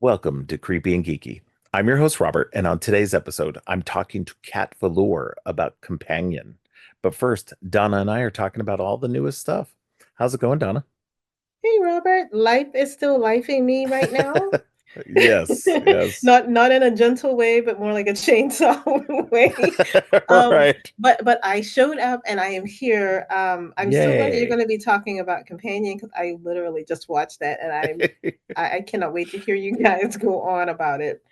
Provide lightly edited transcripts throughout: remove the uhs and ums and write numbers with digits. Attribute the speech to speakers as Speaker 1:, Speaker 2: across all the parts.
Speaker 1: Welcome to Creepy and Geeky. I'm your host, Robert, and on today's episode, I'm talking to Cat Voleur about Companion. But first, Donna and I are talking about all the newest stuff. How's it going, Donna?
Speaker 2: Hey Robert, life is still lifing me right now.
Speaker 1: Yes, yes.
Speaker 2: Not in a gentle way, but more like a chainsaw way. Um,
Speaker 1: Right.
Speaker 2: but I showed up and I am here. I'm so glad that you're
Speaker 1: Yay.
Speaker 2: going to be talking about Companion because I literally just watched that and I cannot wait to hear you guys go on about it.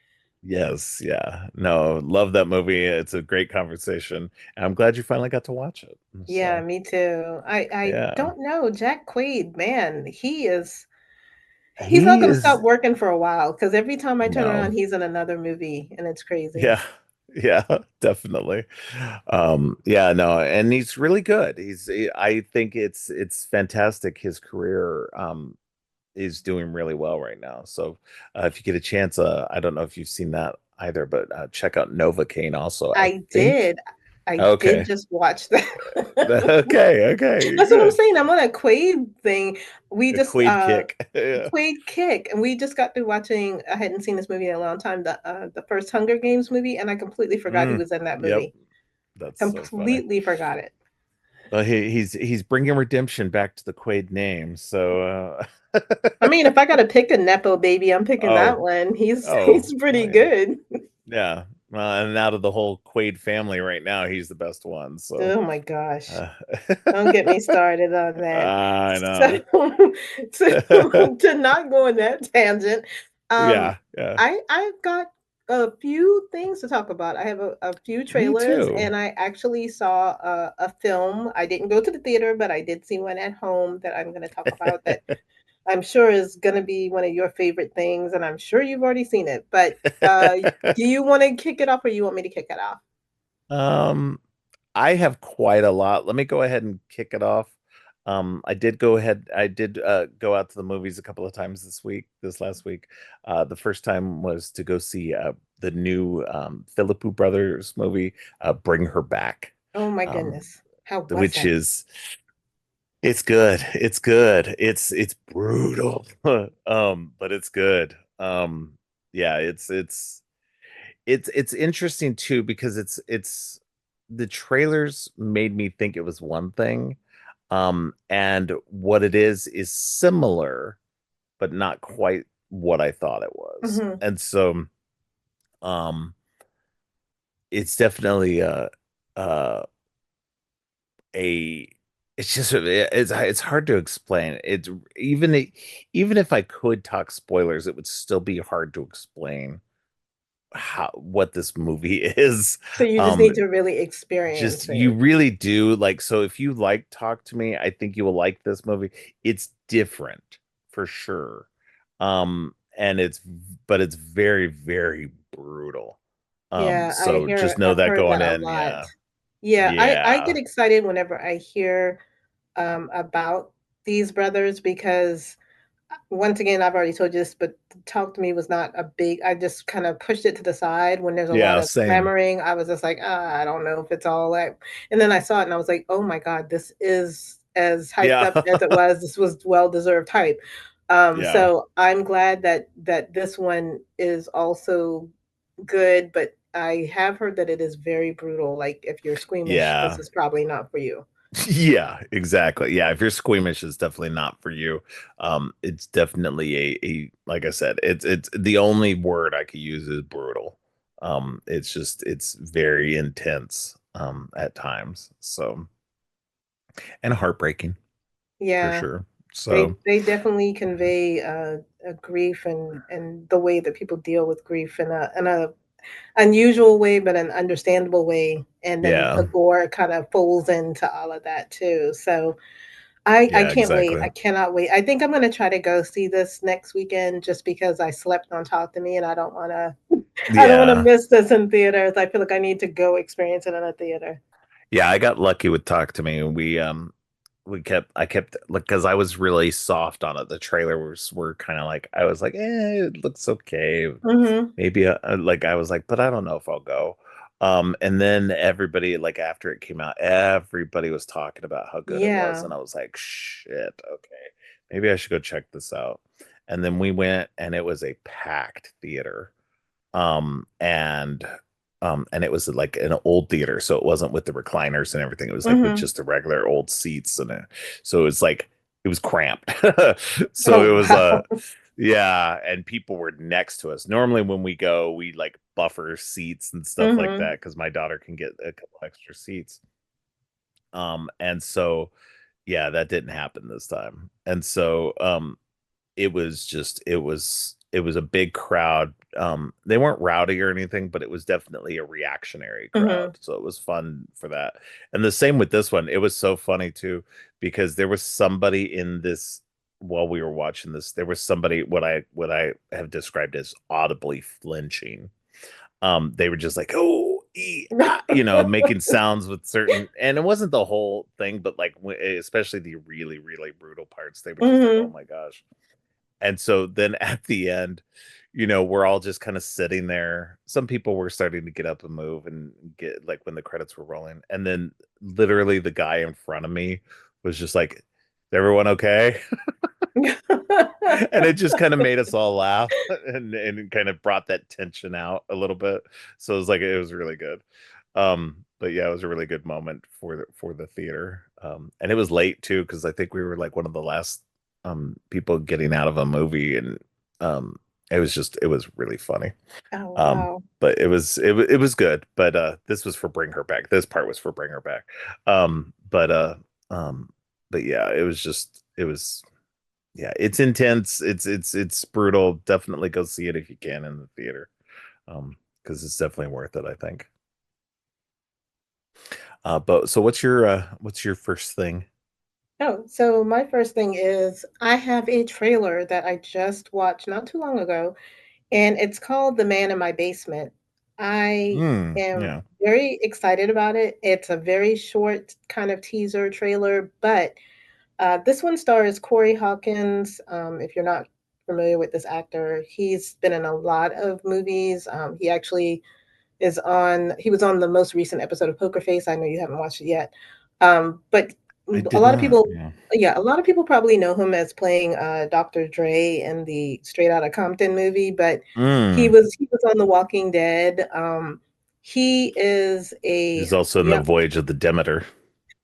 Speaker 1: Yes, yeah. No, love that movie. It's a great conversation. And I'm glad you finally got to watch it.
Speaker 2: Yeah,
Speaker 1: So,
Speaker 2: me too. I
Speaker 1: yeah.
Speaker 2: don't know. Jack Quaid, man, he's not
Speaker 1: He
Speaker 2: going to stop
Speaker 1: is,
Speaker 2: working for a while because every time I turn around,
Speaker 1: no.
Speaker 2: he's in another movie and it's crazy.
Speaker 1: Yeah, yeah, definitely. Yeah, no, and he's really good. I think it's fantastic. His career is doing really well right now. So if you get a chance, I don't know if you've seen that either, but check out Novocaine also. I
Speaker 2: I
Speaker 1: think.
Speaker 2: did. I did
Speaker 1: Okay.
Speaker 2: just watch that.
Speaker 1: Okay, okay,
Speaker 2: That's what I'm
Speaker 1: good.
Speaker 2: saying. I'm on a Quaid thing. We
Speaker 1: A
Speaker 2: just
Speaker 1: Quaid kick. Yeah.
Speaker 2: Quaid Kick, and we just got through watching. I hadn't seen this movie in a long time. The first Hunger Games movie, and I completely forgot he
Speaker 1: Mm,
Speaker 2: was in that
Speaker 1: yep.
Speaker 2: movie.
Speaker 1: That's so funny.
Speaker 2: Completely forgot it.
Speaker 1: Well, he's bringing redemption back to the Quaid name. So
Speaker 2: I mean, if I got to pick a nepo baby, I'm picking that
Speaker 1: oh,
Speaker 2: one. He's
Speaker 1: oh,
Speaker 2: he's
Speaker 1: oh
Speaker 2: pretty
Speaker 1: yeah.
Speaker 2: good.
Speaker 1: Yeah. Well, and out of the whole Quaid family right now, he's the best one. So,
Speaker 2: Oh my gosh.
Speaker 1: uh,
Speaker 2: Don't get me started on that.
Speaker 1: I
Speaker 2: So,
Speaker 1: know.
Speaker 2: to not go on that tangent, um,
Speaker 1: Yeah, yeah.
Speaker 2: I've got a few things to talk about. I have a few
Speaker 1: Me
Speaker 2: trailers,
Speaker 1: too.
Speaker 2: and I actually saw a film. I didn't go to the theater, but I did see one at home that I'm going to talk about that I'm sure is going to be one of your favorite things, and I'm sure you've already seen it. But do you want to kick it off, or you want me to kick it off?
Speaker 1: Um, I have quite a lot. Let me go ahead and kick it off. I did go out to the movies a couple of times this last week. The first time was to go see the new Philippou Brothers movie, Bring Her Back,
Speaker 2: Oh my
Speaker 1: um,
Speaker 2: goodness, how was
Speaker 1: which
Speaker 2: that?
Speaker 1: is it's good. It's good. It's brutal. But it's good. Yeah, it's interesting too because it's the trailers made me think it was one thing. And what it is similar, but not quite what I thought it was.
Speaker 2: Mhm.
Speaker 1: And so um it's definitely uh a it's just it's hard to explain. It's even if I could talk spoilers, it would still be hard to explain how what this movie is.
Speaker 2: So you just
Speaker 1: Um
Speaker 2: need to really
Speaker 1: just
Speaker 2: experience
Speaker 1: you
Speaker 2: it.
Speaker 1: really do like so if you like Talk to Me, I think you will like this movie. It's different for sure. And it's but it's very, very brutal.
Speaker 2: Yeah,
Speaker 1: So just know
Speaker 2: I've
Speaker 1: that
Speaker 2: heard
Speaker 1: going
Speaker 2: that a
Speaker 1: in,
Speaker 2: lot.
Speaker 1: yeah.
Speaker 2: Yeah, I get
Speaker 1: Yeah.
Speaker 2: excited whenever I hear about these brothers because once again, I've already told you this, but Talk to Me was not a big, I just kind of pushed it to the side when there's a lot
Speaker 1: Yeah,
Speaker 2: of
Speaker 1: same.
Speaker 2: clamoring. I was just like, I don't know if it's all that. And then I saw it and I was like, oh my God, this is as hyped
Speaker 1: Yeah.
Speaker 2: up as it was. This was well deserved hype.
Speaker 1: Yeah.
Speaker 2: So I'm glad that this one is also good, but I have heard that it is very brutal. Like if you're squeamish, this
Speaker 1: Yeah.
Speaker 2: is probably not for you.
Speaker 1: Yeah, exactly. Yeah, if you're squeamish, it's definitely not for you. It's definitely a like I said, it's the only word I could use is brutal. It's just it's very intense at times. So and heartbreaking for
Speaker 2: Yeah,
Speaker 1: sure.
Speaker 2: they
Speaker 1: So
Speaker 2: they definitely convey a grief and the way that people deal with grief in a unusual way, but an understandable way. And then the
Speaker 1: yeah,
Speaker 2: gore kind of folds into all of that too. So I
Speaker 1: yeah,
Speaker 2: can't wait.
Speaker 1: exactly.
Speaker 2: I cannot wait. I think I'm gonna try to go see this next weekend just because I slept on Talk to Me and I don't wanna
Speaker 1: Yeah.
Speaker 2: miss this in theaters. I feel like I need to go experience it in a theater.
Speaker 1: Yeah, I got lucky with Talk to Me. We kept I kept like because I was really soft on it. The trailers were kind of like I was like, it looks okay.
Speaker 2: Hmm.
Speaker 1: Maybe like I was like, but I don't know if I'll go. And then everybody like after it came out, everybody was talking about how good it was,
Speaker 2: Yeah.
Speaker 1: and I was like, shit, okay, maybe I should go check this out. and then we went, and it was a packed theater. Um, and and it was like an old theater, so it wasn't with the recliners and everything. It was like with
Speaker 2: Mhm.
Speaker 1: just the regular old seats, and so it was like it was cramped.
Speaker 2: Oh,
Speaker 1: So it was
Speaker 2: wow.
Speaker 1: yeah, and people were next to us. Normally when we go, we like buffer seats and stuff like
Speaker 2: Mhm.
Speaker 1: that because my daughter can get a couple extra seats. And so yeah, that didn't happen this time. And so it was just it was a big crowd. They weren't rowdy or anything, but it was definitely a reactionary crowd,
Speaker 2: Mhm.
Speaker 1: so it was fun for that. And the same with this one. It was so funny too, because there was somebody in this, while we were watching this, there was somebody, what I have described as audibly flinching. They were just like, oh, making sounds with certain, and it wasn't the whole thing, but like especially the really really brutal parts, they were just like, oh
Speaker 2: Mhm.
Speaker 1: my gosh. And so then at the end, we're all just kind of sitting there. Some people were starting to get up and move and get, like, when the credits were rolling. And then literally the guy in front of me was just like, "Is everyone okay?" And it just kind of made us all laugh and kind of brought that tension out a little bit. So it was like it was really good. But yeah, it was a really good moment for the theater. And it was late too, because I think we were like one of the last people getting out of a movie, and um it was really funny.
Speaker 2: Oh, wow.
Speaker 1: But it was good. But this was for Bring Her Back. This part was for Bring Her Back. But um but yeah, it was yeah, it's intense. It's brutal. Definitely go see it if you can in the theater. Because it's definitely worth it, I think. But so what's your first thing?
Speaker 2: Oh, so my first thing is I have a trailer that I just watched not too long ago, and it's called The Man in My Basement. I am
Speaker 1: Yeah.
Speaker 2: very excited about it. It's a very short kind of teaser trailer, but this one stars Corey Hawkins. If you're not familiar with this actor, he's been in a lot of movies. He was on the most recent episode of Poker Face. I know you haven't watched it yet. But
Speaker 1: I
Speaker 2: a
Speaker 1: did
Speaker 2: lot of
Speaker 1: not.
Speaker 2: people,
Speaker 1: Yeah.
Speaker 2: yeah, a lot of people probably know him as playing Dr. Dre in the Straight Outta Compton movie, but
Speaker 1: Mm.
Speaker 2: he was on The Walking Dead. He is a
Speaker 1: He's also in the
Speaker 2: young
Speaker 1: Voyage of the Demeter.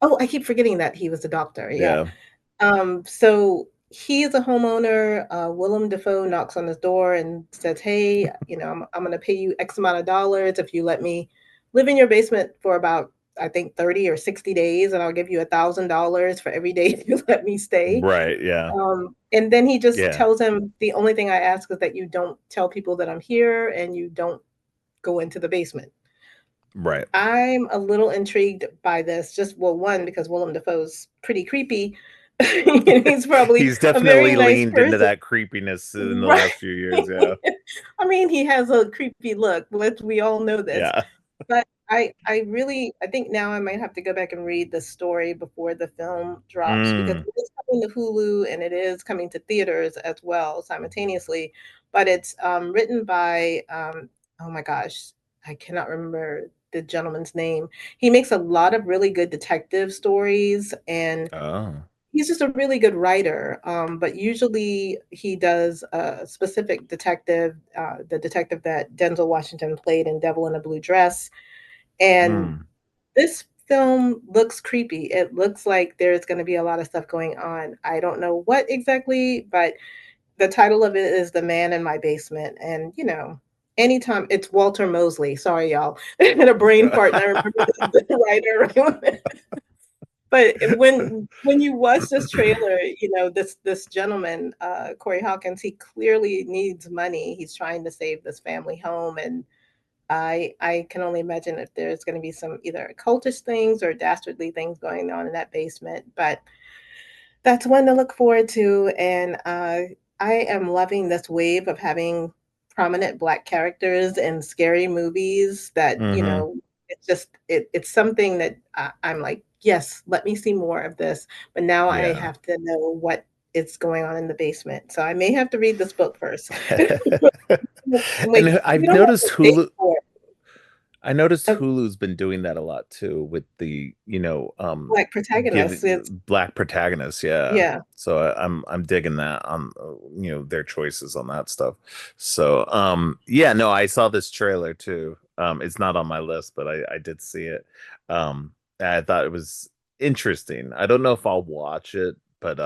Speaker 2: Oh, I keep forgetting that he was a doctor. Yeah.
Speaker 1: Yeah.
Speaker 2: So he is a homeowner. Willem Dafoe knocks on his door and says, "Hey, I'm going to pay you X amount of dollars if you let me live in your basement for about, I think, 30 or 60 days, and I'll give you $1,000 for every day you let me stay."
Speaker 1: Right. Yeah.
Speaker 2: And then he just
Speaker 1: Yeah.
Speaker 2: tells him, "The only thing I ask is that you don't tell people that I'm here and you don't go into the basement."
Speaker 1: Right.
Speaker 2: I'm a little intrigued by this. Just, well, one, because Willem Dafoe's pretty creepy. He's probably
Speaker 1: He's
Speaker 2: a very
Speaker 1: definitely
Speaker 2: nice
Speaker 1: leaned into
Speaker 2: person.
Speaker 1: that creepiness in the
Speaker 2: Right.
Speaker 1: last few years. Yeah.
Speaker 2: I mean, he has a creepy look. We all know this.
Speaker 1: Yeah.
Speaker 2: But I think now I might have to go back and read the story before the film drops, because
Speaker 1: Mm.
Speaker 2: it is coming to Hulu and it is coming to theaters as well simultaneously. But it's written by oh my gosh, I cannot remember the gentleman's name. He makes a lot of really good detective stories, and
Speaker 1: Oh.
Speaker 2: he's just a really good writer. But usually he does a specific detective, the detective that Denzel Washington played in Devil in a Blue Dress. And
Speaker 1: Mm.
Speaker 2: this film looks creepy. It looks like there's gonna be a lot of stuff going on. I don't know what exactly, but the title of it is The Man in My Basement, and, anytime it's Walter Mosley, sorry, y'all, and a brain fart, and I remember the writer. But when you watch this trailer, this gentleman, Corey Hawkins, he clearly needs money. He's trying to save this family home, and I can only imagine if there's gonna be some either occultist things or dastardly things going on in that basement, but that's one to look forward to, and, I am loving this wave of having prominent Black characters in scary movies that,
Speaker 1: Hmm.
Speaker 2: it's just it's something that I'm like, "Yes, let me see more of this," but now I
Speaker 1: Yeah.
Speaker 2: have to know what is going on in the basement, so I may have to read this book first.
Speaker 1: And
Speaker 2: Wait, we
Speaker 1: I've
Speaker 2: don't have
Speaker 1: noticed
Speaker 2: a date
Speaker 1: Hulu.
Speaker 2: for it.
Speaker 1: I noticed
Speaker 2: Uh,
Speaker 1: Hulu's been doing that a lot too with the,
Speaker 2: like protagonists, it's
Speaker 1: giving black protagonists, yeah.
Speaker 2: yeah.
Speaker 1: So I'm digging that on their choices on that stuff. So yeah, no, I saw this trailer too. It's not on my list, but I did see it. I thought it was interesting. I don't know if I'll watch it, but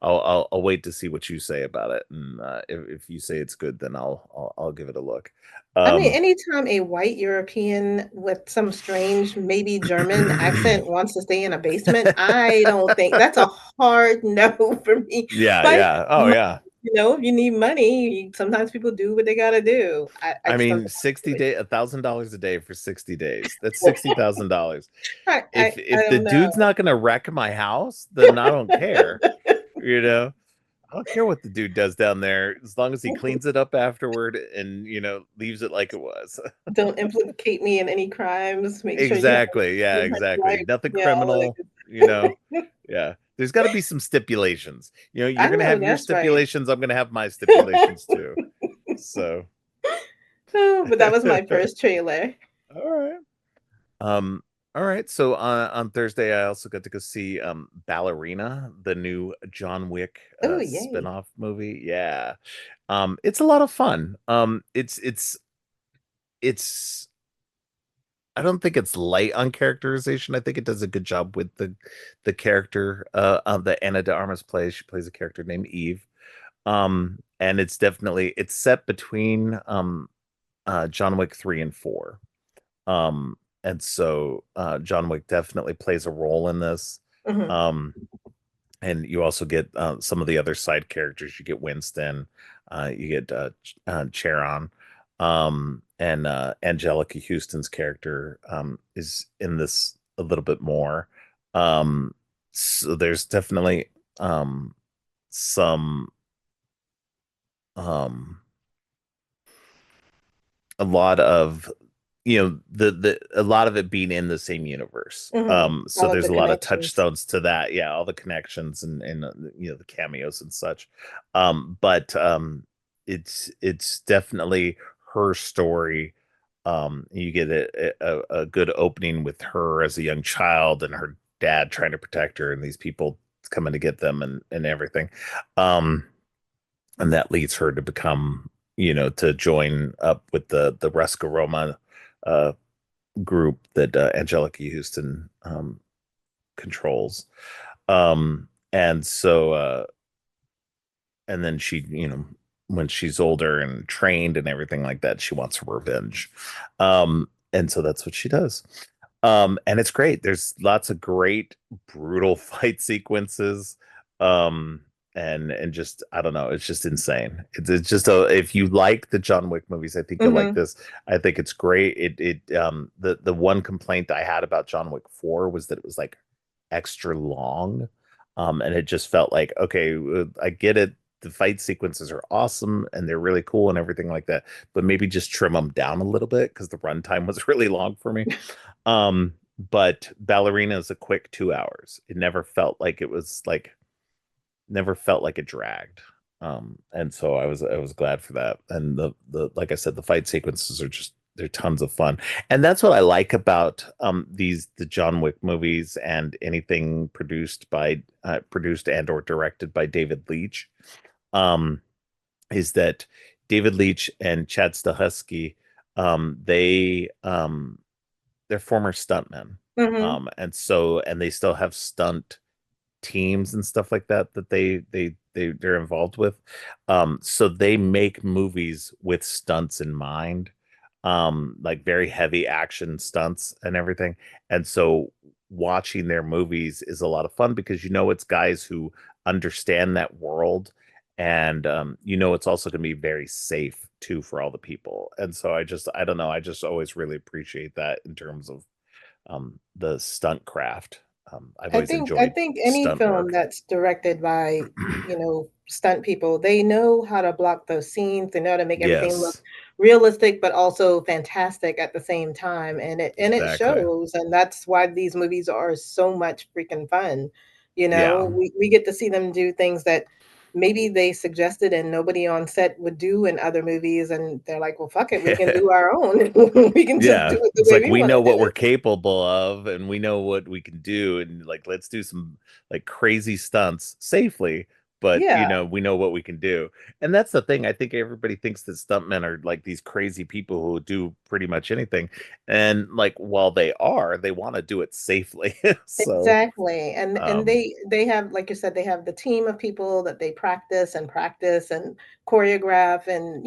Speaker 1: I'll wait to see what you say about it. And if you say it's good, then I'll give it a look.
Speaker 2: I mean,
Speaker 1: Um
Speaker 2: anytime a white European with some strange, maybe German accent wants to stay in a basement, I don't think that's a hard no for me.
Speaker 1: Yeah,
Speaker 2: But
Speaker 1: yeah. Oh,
Speaker 2: mo
Speaker 1: yeah.
Speaker 2: if you need money, sometimes people do what they gotta do. I
Speaker 1: I
Speaker 2: just don't
Speaker 1: mean,
Speaker 2: think I could
Speaker 1: 60
Speaker 2: do it.
Speaker 1: day, $1,000 a day for 60 days. That's $60,000.
Speaker 2: I I I
Speaker 1: If the
Speaker 2: don't know.
Speaker 1: dude's not gonna wreck my house, then I don't care. You know, I don't care what the dude does down there, as long as he cleans it up afterward and leaves it like it was.
Speaker 2: Don't implicate me in any crimes, make sure you have
Speaker 1: Exactly. Yeah,
Speaker 2: you have
Speaker 1: exactly.
Speaker 2: right,
Speaker 1: Nothing
Speaker 2: yeah, all of that
Speaker 1: criminal, you know.
Speaker 2: good
Speaker 1: Yeah. There's got to be some stipulations.
Speaker 2: I
Speaker 1: You're gonna
Speaker 2: know,
Speaker 1: have your
Speaker 2: that's right.
Speaker 1: stipulations. I'm gonna have my stipulations too. So,
Speaker 2: Oh, but that was my first trailer.
Speaker 1: all right. Um, all right. So on Thursday, I also got to go see Ballerina, the new John Wick
Speaker 2: Oh, yay.
Speaker 1: spin-off movie. Yeah. It's a lot of fun. It's I don't think it's light on characterization. I think it does a good job with the character that Anna de Armas plays. She plays a character named Eve. And it's set between John Wick 3 and 4. And so John Wick definitely plays a role in this.
Speaker 2: Mhm.
Speaker 1: Um, and you also get some of the other side characters. You get Winston, you get Charon, and Angelica Houston's character is in this a little bit more. Um, so there's definitely some um, a lot of the a lot of it being in the same universe.
Speaker 2: Mhm.
Speaker 1: So
Speaker 2: All of
Speaker 1: there's
Speaker 2: the
Speaker 1: a lot of
Speaker 2: connections.
Speaker 1: touchstones to that. Yeah, all the connections and the cameos and such. But it's definitely her story. You get a good opening with her as a young child and her dad trying to protect her and these people coming to get them and everything. um and that leads her to become, to join up with the Resca uh, group that Angelica Houston controls. And so, and then she, when she's older and trained and everything like that, she wants her revenge. And so that's what she does. And it's great. There's lots of great brutal fight sequences. Um, and just I don't know, it's just insane. It's just if you like the John Wick movies, I think you'll like
Speaker 2: Mhm.
Speaker 1: this. I think it's great. The one complaint I had about John Wick 4 was that it was like extra long. And it just felt like, okay, I get it. The fight sequences are awesome and they're really cool and everything like that, but maybe just trim them down a little bit because the runtime was really long for me. But Ballerina is a quick 2 hours. It never felt like it dragged. And so I was glad for that. And the like I said, the fight sequences are just they're tons of fun. And that's what I like about the John Wick movies and anything produced and or directed by David Leitch. Um, is that David Leitch and Chad Stahelski, they're former stuntmen.
Speaker 2: Mhm.
Speaker 1: And they still have stunt teams and stuff like that that they're involved with. So they make movies with stunts in mind, like very heavy action stunts and everything. And so watching their movies is a lot of fun because it's guys who understand that world, and it's also going to be very safe too for all the people. And so I don't know, I just always really appreciate that in terms of the stunt craft. I've always
Speaker 2: I
Speaker 1: enjoyed
Speaker 2: think any
Speaker 1: stunt
Speaker 2: film
Speaker 1: work.
Speaker 2: that's directed by, stunt people, they know how to block those scenes, they know how to make everything look
Speaker 1: Yes,
Speaker 2: realistic, but also fantastic at the same time, and it
Speaker 1: exactly.
Speaker 2: shows, and that's why these movies are so much freaking fun.
Speaker 1: Yeah.
Speaker 2: We get to see them do things that maybe they suggested and nobody on set would do in other movies, and they're like, well, fuck it, we can do our own. We can just do
Speaker 1: Yeah,
Speaker 2: it the
Speaker 1: it's
Speaker 2: way
Speaker 1: like
Speaker 2: we
Speaker 1: we
Speaker 2: want
Speaker 1: know
Speaker 2: to
Speaker 1: what
Speaker 2: do
Speaker 1: we're
Speaker 2: it.
Speaker 1: capable of and we know what we can do, and like let's do some like crazy stunts safely, but you
Speaker 2: Yeah,
Speaker 1: know, we know what we can do. And that's the thing. I think everybody thinks that stuntmen are like these crazy people who do pretty much anything. And like while they are, they want to do it safely. So,
Speaker 2: exactly. And
Speaker 1: um
Speaker 2: they have, like you said, they have the team of people that they practice and choreograph, and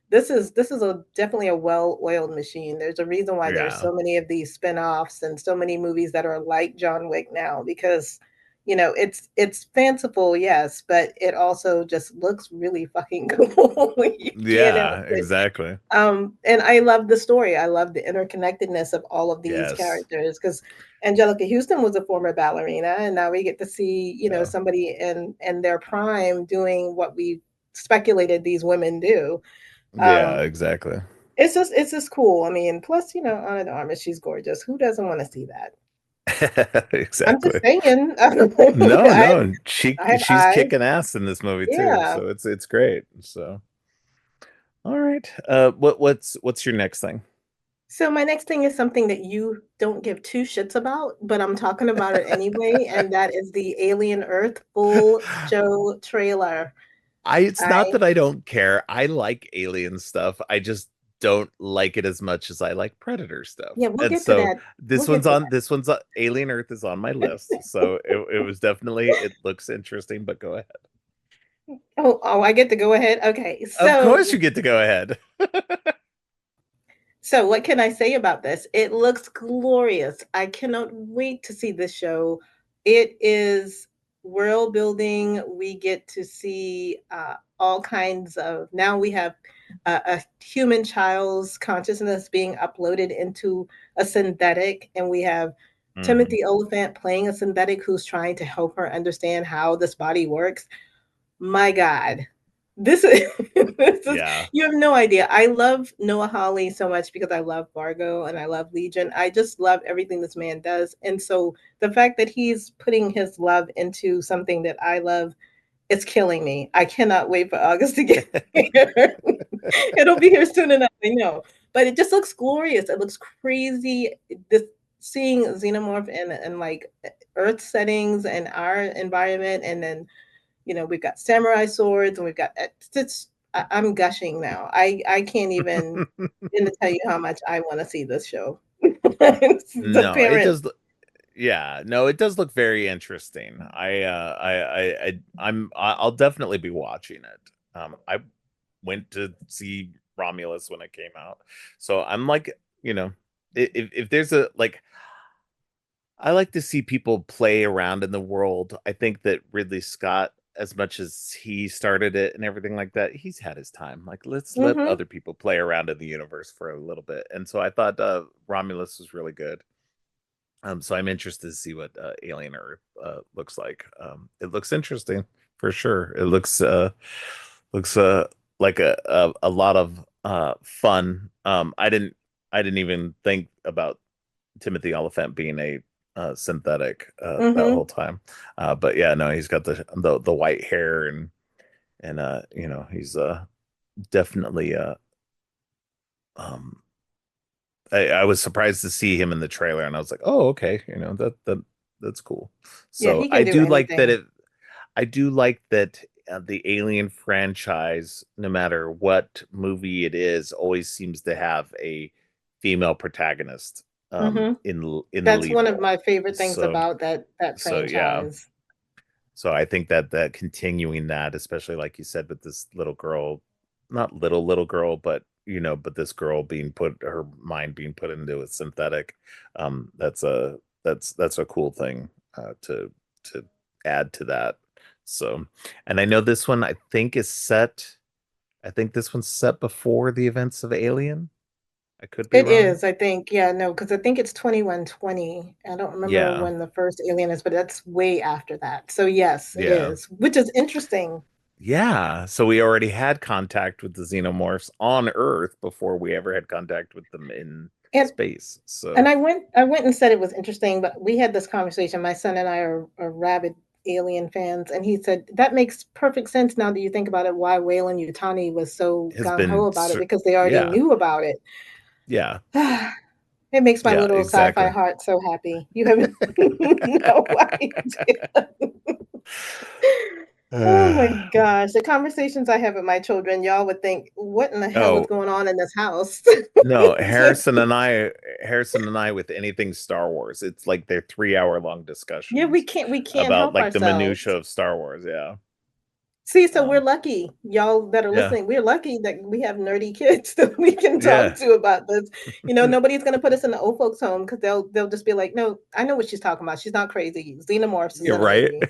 Speaker 2: this is a definitely a well-oiled machine. There's a reason why there's
Speaker 1: yeah.
Speaker 2: so many of these spin-offs and so many movies that are like John Wick now, because it's fanciful, yes, but it also just looks really fucking cool. You can't help
Speaker 1: Yeah,
Speaker 2: it.
Speaker 1: exactly.
Speaker 2: And I love the story. I love the interconnectedness of all of these
Speaker 1: Yes.
Speaker 2: characters, because Angelica Houston was a former ballerina, and now we get to see,
Speaker 1: Yeah.
Speaker 2: somebody in their prime doing what we speculated these women do.
Speaker 1: Yeah,
Speaker 2: Um,
Speaker 1: exactly.
Speaker 2: it's just cool. I mean, plus, Ana de Armas, she's gorgeous. Who doesn't want to see that? I'm just
Speaker 1: Exactly.
Speaker 2: saying.
Speaker 1: No, no,
Speaker 2: I have
Speaker 1: she's
Speaker 2: eyes.
Speaker 1: kicking ass in this movie too,
Speaker 2: Yeah.
Speaker 1: so it's great. So, all right. What's your next thing?
Speaker 2: So my next thing is something that you don't give two shits about, but I'm talking about it anyway, and that is the Alien Earth full show trailer.
Speaker 1: It's not
Speaker 2: I
Speaker 1: that I don't care. I like alien stuff. I just don't like it as much as I like Predator stuff.
Speaker 2: Yeah, we'll
Speaker 1: And
Speaker 2: get to
Speaker 1: so
Speaker 2: that. We'll get to that.
Speaker 1: this one's Alien Earth is on my list. So it was definitely it looks interesting, but go ahead.
Speaker 2: Oh, I get to go ahead. Okay.
Speaker 1: Of course
Speaker 2: So
Speaker 1: you get to go ahead.
Speaker 2: So what can I say about this? It looks glorious. I cannot wait to see this show. It is world building. We get to see all kinds of. Now we have a human child's consciousness being uploaded into a synthetic, and we have
Speaker 1: Mhm.
Speaker 2: Timothy Oliphant playing a synthetic who's trying to help her understand how this body works. My God, this is this is
Speaker 1: Yeah.
Speaker 2: you have no idea. I love Noah Hawley so much because I love Fargo and I love Legion. I just love everything this man does. And so the fact that he's putting his love into something that I love, it's killing me. I cannot wait for August to get here. It'll be here soon enough, I know. But it just looks glorious. It looks crazy. This seeing xenomorph and like earth settings and our environment, and then we've got samurai swords, and we've got I'm gushing now. I can't even begin to tell you how much I want to see this show. The
Speaker 1: No, it
Speaker 2: parent.
Speaker 1: does. Yeah, no, it does look very interesting. I'll definitely be watching it. I went to see Romulus when it came out, so I'm like, you know, if there's a like, I like to see people play around in the world. I think that Ridley Scott, as much as he started it and everything like that, he's had his time. Like, let's let
Speaker 2: Mm-hmm.
Speaker 1: other people play around in the universe for a little bit. And so I thought Romulus was really good. So I'm interested to see what Alien Earth looks like. It looks interesting for sure. It looks like a lot of fun. I didn't even think about Timothy Oliphant being a synthetic that
Speaker 2: Mm-hmm.
Speaker 1: whole time. But yeah, no, he's got the white hair and you know, he's definitely um I was surprised to see him in the trailer, and I was like, oh, okay, you know, that's cool.
Speaker 2: Yeah,
Speaker 1: So
Speaker 2: he can do anything.
Speaker 1: I do like that the Alien franchise, no matter what movie it is, always seems to have a female protagonist
Speaker 2: Mm-hmm.
Speaker 1: in the
Speaker 2: That's
Speaker 1: lead
Speaker 2: one of
Speaker 1: role.
Speaker 2: my favorite things
Speaker 1: So
Speaker 2: about that
Speaker 1: yeah,
Speaker 2: franchise.
Speaker 1: so I think that continuing that, especially like you said, with this little girl, not little girl, but you know, but this girl being put her mind being put into a synthetic, that's a cool thing to add to that. So, and I know this one I think is set. I think this one's set before the events of Alien. I could be
Speaker 2: It
Speaker 1: wrong.
Speaker 2: is, I think. Yeah, no, because I think it's 2120. I don't remember
Speaker 1: Yeah,
Speaker 2: when the first Alien is, but that's way after that. So yes, it
Speaker 1: yeah.
Speaker 2: is, which is interesting.
Speaker 1: Yeah, so we already had contact with the xenomorphs on Earth before we ever had contact with them in
Speaker 2: And
Speaker 1: space.
Speaker 2: and
Speaker 1: So,
Speaker 2: I went and said it was interesting, but we had this conversation. My son and I are rabid Alien fans, and he said that makes perfect sense now that you think about it. Why Wayland Yutani was so
Speaker 1: Has
Speaker 2: gung ho
Speaker 1: been
Speaker 2: about it because they already
Speaker 1: yeah,
Speaker 2: knew about it.
Speaker 1: yeah,
Speaker 2: It makes my
Speaker 1: yeah,
Speaker 2: little sci-fi
Speaker 1: exactly.
Speaker 2: heart so happy. You have no idea. Oh my gosh, the conversations I have with my children, y'all would think, "What in the hell is
Speaker 1: Oh,
Speaker 2: going on in this house?"
Speaker 1: no,
Speaker 2: It's like,
Speaker 1: Harrison and I with anything Star Wars. It's like they're 3 hour long
Speaker 2: yeah,
Speaker 1: discussions
Speaker 2: we can't
Speaker 1: about
Speaker 2: help
Speaker 1: like the minutia
Speaker 2: ourselves.
Speaker 1: of Star Wars. Yeah.
Speaker 2: See, so we're
Speaker 1: Um,
Speaker 2: lucky, y'all that are
Speaker 1: yeah.
Speaker 2: listening. We're lucky that we have nerdy kids that we can talk
Speaker 1: Yeah.
Speaker 2: to about this. You know, nobody's gonna put us in the old folks' home because they'll just be like, "No, I know what she's talking about. She's not crazy. Xenomorphs is
Speaker 1: You're
Speaker 2: in a
Speaker 1: right.
Speaker 2: movie."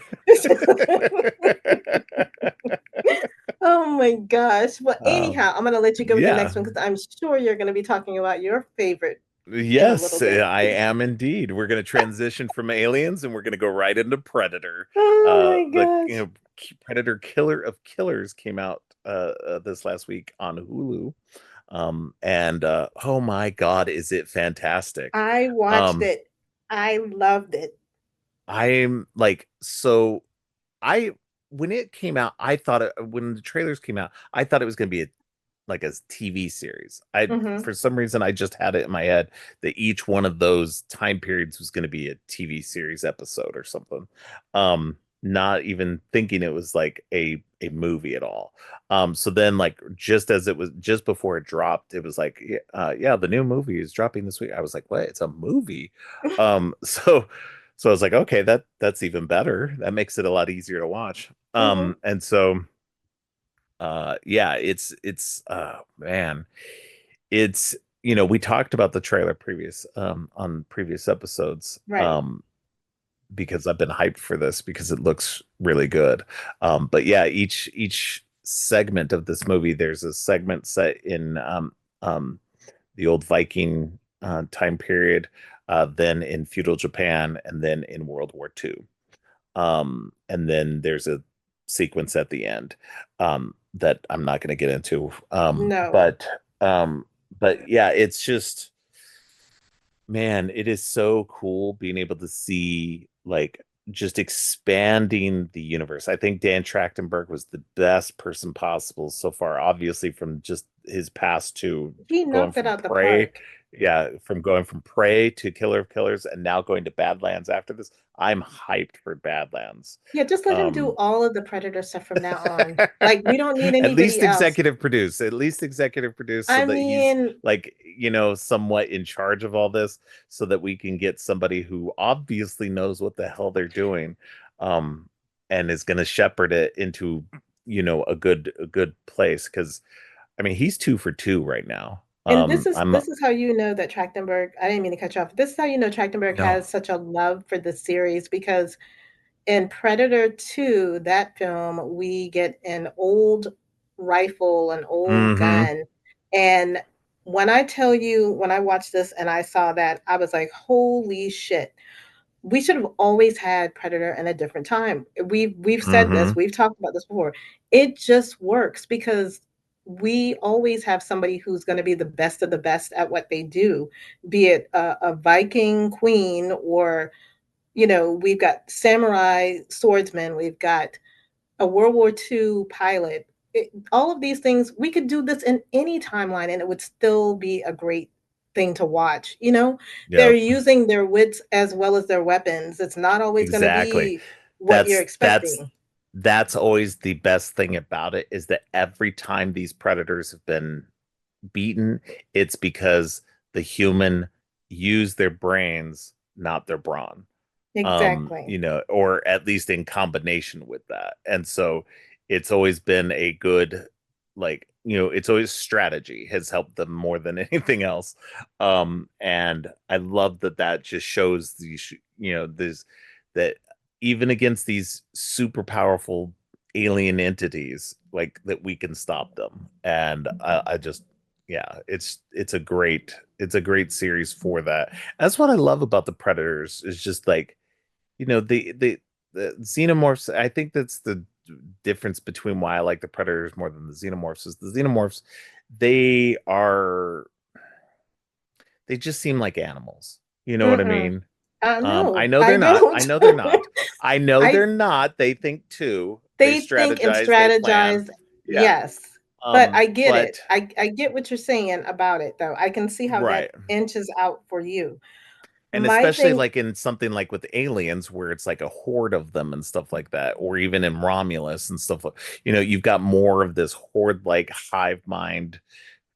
Speaker 2: Oh my gosh. Well, anyhow, I'm gonna let you go with the
Speaker 1: Yeah.
Speaker 2: next one because I'm sure you're gonna be talking about your favorite in a little
Speaker 1: Yes,
Speaker 2: bit.
Speaker 1: I am indeed. We're going to transition from aliens and we're going to go right into Predator.
Speaker 2: Oh my
Speaker 1: The
Speaker 2: gosh.
Speaker 1: Predator Killer of Killers came out this last week on Hulu. And oh my God, is it fantastic?
Speaker 2: I watched
Speaker 1: Um,
Speaker 2: it. I loved it.
Speaker 1: I'm like, so I when it came out, I thought when the trailers came out, I thought it was going to be like a TV series. I
Speaker 2: Mhm.
Speaker 1: For some reason I just had it in my head that each one of those time periods was going to be a TV series episode or something. Not even thinking it was like a movie at all. So then like just as it was just before it dropped, it was like yeah, the new movie is dropping this week. I was like, what? It's a movie. So I was like, okay, that's even better. That makes it a lot easier to watch.
Speaker 2: Mhm.
Speaker 1: And so yeah, it's man, it's we talked about the trailer previous on previous episodes
Speaker 2: Right.
Speaker 1: because I've been hyped for this because it looks really good. But yeah, each segment of this movie, there's a segment set in um the old Viking time period, then in feudal Japan, and then in World War II. And then there's a sequence at the end that I'm not going to get into.
Speaker 2: No.
Speaker 1: But yeah, it's just man, it is so cool being able to see like just expanding the universe. I think Dan Trachtenberg was the best person possible so far, obviously from just his past to
Speaker 2: He
Speaker 1: going
Speaker 2: knocked it
Speaker 1: from
Speaker 2: out the
Speaker 1: Prey,
Speaker 2: park.
Speaker 1: yeah, from going from Prey to Killer of Killers and now going to Badlands after this. I'm hyped for Badlands.
Speaker 2: Yeah, just let him do
Speaker 1: Um
Speaker 2: all of the Predator stuff from now on. Like, we don't need
Speaker 1: at
Speaker 2: anybody
Speaker 1: least
Speaker 2: else.
Speaker 1: executive produce so
Speaker 2: I
Speaker 1: that he's
Speaker 2: mean,
Speaker 1: like somewhat in charge of all this so that we can get somebody who obviously knows what the hell they're doing um and is going to shepherd it into a good place because I mean he's 2 for 2 right now.
Speaker 2: and this is
Speaker 1: I'm
Speaker 2: this is how you know that Trachtenberg, I didn't mean to cut you off. This is how you know Trachtenberg
Speaker 1: no.
Speaker 2: has such a love for the series because in Predator 2, that film, we get an old rifle, an old
Speaker 1: Mm-hmm.
Speaker 2: gun. And when I tell you, when I watched this and I saw that, I was like, holy shit. We should have always had Predator in a different time. We've said this,
Speaker 1: Mm-hmm.
Speaker 2: we've talked about this before. It just works because we always have somebody who's going to be the best of the best at what they do, be it a Viking queen or we've got samurai swordsmen, we've got a World War II pilot. All of these things, we could do this in any timeline and it would still be a great thing to watch. They're
Speaker 1: Yep.
Speaker 2: using their wits as well as their weapons. It's not always going to
Speaker 1: Exactly.
Speaker 2: be what you're
Speaker 1: That's
Speaker 2: expecting.
Speaker 1: that's always the best thing about it is that every time these predators have been beaten, it's because the human used their brains, not their brawn.
Speaker 2: Exactly.
Speaker 1: Or at least in combination with that. And so it's always been a good, like, it's always strategy has helped them more than anything else. And I love that just shows this that even against these super powerful alien entities, like that we can stop them. And I just yeah, it's a great series for that. That's what I love about the Predators is just like the xenomorphs. I think that's the difference between why I like the Predators more than the xenomorphs is the xenomorphs they are they just seem like animals. You know what I
Speaker 2: Mm-mm.
Speaker 1: mean? I
Speaker 2: No,
Speaker 1: know
Speaker 2: I
Speaker 1: they're not. I
Speaker 2: don't.
Speaker 1: know they're not. I know
Speaker 2: I
Speaker 1: they're not. They think too. They
Speaker 2: They think and
Speaker 1: strategize. They plan.
Speaker 2: strategize,
Speaker 1: Yeah.
Speaker 2: yes, but I get
Speaker 1: But
Speaker 2: it. I get what you're saying about it, though. I can see how that
Speaker 1: right.
Speaker 2: inches out for you.
Speaker 1: And
Speaker 2: My
Speaker 1: especially
Speaker 2: thing
Speaker 1: like in something like with aliens where it's like a horde of them and stuff like that, or even in Romulus and stuff like, you've got more of this horde like hive mind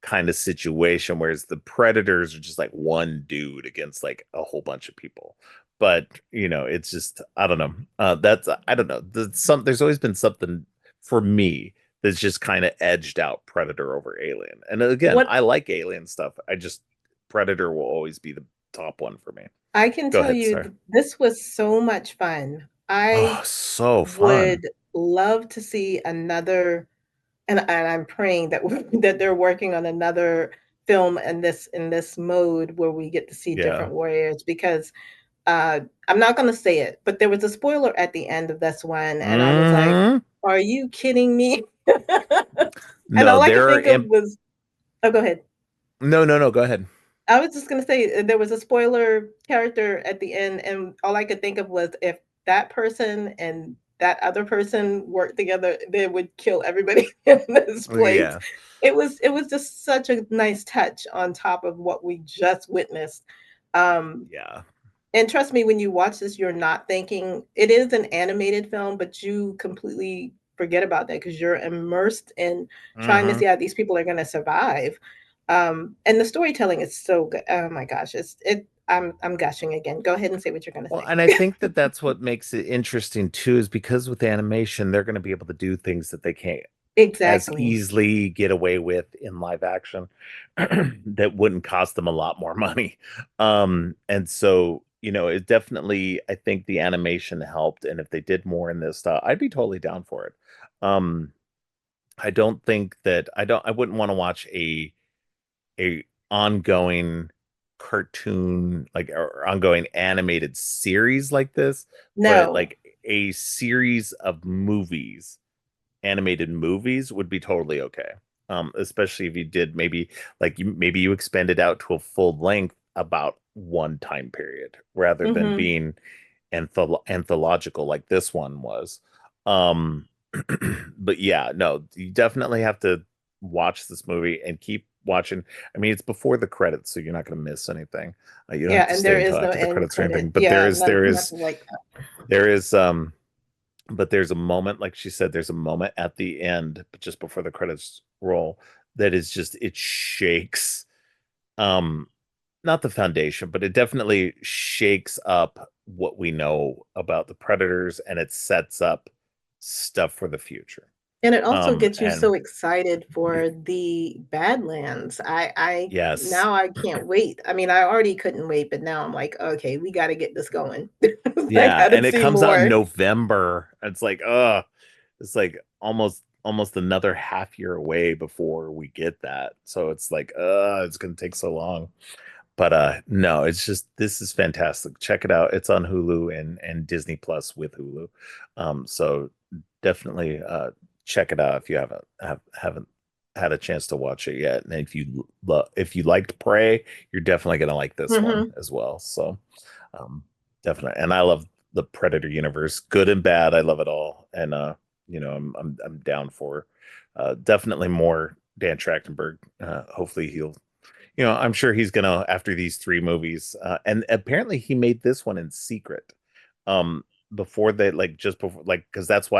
Speaker 1: kind of situation, whereas the predators are just like one dude against like a whole bunch of people. But it's just I don't know. That's I don't know. There's always been something for me that's just kind of edged out Predator over Alien. And again,
Speaker 2: what
Speaker 1: I like Alien stuff. I just Predator will always be the top one for me.
Speaker 2: I can
Speaker 1: Go
Speaker 2: tell
Speaker 1: ahead,
Speaker 2: you
Speaker 1: sir.
Speaker 2: this was so much fun. I
Speaker 1: Oh, so fun.
Speaker 2: would love to see another, and I'm praying that that they're working on another film in this mode where we get to see
Speaker 1: Yeah.
Speaker 2: different warriors because I'm not gonna say it, but there was a spoiler at the end of this one, and I was like,
Speaker 1: hmm
Speaker 2: "Are you kidding me?" And
Speaker 1: No,
Speaker 2: all I could
Speaker 1: they're
Speaker 2: think of
Speaker 1: imp
Speaker 2: was, oh, go ahead.
Speaker 1: no, no, no, go ahead.
Speaker 2: I was just gonna say there was a spoiler character at the end, and all I could think of was if that person and that other person worked together, they would kill everybody in this place.
Speaker 1: Yeah.
Speaker 2: It was just such a nice touch on top of what we just witnessed. Um,
Speaker 1: Yeah.
Speaker 2: and trust me, when you watch this, you're not thinking it is an animated film, but you completely forget about that because you're immersed in trying to
Speaker 1: hmm
Speaker 2: see how these people are going to survive. And the storytelling is so good. Oh my gosh, I'm gushing again. Go ahead and say what you're going to
Speaker 1: Well,
Speaker 2: say.
Speaker 1: and I think that that's what makes it interesting too, is because with animation, they're going to be able to do things that they can't as
Speaker 2: Exactly.
Speaker 1: easily get away with in live action that wouldn't cost them a lot more money. And so, it definitely, I think the animation helped. And if they did more in this style, I'd be totally down for it. Um, I don't think that I wouldn't want to watch a ongoing cartoon like or ongoing animated series like this, but
Speaker 2: No.
Speaker 1: like a series of movies, animated movies would be totally okay. Especially if you did maybe you expanded out to a full length about one time period rather than
Speaker 2: Hmm.
Speaker 1: being anthological like this one was. Um, but yeah, no, you definitely have to watch this movie and keep watching. I mean, it's before the credits, so you're not going to miss anything. You don't have
Speaker 2: Yeah,
Speaker 1: to
Speaker 2: and
Speaker 1: stay
Speaker 2: there
Speaker 1: until
Speaker 2: is no
Speaker 1: after the
Speaker 2: end
Speaker 1: credits or anything.
Speaker 2: credit.
Speaker 1: But there
Speaker 2: Yeah,
Speaker 1: is there is
Speaker 2: nothing like
Speaker 1: there is but there's a moment, like she said, there's a moment at the end, but just before the credits roll, that is just it shakes. Um, not the foundation, but it definitely shakes up what we know about the predators and it sets up stuff for the future.
Speaker 2: and it also gets you
Speaker 1: And
Speaker 2: so excited for the Badlands. I
Speaker 1: yes,
Speaker 2: now I can't wait. I mean, I already couldn't wait, but now I'm like, okay, we got to get this going. I
Speaker 1: yeah,
Speaker 2: got to
Speaker 1: and it
Speaker 2: see
Speaker 1: comes out in
Speaker 2: more.
Speaker 1: November. It's like, it's like almost another half year away before we get that. So it's like, it's gonna take so long. But no, it's just this is fantastic. Check it out. It's on Hulu and Disney Plus with Hulu. So definitely check it out if you haven't had a chance to watch it yet. And if you liked Prey, you're definitely gonna like this one
Speaker 2: Hmm.
Speaker 1: as well. So um definitely. And I love the Predator universe, good and bad. I love it all. And I'm down for definitely more Dan Trachtenberg. Hopefully I'm sure he's gonna after these three movies, and apparently he made this one in secret, um, before they like just before like because that's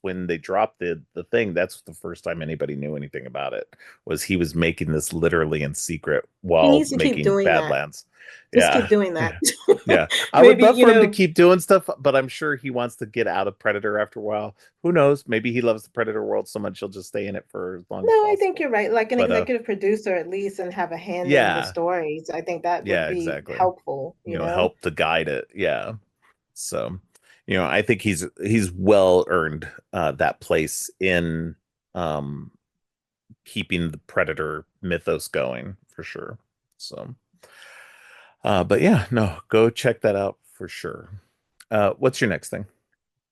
Speaker 1: when they dropped the thing. That's the first time anybody knew anything about it was he was making this literally in secret
Speaker 2: He
Speaker 1: while
Speaker 2: needs to keep
Speaker 1: making
Speaker 2: doing that.
Speaker 1: Badlands.
Speaker 2: Just keep
Speaker 1: Yeah,
Speaker 2: doing that.
Speaker 1: yeah, yeah. I would
Speaker 2: Maybe,
Speaker 1: love for him to keep doing stuff, but I'm sure he wants to get out of Predator after a while. Who knows? Maybe he loves the Predator world so much he'll just stay in it for as long
Speaker 2: no,
Speaker 1: as
Speaker 2: I think
Speaker 1: possible.
Speaker 2: you're right. Like an
Speaker 1: But
Speaker 2: executive producer, at least, and have a hand in the
Speaker 1: yeah.
Speaker 2: stories. I think that would
Speaker 1: Yeah,
Speaker 2: be
Speaker 1: exactly.
Speaker 2: helpful, you know?
Speaker 1: Help to guide it. Yeah. So, I think he's well earned that place in um keeping the Predator mythos going for sure. So, but yeah, no, go check that out for sure. What's your next thing?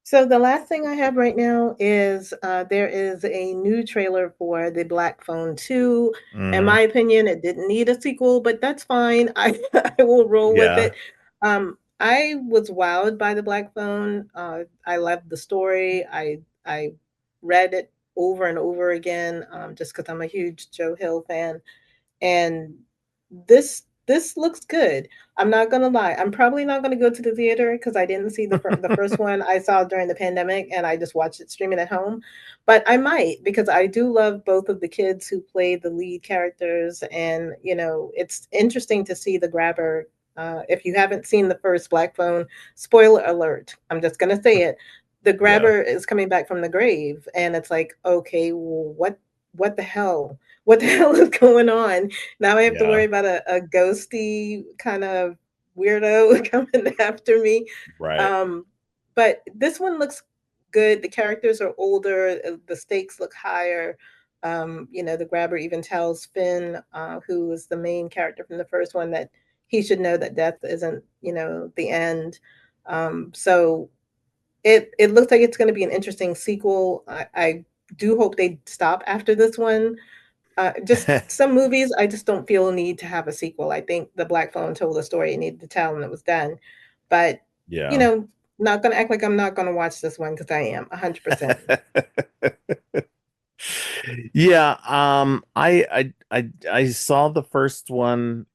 Speaker 2: So the last thing I have right now is there is a new trailer for The Black Phone 2. In
Speaker 1: hmm
Speaker 2: my opinion, it didn't need a sequel, but that's fine. I will roll with
Speaker 1: Yeah.
Speaker 2: it. I was wowed by the Black Phone. I loved the story. I read it over and over again, just because I'm a huge Joe Hill fan. And this looks good. I'm not gonna lie. I'm probably not gonna go to the theater because I didn't see the first one I saw during the pandemic, and I just watched it streaming at home. But I might because I do love both of the kids who play the lead characters, and it's interesting to see the grabber. If you haven't seen the first Black Phone, spoiler alert. I'm just gonna say it. The
Speaker 1: Yeah,
Speaker 2: grabber is coming back from the grave, and it's like, okay, well, what the hell? What the hell is going on? Now I have to
Speaker 1: yeah,
Speaker 2: worry about a ghosty kind of weirdo coming after me.
Speaker 1: right.
Speaker 2: Um, but this one looks good. The characters are older. The stakes look higher. The grabber even tells Finn, who is the main character from the first one, that he should know that death isn't, the end. So it looks like it's going to be an interesting sequel. I do hope they stop after this one. Just some movies, I just don't feel a need to have a sequel. I think The Black Phone told the story it needed to tell, and it was done. But, you
Speaker 1: Yeah.
Speaker 2: know, not gonna act like I'm not gonna watch this one because I am 100%.
Speaker 1: Yeah, I saw the first one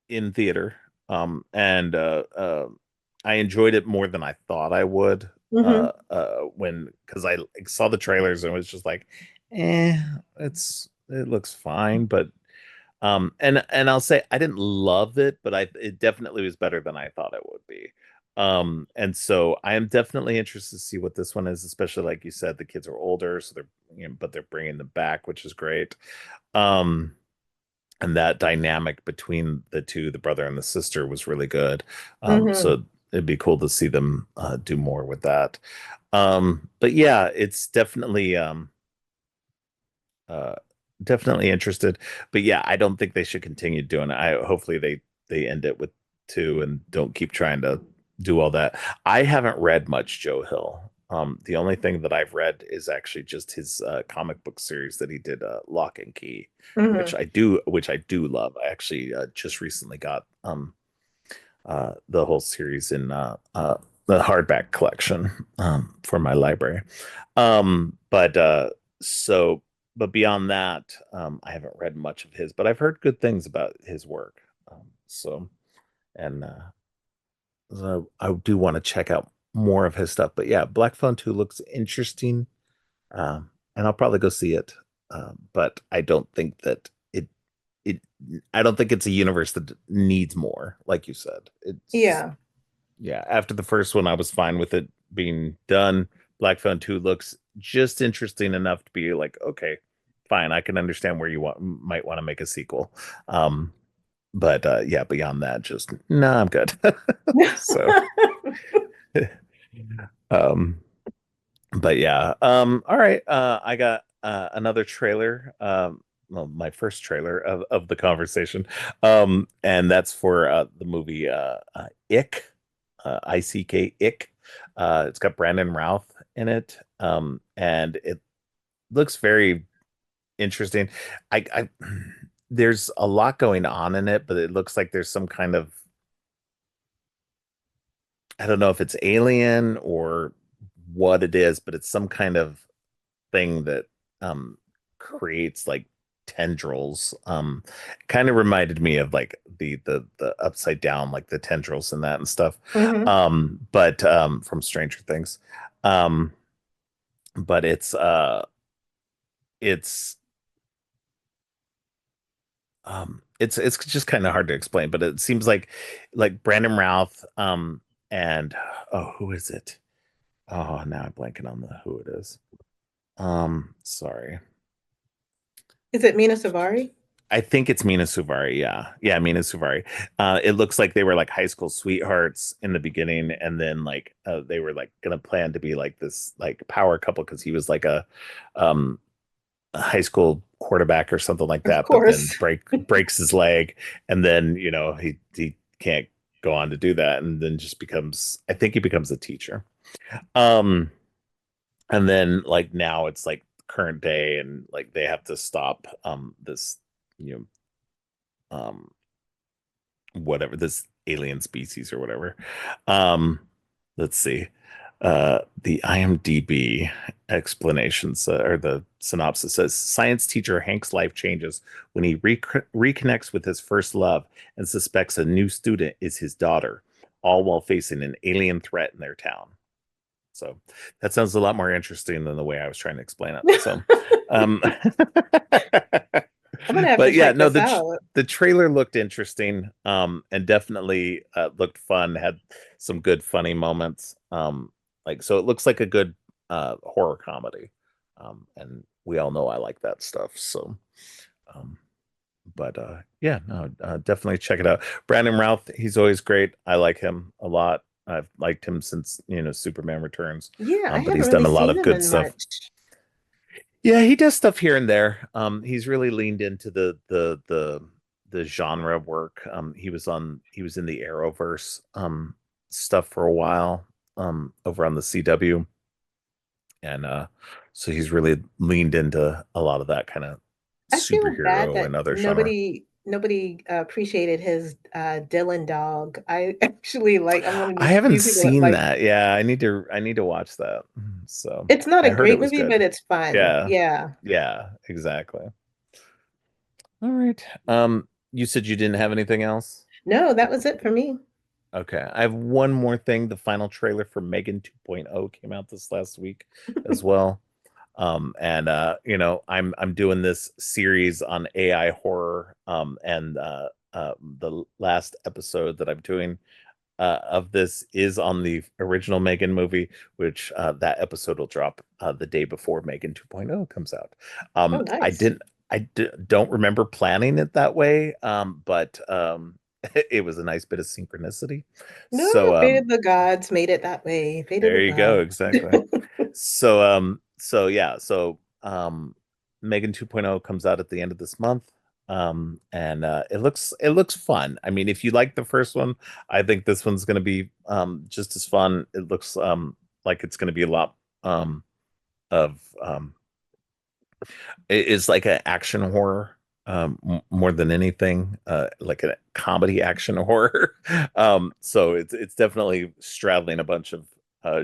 Speaker 1: in theater, and I enjoyed it more than I thought I would.
Speaker 2: Mhm,
Speaker 1: When because I like, saw the trailers and was just like, it looks fine, but and I'll say I didn't love it, but it definitely was better than I thought it would be. And so I am definitely interested to see what this one is, especially like you said, the kids are older, so but they're bringing them back, which is great. Um, and that dynamic between the two, the brother and the sister, was really good.
Speaker 2: mhm,
Speaker 1: So it'd be cool to see them do more with that. But yeah, it's uh, definitely interested. But yeah, I don't think they should continue doing it. I hopefully they end it with two and don't keep trying to do all that. I haven't read much Joe Hill. The only thing that I've read is actually just his comic book series that he did, Lock and Key,
Speaker 2: mhm.
Speaker 1: which I do love. I actually just recently got the whole series in the hardback collection for my library. But so, but beyond that, I haven't read much of his, but I've heard good things about his work. So, and so I do want to check out more of his stuff. But yeah, Black Phone 2 looks interesting, and I'll probably go see it. But I don't think that it I don't think it's a universe that needs more, like you said. It's
Speaker 2: Yeah.
Speaker 1: yeah, after the first one, I was fine with it being done. Black Phone 2 looks just interesting enough to be like, okay, fine, I can understand where you might want to make a sequel. Um, but yeah, beyond that, just no, I'm good. So um but yeah. All right. I got another trailer. Well, my first trailer of the conversation. And that's for the movie Ick, Ick, Ick. It's got Brandon Routh in it. And it looks very interesting. I there's a lot going on in it, but it looks like there's some kind of, I don't know if it's alien or what it is, but it's some kind of thing that creates like tendrils. Kind of reminded me of like the upside down, like the tendrils and that and stuff.
Speaker 2: Mhm.
Speaker 1: But From Stranger Things. Um, but it's it's just kind of hard to explain, but it seems like Brandon Routh, and oh, who is it? Oh, now I'm blanking on the who it is. Sorry.
Speaker 2: Is it Mina Savari?
Speaker 1: I think it's Mina Suvari. Yeah. Yeah, Mina Suvari. It looks like they were like high school sweethearts in the beginning, and then like they were like gonna plan to be like this like power couple because he was like um a high school quarterback or something like
Speaker 2: Of
Speaker 1: that, but then
Speaker 2: course.
Speaker 1: breaks his leg, and then he can't go on to do that, and then just becomes, I think he becomes a teacher. Um and then like now it's like current day, and like they have to stop this, you know, um whatever this alien species or whatever. Um, let's see. The IMDb explanations or the synopsis says science teacher Hank's life changes when he reconnects with his first love and suspects a new student is his daughter, all while facing an alien threat in their town. So that sounds a lot more interesting than the way I was trying to explain it. So, um,
Speaker 2: I'm gonna have to
Speaker 1: but yeah,
Speaker 2: check
Speaker 1: no,
Speaker 2: this out.
Speaker 1: the trailer looked interesting, and definitely looked fun. Had some good funny moments. Like so, it looks like a good horror comedy, and we all know I like that stuff. So, um, but yeah, no, definitely check it out. Brandon Routh, he's always great. I like him a lot. I've liked him since Superman Returns,
Speaker 2: Yeah, I
Speaker 1: but
Speaker 2: haven't
Speaker 1: he's
Speaker 2: really
Speaker 1: done a lot
Speaker 2: seen
Speaker 1: of
Speaker 2: him
Speaker 1: good
Speaker 2: in
Speaker 1: stuff.
Speaker 2: much.
Speaker 1: Yeah, he does stuff here and there. He's really leaned into the genre work. He was in the Arrowverse stuff for a while over on the CW, and so he's really leaned into a lot of that kind of
Speaker 2: I feel bad
Speaker 1: superhero
Speaker 2: that
Speaker 1: and other genre.
Speaker 2: nobody appreciated his Dylan dog. I actually like. I'm one of
Speaker 1: I haven't
Speaker 2: these people that
Speaker 1: seen
Speaker 2: like.
Speaker 1: that. Yeah, I need to watch that. So
Speaker 2: It's not
Speaker 1: I
Speaker 2: a
Speaker 1: heard it
Speaker 2: great
Speaker 1: was
Speaker 2: movie,
Speaker 1: good.
Speaker 2: but it's fun.
Speaker 1: Yeah,
Speaker 2: Yeah.
Speaker 1: yeah, exactly. All right. You said you didn't have anything else?
Speaker 2: No, that was it for me.
Speaker 1: Okay. I have one more thing. The final trailer for Megan 2.0 came out this last week as well. And I'm doing this series on AI horror. And the last episode that I'm doing of this is on the original Megan movie, which that episode will drop the day before Megan 2.0 comes out.
Speaker 2: Oh,
Speaker 1: I
Speaker 2: nice.
Speaker 1: didn't, don't remember planning it that way, but it was a nice bit of synchronicity.
Speaker 2: No,
Speaker 1: So
Speaker 2: Fate of the Gods made it that way. Fate of the
Speaker 1: there you go,
Speaker 2: Gods.
Speaker 1: exactly. So yeah, Megan 2.0 comes out at the end of this month. And it looks fun. I mean, if you like the first one, I think this one's going to be just as fun. It looks like it's going to be a lot of it is like an action horror more than anything, like a comedy action horror. So it's definitely straddling a bunch of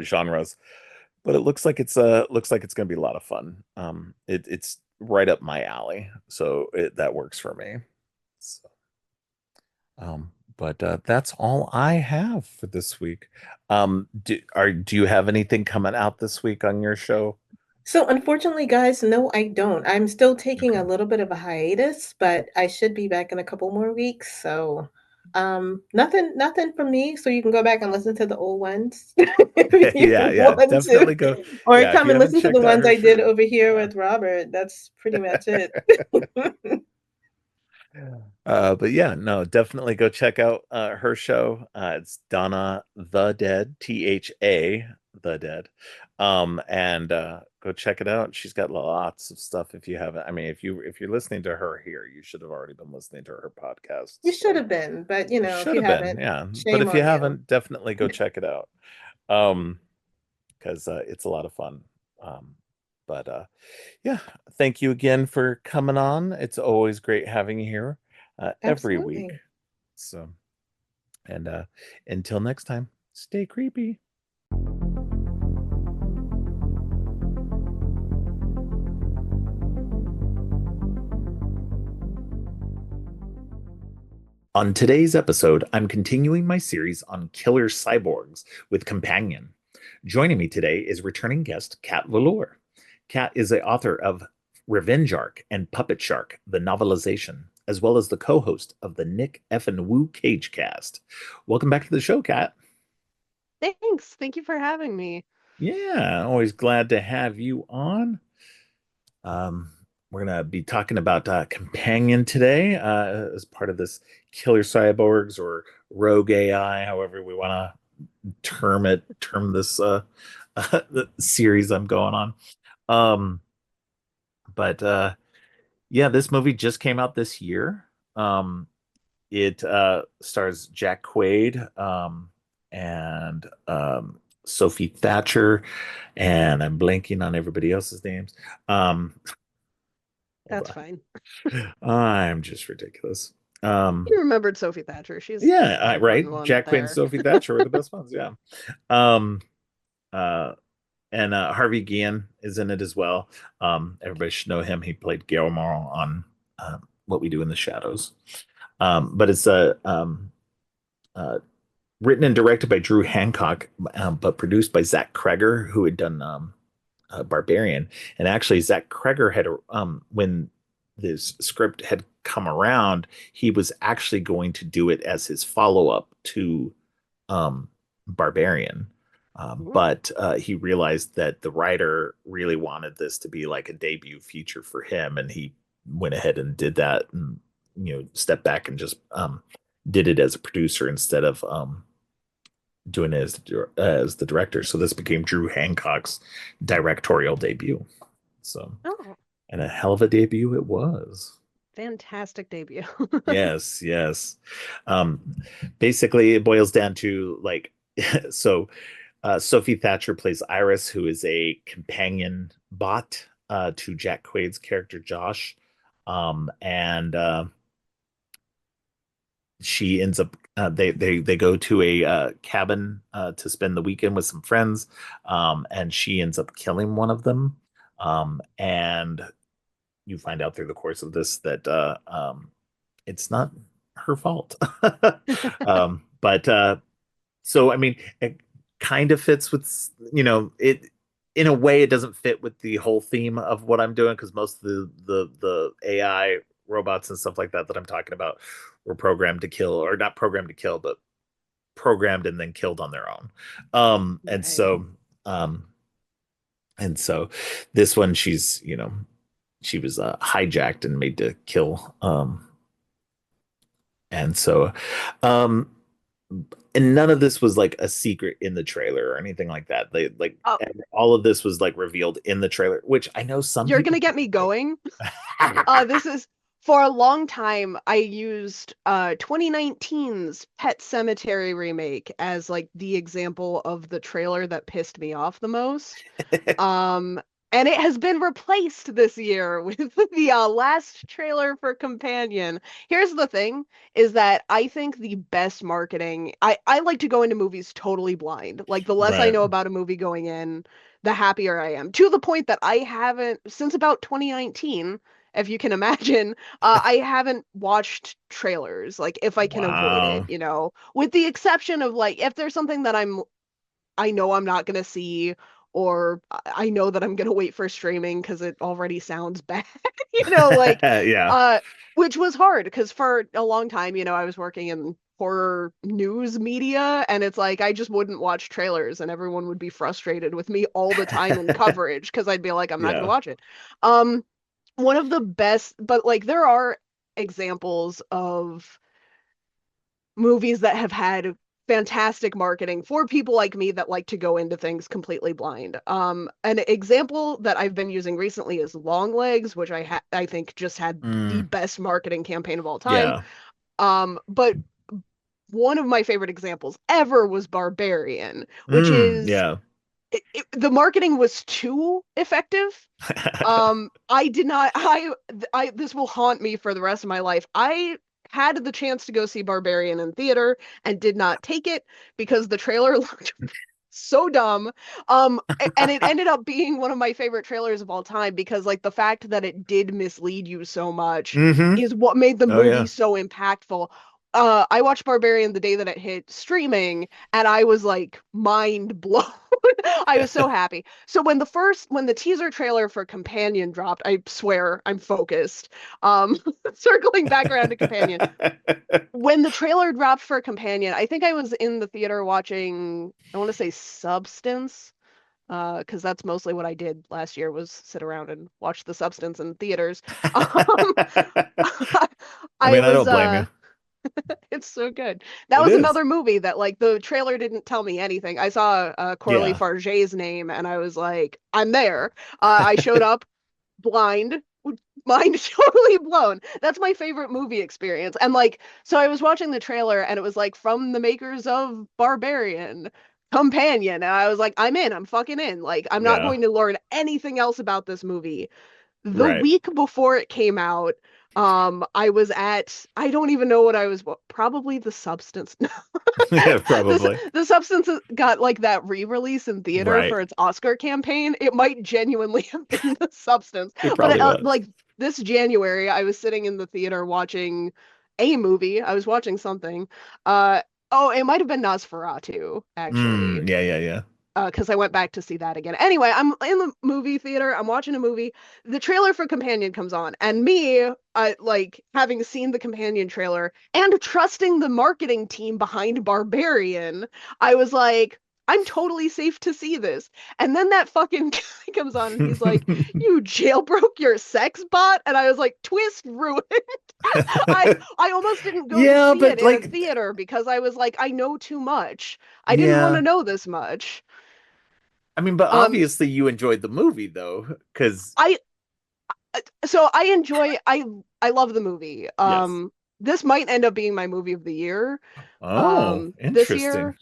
Speaker 1: genres, but it looks like it's going to be a lot of fun. It's right up my alley, so that works for me. So, but that's all I have for this week. Do you have anything coming out this week on your show?
Speaker 2: So, unfortunately, guys, no, I don't. I'm still taking
Speaker 1: Okay.
Speaker 2: a little bit of a hiatus, but I should be back in a couple more weeks. So, nothing from me. So you can go back and listen to the old ones if you
Speaker 1: Yeah, yeah,
Speaker 2: want to,
Speaker 1: definitely go.
Speaker 2: or
Speaker 1: Yeah, if
Speaker 2: come
Speaker 1: you
Speaker 2: and
Speaker 1: haven't
Speaker 2: listen to the
Speaker 1: checked out
Speaker 2: ones
Speaker 1: her
Speaker 2: I did
Speaker 1: show,
Speaker 2: over here
Speaker 1: yeah.
Speaker 2: with Robert. That's pretty much it.
Speaker 1: But yeah, no, definitely go check out her show. It's Donna the Dead, THA the Dead. And go check it out. She's got lots of stuff if you haven't. I mean, if you're listening to her here, you should have already been listening to her podcast.
Speaker 2: You should
Speaker 1: So
Speaker 2: have been, but
Speaker 1: you
Speaker 2: if
Speaker 1: should
Speaker 2: you
Speaker 1: have been,
Speaker 2: haven't,
Speaker 1: yeah. But
Speaker 2: shame
Speaker 1: if you
Speaker 2: on you.
Speaker 1: haven't, definitely go check it out. Um, because it's a lot of fun. But yeah, thank you again for coming on. It's always great having you here every week.
Speaker 2: Absolutely.
Speaker 1: So, and until next time, stay creepy. On today's episode, I'm continuing my series on killer cyborgs with Companion. Joining me today is returning guest Cat Voleur. Cat is the author of Revenge Arc and Puppet Shark, the novelization, as well as the co-host of the Nick F and Woo Cage Cast. Welcome back to the show, Cat.
Speaker 3: Thanks. Thank you for having me.
Speaker 1: Yeah, always glad to have you on. Um, we're gonna be talking about Companion today as part of this Killer Cyborgs or Rogue AI, however we want to term this the series I'm going on. Um, but yeah, this movie just came out this year. It stars Jack Quaid and Sophie Thatcher, and I'm blanking on everybody else's names. Um, hold
Speaker 3: That's
Speaker 1: on.
Speaker 3: fine.
Speaker 1: I'm just ridiculous. Um,
Speaker 3: You remembered Sophie Thatcher. She's
Speaker 1: yeah,
Speaker 3: the important
Speaker 1: right.
Speaker 3: one
Speaker 1: Jack Quaid and
Speaker 3: there.
Speaker 1: Sophie Thatcher were the best ones. Yeah. Um, uh, and Harvey Guillen is in it as well. Everybody should know him. He played Guillermo on What We Do in the Shadows. But it's uh, written and directed by Drew Hancock, but produced by Zach Kreger, who had done Barbarian. And actually, Zach Kreger had when this script had come around, he was actually going to do it as his follow up to Barbarian.
Speaker 3: Ooh.
Speaker 1: But he realized that the writer really wanted this to be like a debut feature for him, and he went ahead and did that, and stepped back and just did it as a producer instead of doing it as the director. So this became Drew Hancock's directorial debut. So,
Speaker 3: Oh,
Speaker 1: and a hell of a debut it was.
Speaker 3: fantastic debut.
Speaker 1: Yes, yes. Um, Basically, it boils down to like, so Sophie Thatcher plays Iris, who is a companion bot to Jack Quaid's character Josh, and she ends up they go to a cabin to spend the weekend with some friends, and she ends up killing one of them, and you find out through the course of this that it's not her fault. But so I mean, it kind of fits with it in a way. It doesn't fit with the whole theme of what I'm doing because most of the AI robots and stuff like that that I'm talking about were programmed to kill, or not programmed to kill, but programmed and then killed on their own. Um, and
Speaker 3: Right.
Speaker 1: so um, and so this one, she was hijacked and made to kill. And so um and none of this was like a secret in the trailer or anything like that. They like
Speaker 3: Oh,
Speaker 1: all of this was like revealed in the trailer, which I know some
Speaker 3: you're
Speaker 1: people
Speaker 3: gonna get me
Speaker 1: like.
Speaker 3: going. This is for a long time I used 2019's Pet Cemetery remake as like the example of the trailer that pissed me off the most. Um, and it has been replaced this year with the last trailer for Companion. Here's the thing, is that I think the best marketing, I like to go into movies totally blind. Like the less I
Speaker 1: Right.
Speaker 3: know about a movie going in, the happier I am. To the point that I haven't, since about 2019, if you can imagine, I haven't watched trailers, like if I can avoid it,
Speaker 1: Wow.
Speaker 3: with the exception of like if there's something that I know I'm not gonna see, or I know that I'm gonna wait for streaming because it already sounds bad, like,
Speaker 1: Yeah.
Speaker 3: uh, which was hard because for a long time, I was working in horror news media, and it's like I just wouldn't watch trailers, and everyone would be frustrated with me all the time in coverage because I'd be like, I'm not gonna
Speaker 1: Yeah.
Speaker 3: watch it. Um, One of the best, but like there are examples of movies that have had fantastic marketing for people like me that like to go into things completely blind. An example that I've been using recently is Longlegs, which I think just had the
Speaker 1: Mm,
Speaker 3: best marketing campaign of all time.
Speaker 1: yeah.
Speaker 3: But one of my favorite examples ever was Barbarian, which is
Speaker 1: Yeah.
Speaker 3: the marketing was too effective. I did not. This will haunt me for the rest of my life. I had the chance to go see Barbarian in theater and did not take it because the trailer looked so dumb. And it ended up being one of my favorite trailers of all time because like the fact that it did mislead you so much
Speaker 1: Hmm.
Speaker 3: is what made the
Speaker 1: Oh
Speaker 3: movie
Speaker 1: yeah.
Speaker 3: so impactful. I watched Barbarian the day that it hit streaming, and I was like mind blown. I was so happy. So when the teaser trailer for Companion dropped, I swear I'm focused. Um, Circling back around to Companion, when the trailer dropped for Companion, I think I was in the theater watching, I want to say Substance, because that's mostly what I did last year was sit around and watch The Substance in theaters. Um,
Speaker 1: I
Speaker 3: I
Speaker 1: mean, I
Speaker 3: was
Speaker 1: don't blame you.
Speaker 3: it's so good. That
Speaker 1: It
Speaker 3: was
Speaker 1: is.
Speaker 3: another movie that like the trailer didn't tell me anything. I saw Corley
Speaker 1: Yeah.
Speaker 3: Farge's name and I was like, I'm there. I showed up blind, mind totally blown. That's my favorite movie experience. And like, so I was watching the trailer and it was like from the makers of Barbarian, Companion. And I was like, I'm in, I'm fucking in. Like, I'm not
Speaker 1: Yeah.
Speaker 3: going to learn anything else about this movie. The
Speaker 1: Right.
Speaker 3: week before it came out, I was at, I don't even know what I was, probably The Substance.
Speaker 1: Yeah,
Speaker 3: This
Speaker 1: probably.
Speaker 3: The Substance got like that re-release in theater
Speaker 1: Right.
Speaker 3: for its Oscar campaign. It might genuinely have been The Substance,
Speaker 1: It
Speaker 3: but
Speaker 1: probably was.
Speaker 3: like this January, I was sitting in the theater watching a movie. I was watching something. Uh, oh, it might have been Nosferatu, actually,
Speaker 1: Yeah, yeah, yeah.
Speaker 3: because I went back to see that again. Anyway, I'm in the movie theater. I'm watching a movie. The trailer for Companion comes on, and me, like having seen the Companion trailer and trusting the marketing team behind Barbarian, I was like, I'm totally safe to see this. And then that fucking guy comes on, and he's like, "You jailbroke your sex bot," and I was like, "Twist ruined." I almost didn't go to
Speaker 1: Yeah,
Speaker 3: see it
Speaker 1: but
Speaker 3: in a
Speaker 1: like,
Speaker 3: theater because I was like, I know too much. I didn't want to
Speaker 1: yeah.
Speaker 3: know this much.
Speaker 1: I mean, but
Speaker 3: Um,
Speaker 1: obviously you enjoyed the movie though, because
Speaker 3: I so I enjoy I love the movie.
Speaker 1: yes.
Speaker 3: This might end up being my movie of the year.
Speaker 1: Oh,
Speaker 3: This
Speaker 1: interesting.
Speaker 3: year,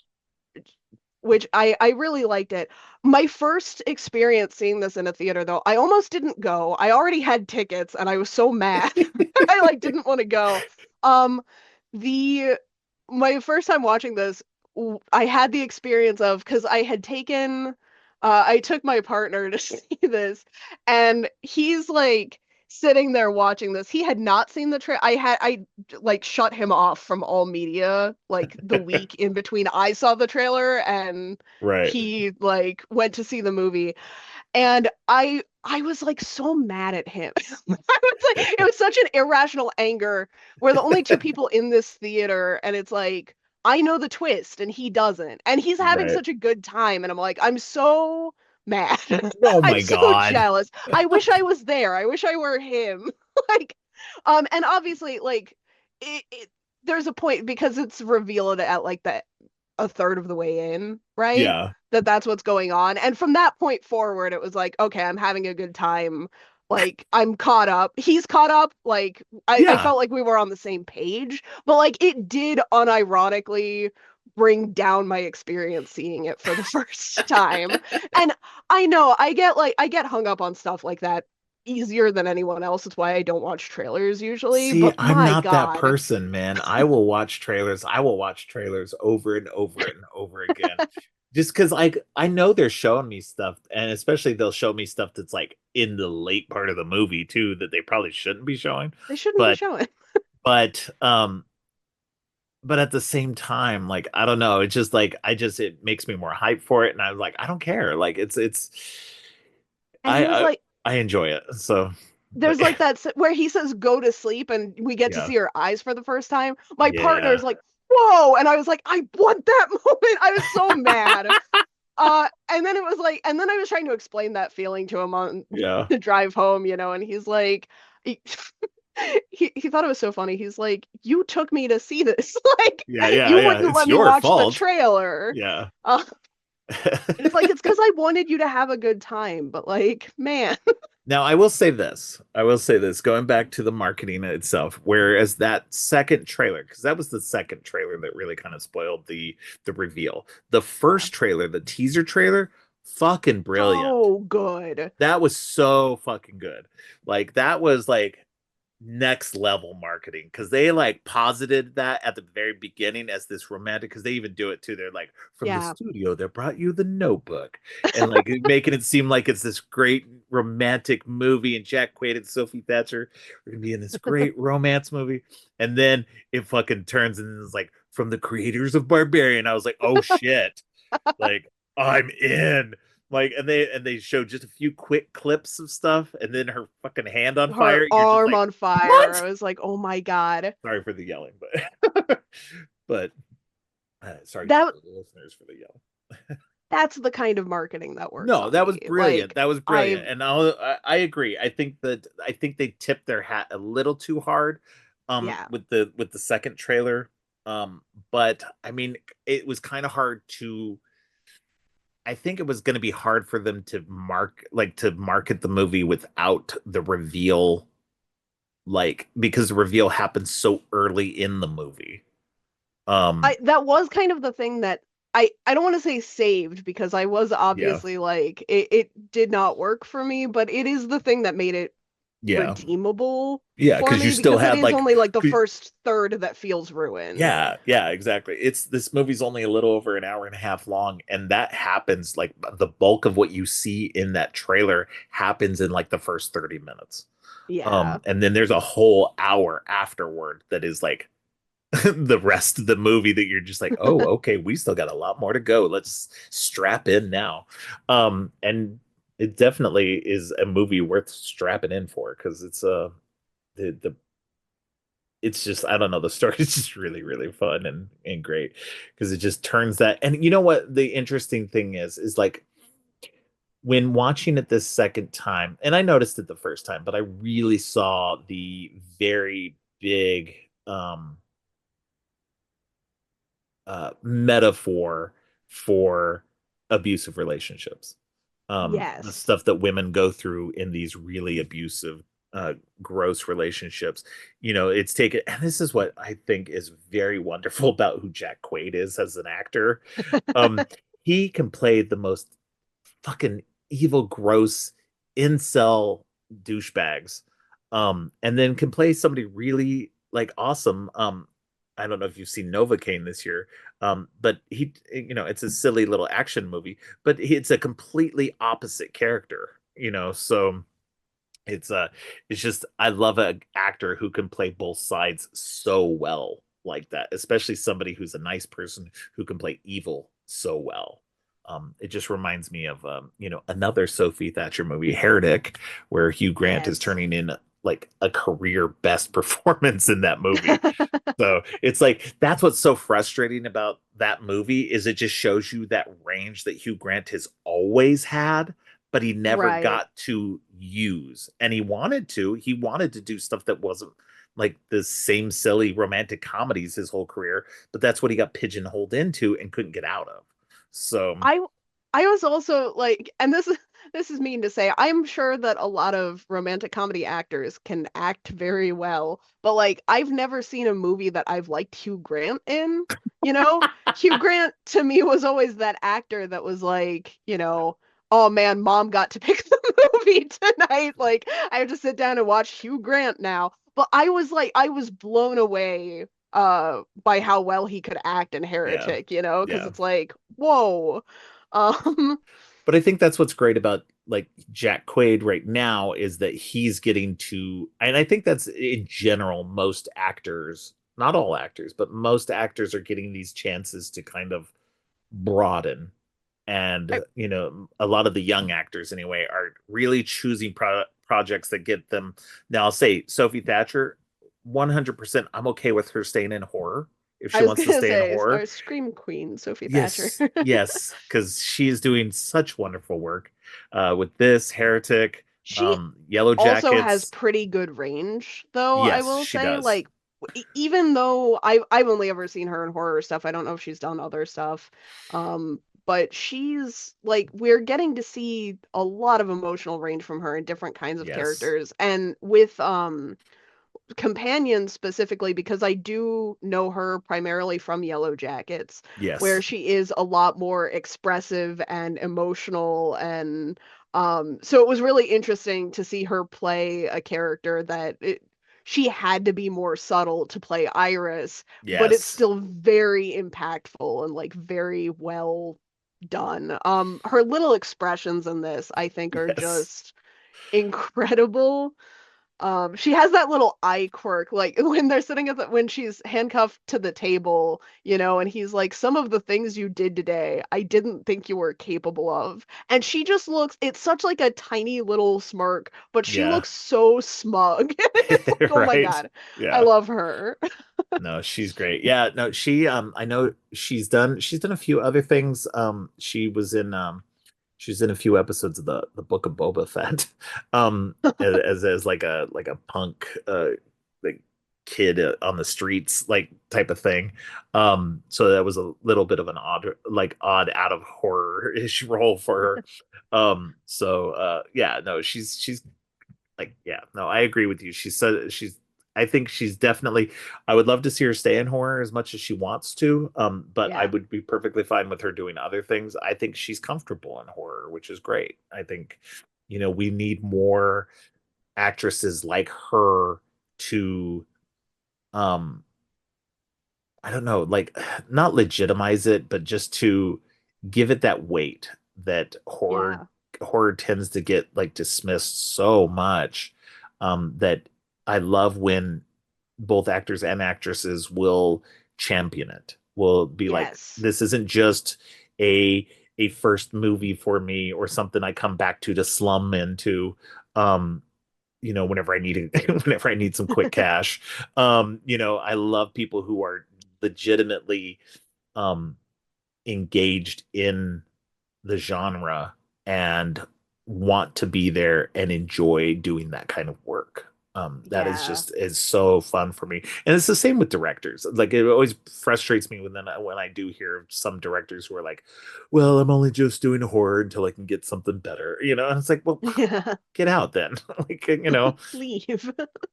Speaker 3: which I really liked it. My first experience seeing this in a theater though, I almost didn't go. I already had tickets and I was so mad. I like didn't want to go. Um, the my first time watching this, I had the experience of because I had taken, I took my partner to see this, and he's like sitting there watching this. He had not seen the trailer. I like shut him off from all media like the week in between I saw the trailer and
Speaker 1: Right.
Speaker 3: he like went to see the movie. And I was like so mad at him. I was like, it was such an irrational anger. We're the only two people in this theater, and it's like I know the twist and he doesn't. And he's having
Speaker 1: Right.
Speaker 3: such a good time. And I'm like, I'm so mad.
Speaker 1: Oh
Speaker 3: I'm
Speaker 1: my
Speaker 3: so
Speaker 1: God.
Speaker 3: jealous. I wish I was there. I wish I were him. Like, and obviously, like, there's a point because it's revealed at like the a third of the way in, right?
Speaker 1: Yeah.
Speaker 3: That that's what's going on. And from that point forward, it was like, okay, I'm having a good time. Like I'm caught up. He's caught up. Like I
Speaker 1: Yeah.
Speaker 3: felt like we were on the same page, but like it did unironically bring down my experience seeing it for the first time. And I know I get hung up on stuff like that easier than anyone else. It's why I don't watch trailers usually,
Speaker 1: See,
Speaker 3: but
Speaker 1: I'm
Speaker 3: my
Speaker 1: not that
Speaker 3: God.
Speaker 1: person, man. I will watch trailers. I will watch trailers over and over and over again. Just because I know they're showing me stuff, and especially they'll show me stuff that's like in the late part of the movie too, that they probably shouldn't be showing.
Speaker 3: They shouldn't be
Speaker 1: But
Speaker 3: showing.
Speaker 1: but um but at the same time, like I don't know, it's just like it makes me more hyped for it, and I was like, I don't care. Like it's
Speaker 3: And he was
Speaker 1: I
Speaker 3: like,
Speaker 1: I enjoy it. So but
Speaker 3: there's like where he says go to sleep and we get to
Speaker 1: yeah.
Speaker 3: see her eyes for the first time. My
Speaker 1: Yeah.
Speaker 3: partner's like, whoa. And I was like, I want that moment. I was so mad. And then it was like, and then I was trying to explain that feeling to him on
Speaker 1: Yeah.
Speaker 3: the drive home, and he's like, he, he thought it was so funny. He's like, you took me to see this. Like,
Speaker 1: Yeah, yeah,
Speaker 3: you
Speaker 1: yeah.
Speaker 3: wouldn't
Speaker 1: It's
Speaker 3: let me
Speaker 1: your
Speaker 3: watch the
Speaker 1: fault.
Speaker 3: trailer.
Speaker 1: Yeah.
Speaker 3: Uh, it's like, it's because I wanted you to have a good time, but like, man.
Speaker 1: Now, I will say this. I will say this, going back to the marketing itself, whereas that second trailer, because that was the second trailer that really kind of spoiled the reveal. The
Speaker 3: Yeah.
Speaker 1: first trailer, the teaser trailer, fucking brilliant.
Speaker 3: So good.
Speaker 1: That was so fucking good. Like that was like next level marketing because they like posited that at the very beginning as this romantic because they even do it too. They're like from the
Speaker 3: Yeah.
Speaker 1: studio that brought you the notebook and like making it seem like it's this great romantic movie and Jack Quaid and Sophie Thatcher are gonna be in this great romance movie. And then it fucking turns and it's like from the creators of Barbarian. I was like, oh shit. Like I'm in. Like and they showed just a few quick clips of stuff and then her fucking hand on
Speaker 3: Her
Speaker 1: fire. You're just
Speaker 3: arm
Speaker 1: like,
Speaker 3: on fire.
Speaker 1: what?
Speaker 3: I was like, oh my God.
Speaker 1: Sorry for the yelling, but but sorry to
Speaker 3: That
Speaker 1: the listeners for the yell.
Speaker 3: that's the kind of marketing that works
Speaker 1: No,
Speaker 3: on
Speaker 1: that was
Speaker 3: me.
Speaker 1: brilliant.
Speaker 3: Like
Speaker 1: That was
Speaker 3: I
Speaker 1: brilliant, and I agree. I think they tipped their hat a little too hard,
Speaker 3: yeah.
Speaker 1: with the second trailer. But I mean, it was kind of hard to. I think it was going to be hard for them to market the movie without the reveal, like because the reveal happens so early in the movie. Um,
Speaker 3: I that was kind of the thing that I don't want to say saved because I was
Speaker 1: yeah,
Speaker 3: obviously like it did not work for me, but it is the thing that made it
Speaker 1: Yeah.
Speaker 3: redeemable
Speaker 1: Yeah,
Speaker 3: for
Speaker 1: because you
Speaker 3: me
Speaker 1: still
Speaker 3: because it
Speaker 1: had
Speaker 3: is
Speaker 1: like,
Speaker 3: only like the
Speaker 1: 'cause-
Speaker 3: first third that feels ruined.
Speaker 1: yeah, yeah, exactly. It's this movie's only a little over an hour and a half long, and that happens like the bulk of what you see in that trailer happens in like the first 30 minutes.
Speaker 3: Yeah.
Speaker 1: And then there's a whole hour afterward that is like the rest of the movie that you're just like, oh, okay, we still got a lot more to go. Let's strap in now. And it definitely is a movie worth strapping in for because the it's just I don't know the story is just really really fun and great because it just turns that and you know what the interesting thing is like when watching it this second time and I noticed it the first time but I really saw the very big metaphor for abusive relationships. The
Speaker 3: Yes.
Speaker 1: stuff that women go through in these really abusive, gross relationships. You know, it's taken, and this is what I think is very wonderful about who Jack Quaid is as an actor. Um, he can play the most fucking evil, gross incel douchebags. And then can play somebody really like awesome. I don't know if you've seen Novocaine this year, but he, you know, it's a silly little action movie, but it's a completely opposite character, you know. So it's it's just I love an actor who can play both sides so well like that, especially somebody who's a nice person who can play evil so well. It just reminds me of you know, another Sophie Thatcher movie, Heretic, where Hugh Grant is
Speaker 3: Yes.
Speaker 1: turning in like a career best performance in that movie. So it's like that's what's so frustrating about that movie is it just shows you that range that Hugh Grant has always had, but he never
Speaker 3: Right.
Speaker 1: got to use. And he wanted to. He wanted to do stuff that wasn't like the same silly romantic comedies his whole career, but that's what he got pigeonholed into and couldn't get out of. So
Speaker 3: I I was also like, and this is mean to say, I'm sure that a lot of romantic comedy actors can act very well, but like I've never seen a movie that I've liked Hugh Grant in. You know, Hugh Grant to me was always that actor that was like, oh man, mom got to pick the movie tonight. Like I have to sit down and watch Hugh Grant now. But I was blown away by how well he could act in
Speaker 1: yeah,
Speaker 3: Heretic, because
Speaker 1: yeah.
Speaker 3: it's like, whoa. Um,
Speaker 1: But I think that's what's great about like Jack Quaid right now is that he's getting to, and I think that's in general, most actors, not all actors, but most actors are getting these chances to kind of broaden.
Speaker 3: I,
Speaker 1: And, you know, a lot of the young actors anyway are really choosing projects that get them. Now, I'll say Sophie Thatcher, 100%, I'm okay with her staying in horror if
Speaker 3: I
Speaker 1: she
Speaker 3: was
Speaker 1: wants to
Speaker 3: gonna
Speaker 1: stay in
Speaker 3: say,
Speaker 1: horror.
Speaker 3: our Scream Queen, Sophie Thatcher.
Speaker 1: Yes, yes, because she is doing such wonderful work with this Heretic,
Speaker 3: She
Speaker 1: Yellow
Speaker 3: also has
Speaker 1: Jackets.
Speaker 3: pretty good range, though, I
Speaker 1: Yes,
Speaker 3: will
Speaker 1: she
Speaker 3: say.
Speaker 1: does.
Speaker 3: Like, even though I've only ever seen her in horror stuff, I don't know if she's done other stuff. But she's like, we're getting to see a lot of emotional range from her in different kinds of
Speaker 1: Yes,
Speaker 3: characters. And with companions specifically because I do know her primarily from Yellow Jackets, where
Speaker 1: yes,
Speaker 3: she is a lot more expressive and emotional and so it was really interesting to see her play a character she had to be more subtle to play Iris, but it's
Speaker 1: yes,
Speaker 3: still very impactful and like very well done. Her little expressions in this I think are
Speaker 1: yes.
Speaker 3: just incredible. She has that little eye quirk, like when they're sitting when she's handcuffed to the table, and he's like, "Some of the things you did today, I didn't think you were capable of." And she just looks, it's such like a tiny little smirk, but she
Speaker 1: Yeah,
Speaker 3: looks so smug. It's like, oh my
Speaker 1: right.
Speaker 3: God, I
Speaker 1: Yeah.
Speaker 3: love her.
Speaker 1: No, she's great. Yeah, no, she I know she's done a few other things. She's in a few episodes of the Book of Boba Fett. As like a punk like kid on the streets like type of thing. So that was a little bit of an odd out of horror-ish role for her. So yeah, no, she's like yeah, no, I agree with you. She's I think she's definitely I would love to see her stay in horror as much as she wants to. But I
Speaker 3: Yeah.
Speaker 1: would be perfectly fine with her doing other things. I think she's comfortable in horror, which is great. I think, you know, we need more. actresses like her to um I don't know, like not legitimize it, but just to give it that weight that
Speaker 3: Yeah.
Speaker 1: horror tends to get like dismissed so much. That I love when both actors and actresses will champion it. Will be like,
Speaker 3: Yes.
Speaker 1: this isn't just a a first movie for me or something I come back to slum into. Um, whenever I need it, whenever I need some quick cash. I love people who are legitimately um engaged in the genre and want to be there and enjoy doing that kind of work. That
Speaker 3: Yeah.
Speaker 1: is so fun for me, and it's the same with directors. Like it always frustrates me when I do hear some directors who are like, "Well, I'm only just doing horror until I can get something better," and it's like, "Well,
Speaker 3: Yeah.
Speaker 1: get out then." Like,
Speaker 3: Leave.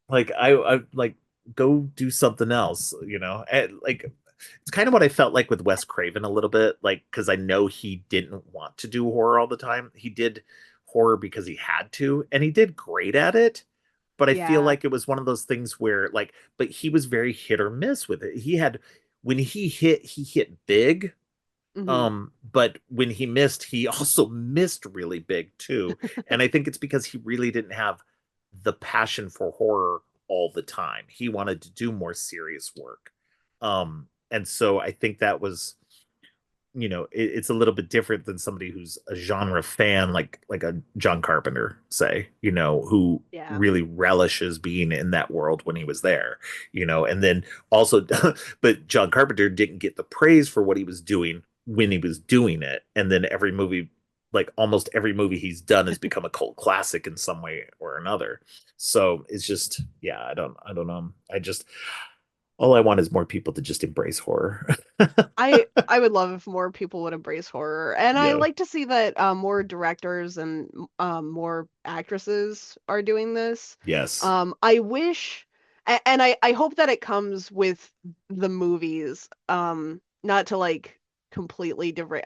Speaker 1: like I like go do something else, and like it's kind of what I felt like with Wes Craven a little bit, like because I know he didn't want to do horror all the time. He did horror because he had to, and he did great at it. But I feel
Speaker 3: Yeah.
Speaker 1: like it was one of those things where like, but he was very hit or miss with it. He had when he hit big,
Speaker 3: Hmm.
Speaker 1: but when he missed, he also missed really big too. And I think it's because he really didn't have the passion for horror all the time. He wanted to do more serious work. And so I think that was, it's a little bit different than somebody who's a genre fan, like a John Carpenter, say, who
Speaker 3: Yeah.
Speaker 1: really relishes being in that world when he was there, and then also, but John Carpenter didn't get the praise for what he was doing when he was doing it, and then every movie, like almost every movie he's done, has become a cult classic in some way or another. So it's just, yeah, I don't know. I just all I want is more people to just embrace horror.
Speaker 3: I would love if more people would embrace horror, and I
Speaker 1: Yeah.
Speaker 3: like to see that more directors and more actresses are doing this.
Speaker 1: Yes.
Speaker 3: I wish, and I hope that it comes with the movies. Not to like completely derail.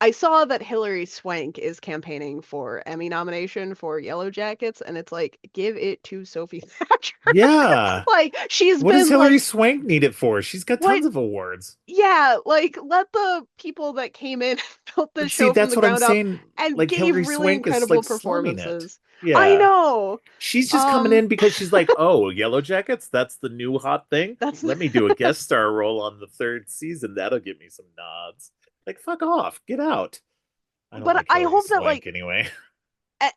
Speaker 3: I saw that Hilary Swank is campaigning for Emmy nomination for Yellow Jackets, and it's like give it to Sophie Thatcher.
Speaker 1: Yeah.
Speaker 3: Like she's
Speaker 1: What does
Speaker 3: been
Speaker 1: Hillary
Speaker 3: like
Speaker 1: Swank need it for? She's got
Speaker 3: what
Speaker 1: tons of awards.
Speaker 3: yeah, like let the people that came in and built this
Speaker 1: But see,
Speaker 3: show from
Speaker 1: that's
Speaker 3: the
Speaker 1: what I'm
Speaker 3: ground up
Speaker 1: saying.
Speaker 3: and
Speaker 1: Like
Speaker 3: gave
Speaker 1: Hillary
Speaker 3: really
Speaker 1: Swank is like
Speaker 3: incredible
Speaker 1: slumming it.
Speaker 3: performances. I
Speaker 1: Yeah.
Speaker 3: know.
Speaker 1: She's just coming
Speaker 3: Um,
Speaker 1: in because she's like, oh, Yellow Jackets, that's the new hot thing.
Speaker 3: that's
Speaker 1: Let me do a guest star role on the third season. That'll get me some nods. Like, fuck off. Get out. I don't
Speaker 3: but
Speaker 1: like
Speaker 3: I
Speaker 1: Hillary
Speaker 3: hope that
Speaker 1: Swank
Speaker 3: like
Speaker 1: anyway.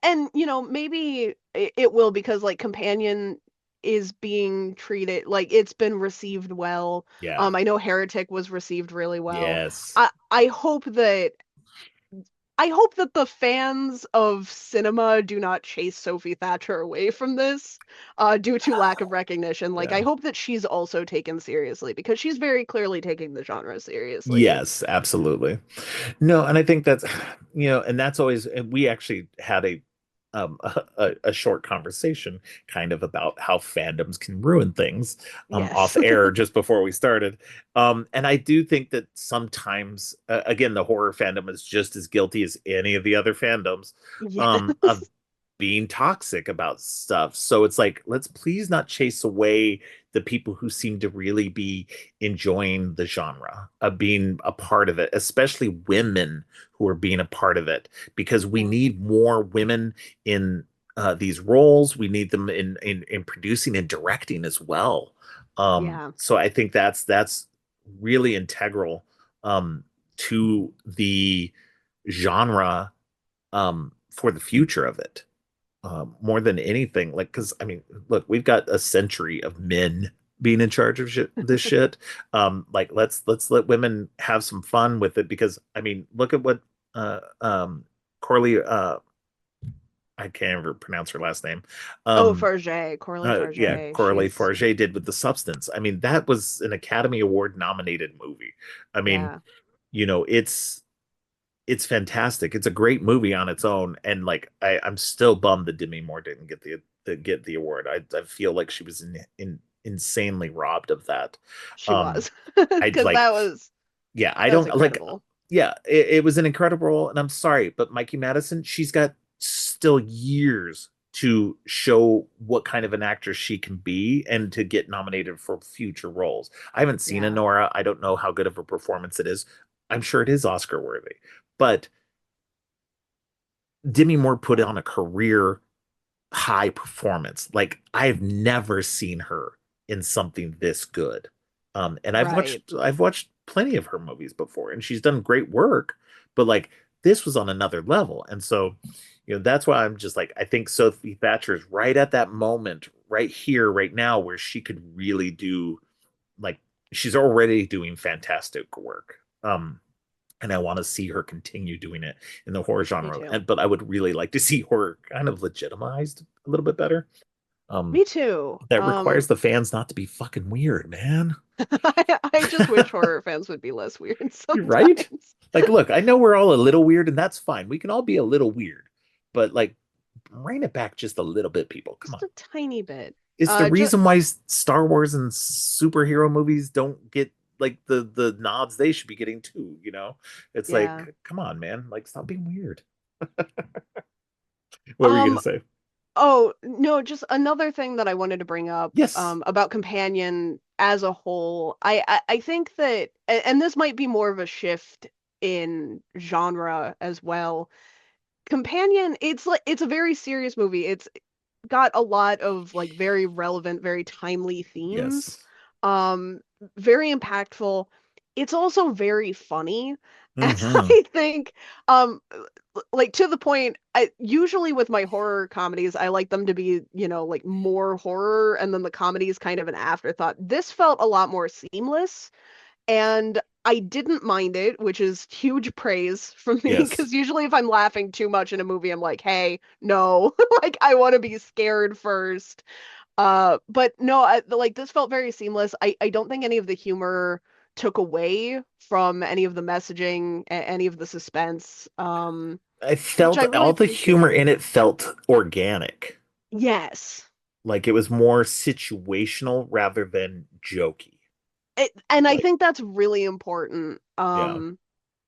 Speaker 3: and maybe it will because like Companion is being treated like it's been received well.
Speaker 1: Yeah.
Speaker 3: I know Heretic was received really well.
Speaker 1: Yes.
Speaker 3: I hope that the fans of cinema do not chase Sophie Thatcher away from this due to lack of recognition. Like, I
Speaker 1: Yeah.
Speaker 3: hope that she's also taken seriously because she's very clearly taking the genre seriously.
Speaker 1: Yes, absolutely. No, and I think that's and that's always and we actually had a short conversation kind of about how fandoms can ruin things off
Speaker 3: Yes.
Speaker 1: air just before we started. And I do think that sometimes again the horror fandom is just as guilty as any of the other fandoms of
Speaker 3: Yes.
Speaker 1: being toxic about stuff. So it's like, let's please not chase away the people who seem to really be enjoying the genre, of being a part of it, especially women who are being a part of it, because we
Speaker 3: Yeah.
Speaker 1: need more women in these roles. We need them in producing and directing as well.
Speaker 3: Yeah.
Speaker 1: So I think that's really integral to the genre for the future of it more than anything. Like, because I mean, look, we've got a century of men being in charge of this shit. Like, let's let women have some fun with it because I mean, look at what uh, um, Corley. I can't ever pronounce her last name.
Speaker 3: Oh,
Speaker 1: Um,
Speaker 3: Farge, Coralie
Speaker 1: yeah,
Speaker 3: Farge.
Speaker 1: Coralie
Speaker 3: She's
Speaker 1: Farge did with The Substance. I mean, that was an Academy Award nominated movie. I mean,
Speaker 3: yeah.
Speaker 1: it's fantastic. It's a great movie on its own, and like I'm still bummed that Demi Moore didn't get the award. I feel like she was insanely robbed of that.
Speaker 3: She
Speaker 1: Um,
Speaker 3: was.
Speaker 1: I'd
Speaker 3: Because
Speaker 1: like, yeah, I
Speaker 3: that was
Speaker 1: don't like,
Speaker 3: incredible.
Speaker 1: yeah, it was an incredible role, and I'm sorry, but Mikey Madison, she's got still years to show what kind of an actress she can be and to get nominated for future roles. I haven't seen
Speaker 3: Yeah.
Speaker 1: Nora. I don't know how good of a performance it is. I'm sure it is Oscar worthy. But Demi Moore put
Speaker 3: Yeah.
Speaker 1: on a career high performance. Like I've never seen her in something this good. And
Speaker 3: Right.
Speaker 1: I've watched plenty of her movies before, and she's done great work, but like this was on another level. And so, that's why I'm just like, I think Sophie Thatcher is right at that moment, right here, right now, where she could really do like she's already doing fantastic work. And I want to see her continue doing it in the horror
Speaker 3: Me
Speaker 1: genre.
Speaker 3: too.
Speaker 1: But I would really like to see horror kind of legitimized a little bit better. Um,
Speaker 3: Me too.
Speaker 1: that requires the fans not to be fucking weird, man.
Speaker 3: I just wish horror fans would be less weird
Speaker 1: You're right.
Speaker 3: sometimes.
Speaker 1: Like, look, I know we're all a little weird, and that's fine. We can all be a little weird, but like, rein it back just a little bit, people. Come
Speaker 3: Just
Speaker 1: on.
Speaker 3: a tiny bit.
Speaker 1: It's the
Speaker 3: Just
Speaker 1: reason why Star Wars and superhero movies don't get like the nods they should be getting too, you know? It's
Speaker 3: yeah.
Speaker 1: like, come on, man. Like, stop being weird. What were you gonna
Speaker 3: Um,
Speaker 1: say?
Speaker 3: Oh, no, just another thing that I wanted to bring up
Speaker 1: Yes.
Speaker 3: about Companion as a whole. I think that, and this might be more of a shift in genre as well. Companion, it's a very serious movie. It's got a lot of like very relevant, very timely themes.
Speaker 1: Yes.
Speaker 3: Um, very impactful. It's also very funny. And
Speaker 1: Hmm.
Speaker 3: I think um like to the point, I usually with my horror comedies, I like them to be, like more horror and then the comedy is kind of an afterthought. This felt a lot more seamless and I didn't mind it, which is huge praise from me
Speaker 1: Yes.
Speaker 3: because usually if I'm laughing too much in a movie, I'm like, hey, no, like I want to be scared first. But no, like this felt very seamless. I don't think any of the humor took away from any of the messaging, any of the suspense,
Speaker 1: I
Speaker 3: which I
Speaker 1: felt
Speaker 3: really
Speaker 1: all the humor
Speaker 3: appreciated.
Speaker 1: in it felt organic.
Speaker 3: Yes.
Speaker 1: Like it was more situational rather than jokey.
Speaker 3: And I
Speaker 1: Like,
Speaker 3: think that's really important.
Speaker 1: yeah.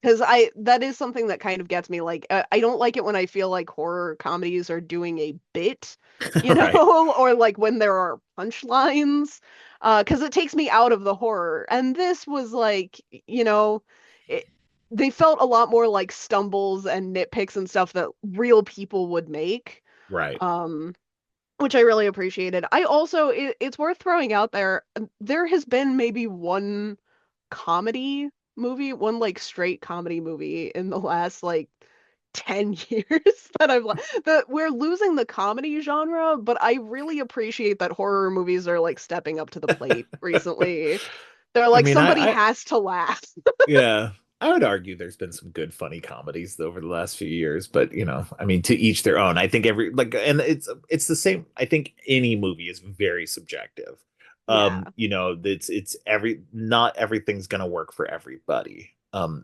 Speaker 3: Because that is something that kind of gets me. Like, I don't like it when I feel like horror comedies are doing a bit,
Speaker 1: Right.
Speaker 3: or like when there are punchlines, because it takes me out of the horror. And this was like, it, they felt a lot more like stumbles and nitpicks and stuff that real people would make.
Speaker 1: Right.
Speaker 3: Um, which I really appreciated. I also, it's worth throwing out there, there has been maybe one comedy movie, one like straight comedy movie in the last like 10 years that that we're losing the comedy genre, but I really appreciate that horror movies are like stepping up to the plate recently. They're
Speaker 1: I
Speaker 3: like
Speaker 1: mean,
Speaker 3: somebody has to laugh.
Speaker 1: yeah, I would argue there's been some good funny comedies over the last few years, but I mean, to each their own. I think and it's the same. I think any movie is very subjective.
Speaker 3: Yeah,
Speaker 1: It's not everything's gonna work for everybody.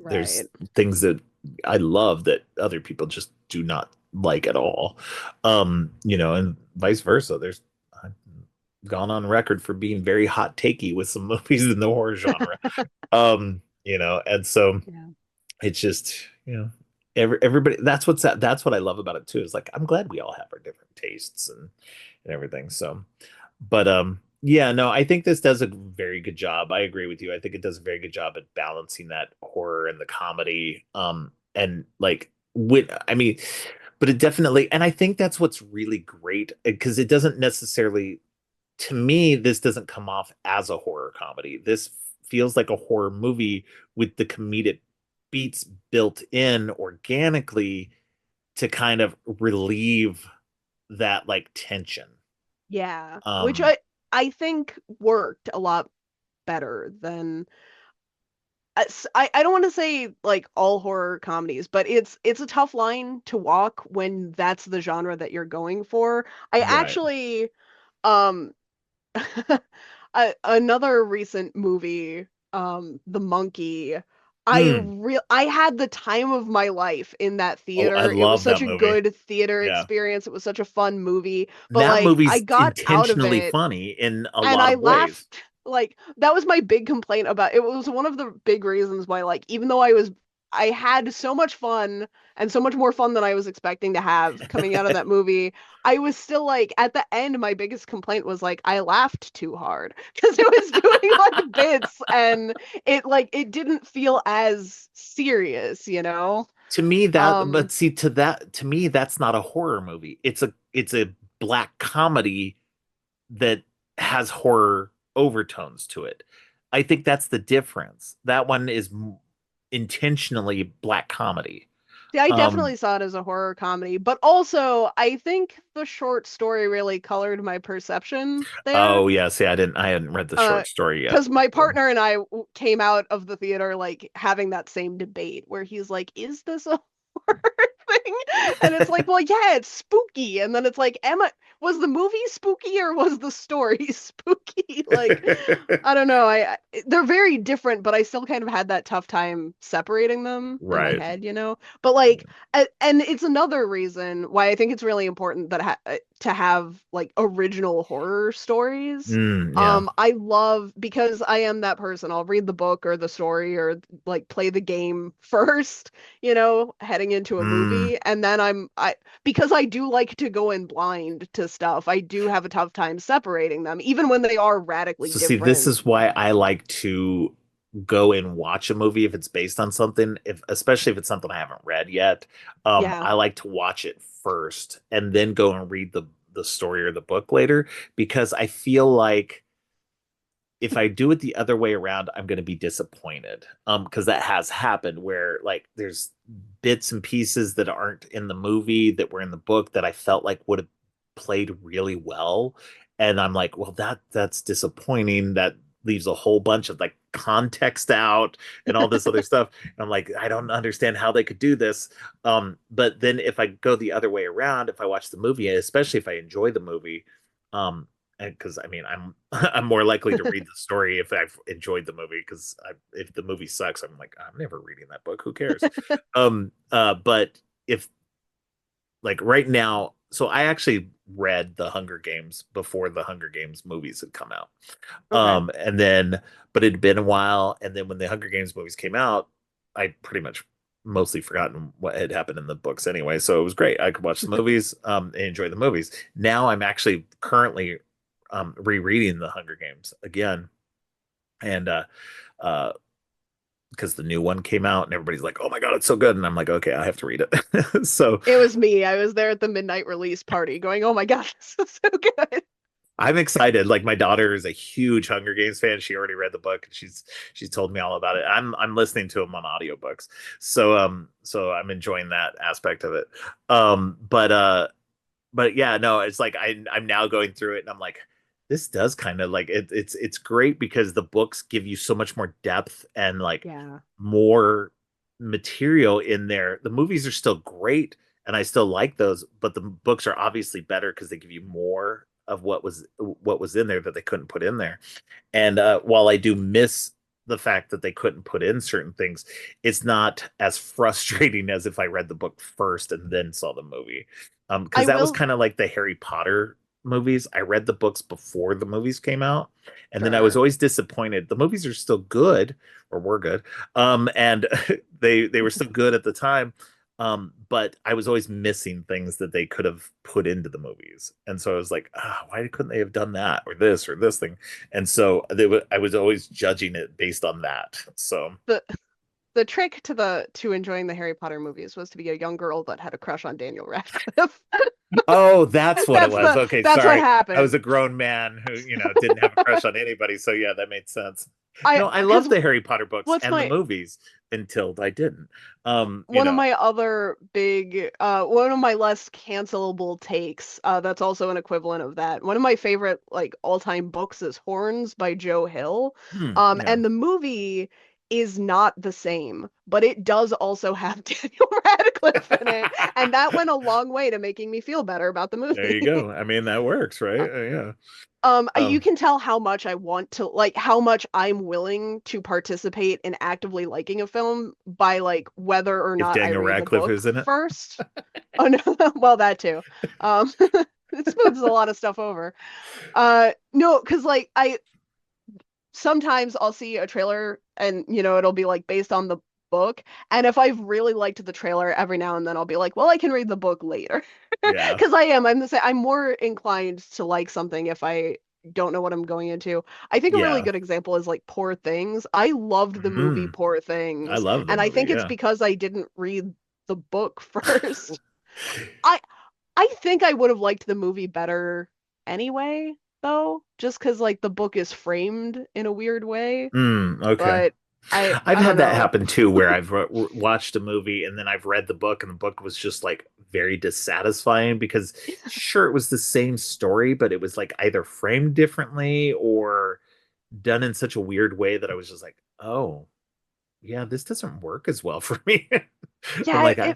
Speaker 1: There's
Speaker 3: right.
Speaker 1: things that I love that other people just do not like at all. And vice versa. I've gone on record for being very hot takey with some movies in the horror genre. And so
Speaker 3: Yeah.
Speaker 1: it's just, everybody that's what I love about it too, is like I'm glad we all have our different tastes and everything. So, but yeah, no, I think this does a very good job. I agree with you. I think it does a very good job at balancing that horror and the comedy. And like I mean, but it definitely, and I think that's what's really great because it doesn't necessarily, to me, this doesn't come off as a horror comedy. This feels like a horror movie with the comedic beats built in organically to kind of relieve that like tension.
Speaker 3: Yeah, which
Speaker 1: Um,
Speaker 3: I think worked a lot better than I don't want to say like all horror comedies, but it's a tough line to walk when that's the genre that you're going for. I
Speaker 1: right.
Speaker 3: actually um another recent movie, The Monkey.
Speaker 1: Mm.
Speaker 3: I had the time of my life in that
Speaker 1: Oh, I
Speaker 3: theater. It was
Speaker 1: love
Speaker 3: such
Speaker 1: that
Speaker 3: a
Speaker 1: movie.
Speaker 3: good theater
Speaker 1: Yeah.
Speaker 3: experience. It was such a fun movie, but
Speaker 1: That
Speaker 3: like I
Speaker 1: movie's
Speaker 3: got out of
Speaker 1: intentionally
Speaker 3: it
Speaker 1: funny in a
Speaker 3: and
Speaker 1: lot
Speaker 3: I
Speaker 1: of ways.
Speaker 3: laughed like that was my big complaint about it. Was one of the big reasons why like even though I was I had so much fun and so much more fun than I was expecting to have coming out of that movie. I was still like at the end, my biggest complaint was like I laughed too hard because it was doing like bits and it didn't feel as serious, you know?
Speaker 1: To me,
Speaker 3: Um,
Speaker 1: but see, to me, that's not a horror movie. It's a black comedy that has horror overtones to it. I think that's the difference. That one is intentionally black comedy.
Speaker 3: yeah, I
Speaker 1: Um,
Speaker 3: definitely saw it as a horror comedy, but also I think the short story really colored my perception there.
Speaker 1: oh yeah, see, I hadn't read the
Speaker 3: Uh,
Speaker 1: short story yet.
Speaker 3: because my
Speaker 1: So.
Speaker 3: partner and I came out of the theater like having that same debate where he's like, "Is this a horror thing?" And it's like, "Well, yeah, it's spooky." And then it's like, "Emma, was the movie spooky or was the story spooky?" Like, I don't know. They're very different, but I still kind of had that tough time separating them in my
Speaker 1: Right.
Speaker 3: head, you know? But like, and it's another reason why I think it's really important that to have like original horror stories.
Speaker 1: Yeah.
Speaker 3: I love because I am that person. I'll read the book or the story or like play the game first, you know, heading into a
Speaker 1: Mm.
Speaker 3: movie, and then I because I do like to go in blind to stuff. I do have a tough time separating them, even when they are radically
Speaker 1: So see, this
Speaker 3: different.
Speaker 1: is why I like to go and watch a movie if it's based on something, if especially if it's something I haven't read yet.
Speaker 3: Yeah.
Speaker 1: I like to watch it first and then go and read the story or the book later because I feel like if I do it the other way around, I'm going to be disappointed. Because that has happened where like there's bits and pieces that aren't in the movie that were in the book that I felt like would have played really well, and I'm like, well, that's disappointing. That leaves a whole bunch of like context out and all this other stuff. And I'm like, I don't understand how they could do this. But then if I go the other way around, if I watch the movie, especially if I enjoy the movie, um, because I mean I'm more likely to read the story if I've enjoyed the movie because if the movie sucks I'm like I'm never reading that book, who cares. But if like right now, so I actually read the Hunger Games before the Hunger Games movies had come out.
Speaker 3: Okay.
Speaker 1: And then but it'd been a while, and then when the Hunger Games movies came out I pretty much mostly forgotten what had happened in the books anyway, so it was great. I could watch the movies and enjoy the movies. Now I'm actually currently rereading the Hunger Games again, and uh because the new one came out and everybody's like, oh my god, it's so good, and I'm like, okay, I have to read it. So
Speaker 3: It was me. I was there at the midnight release party going, "Oh my gosh, this is so good."
Speaker 1: I'm excited. Like my daughter is a huge Hunger Games fan. She already read the book and she's told me all about it. I'm listening to them on audiobooks. So I'm enjoying that aspect of it. But yeah, no, it's like I'm now going through it and I'm like, this does kind of like it's great because the books give you so much more depth and like
Speaker 3: Yeah.
Speaker 1: more material in there. The movies are still great and I still like those, but the books are obviously better because they give you more of what was in there that they couldn't put in there. And while I do miss the fact that they couldn't put in certain things, it's not as frustrating as if I read the book first and then saw the movie.
Speaker 3: I
Speaker 1: Because that was
Speaker 3: will.
Speaker 1: kind of like the Harry Potter movies. I read the books before the movies came out, and then I was
Speaker 3: Sure.
Speaker 1: always disappointed. The movies are still good, or were good, and they were still good at the time. But I was always missing things that they could have put into the movies, and so I was like, why couldn't they have done that or this thing? And so I was always judging it based on that. So
Speaker 3: The the trick to enjoying the Harry Potter movies was to be a young girl that had a crush on Daniel Radcliffe.
Speaker 1: oh, that's what it was. Okay,
Speaker 3: That's what
Speaker 1: sorry. I was
Speaker 3: happened.
Speaker 1: a grown man who, didn't have a crush on anybody. So yeah, that made sense.
Speaker 3: I
Speaker 1: No, I
Speaker 3: because
Speaker 1: loved the Harry Potter books
Speaker 3: what's
Speaker 1: and the
Speaker 3: my
Speaker 1: movies until I didn't. Um, you
Speaker 3: one of
Speaker 1: know,
Speaker 3: my other big one of my less cancelable takes that's also an equivalent of that. One of my favorite like all-time books is Horns by Joe Hill.
Speaker 1: yeah.
Speaker 3: And the movie is not the same, but it does also have Daniel Radcliffe in it, and that went a long way to making me feel better about the
Speaker 1: There you
Speaker 3: movie.
Speaker 1: go. I mean, that works, right? Yeah.
Speaker 3: You
Speaker 1: Um,
Speaker 3: can tell how much I want to like how much I'm willing to participate in actively liking a film by like whether or
Speaker 1: if
Speaker 3: not I
Speaker 1: Daniel
Speaker 3: read the
Speaker 1: Radcliffe
Speaker 3: book
Speaker 1: is in it.
Speaker 3: first. Oh no, well that too. It smooths a lot of stuff over. No, because like I sometimes I'll see a trailer and you know it'll be like based on the book. And if I've really liked the trailer, every now and then I'll be like, well, I can read the book later.
Speaker 1: Yeah.
Speaker 3: Because I'm the same. I'm more inclined to like something if I don't know what I'm going into. I think a really
Speaker 1: Yeah.
Speaker 3: good example is like Poor Things. I loved the movie
Speaker 1: Hmm.
Speaker 3: Poor
Speaker 1: I
Speaker 3: Things,
Speaker 1: love the
Speaker 3: and I
Speaker 1: movie.
Speaker 3: think it's
Speaker 1: Yeah.
Speaker 3: because I didn't read the book first. I I think I would have liked the movie better anyway, though, just because like the book is framed in a weird way.
Speaker 1: Okay.
Speaker 3: But I
Speaker 1: I've
Speaker 3: I don't
Speaker 1: had that
Speaker 3: know.
Speaker 1: happen too, where I've watched a movie and then I've read the book, and the book was just like very dissatisfying because sure, it was the same story, but it was like either framed differently or done in such a weird way that I was just like, oh, yeah, this doesn't work as well for me. I'm
Speaker 3: Yeah,
Speaker 1: like, yeah,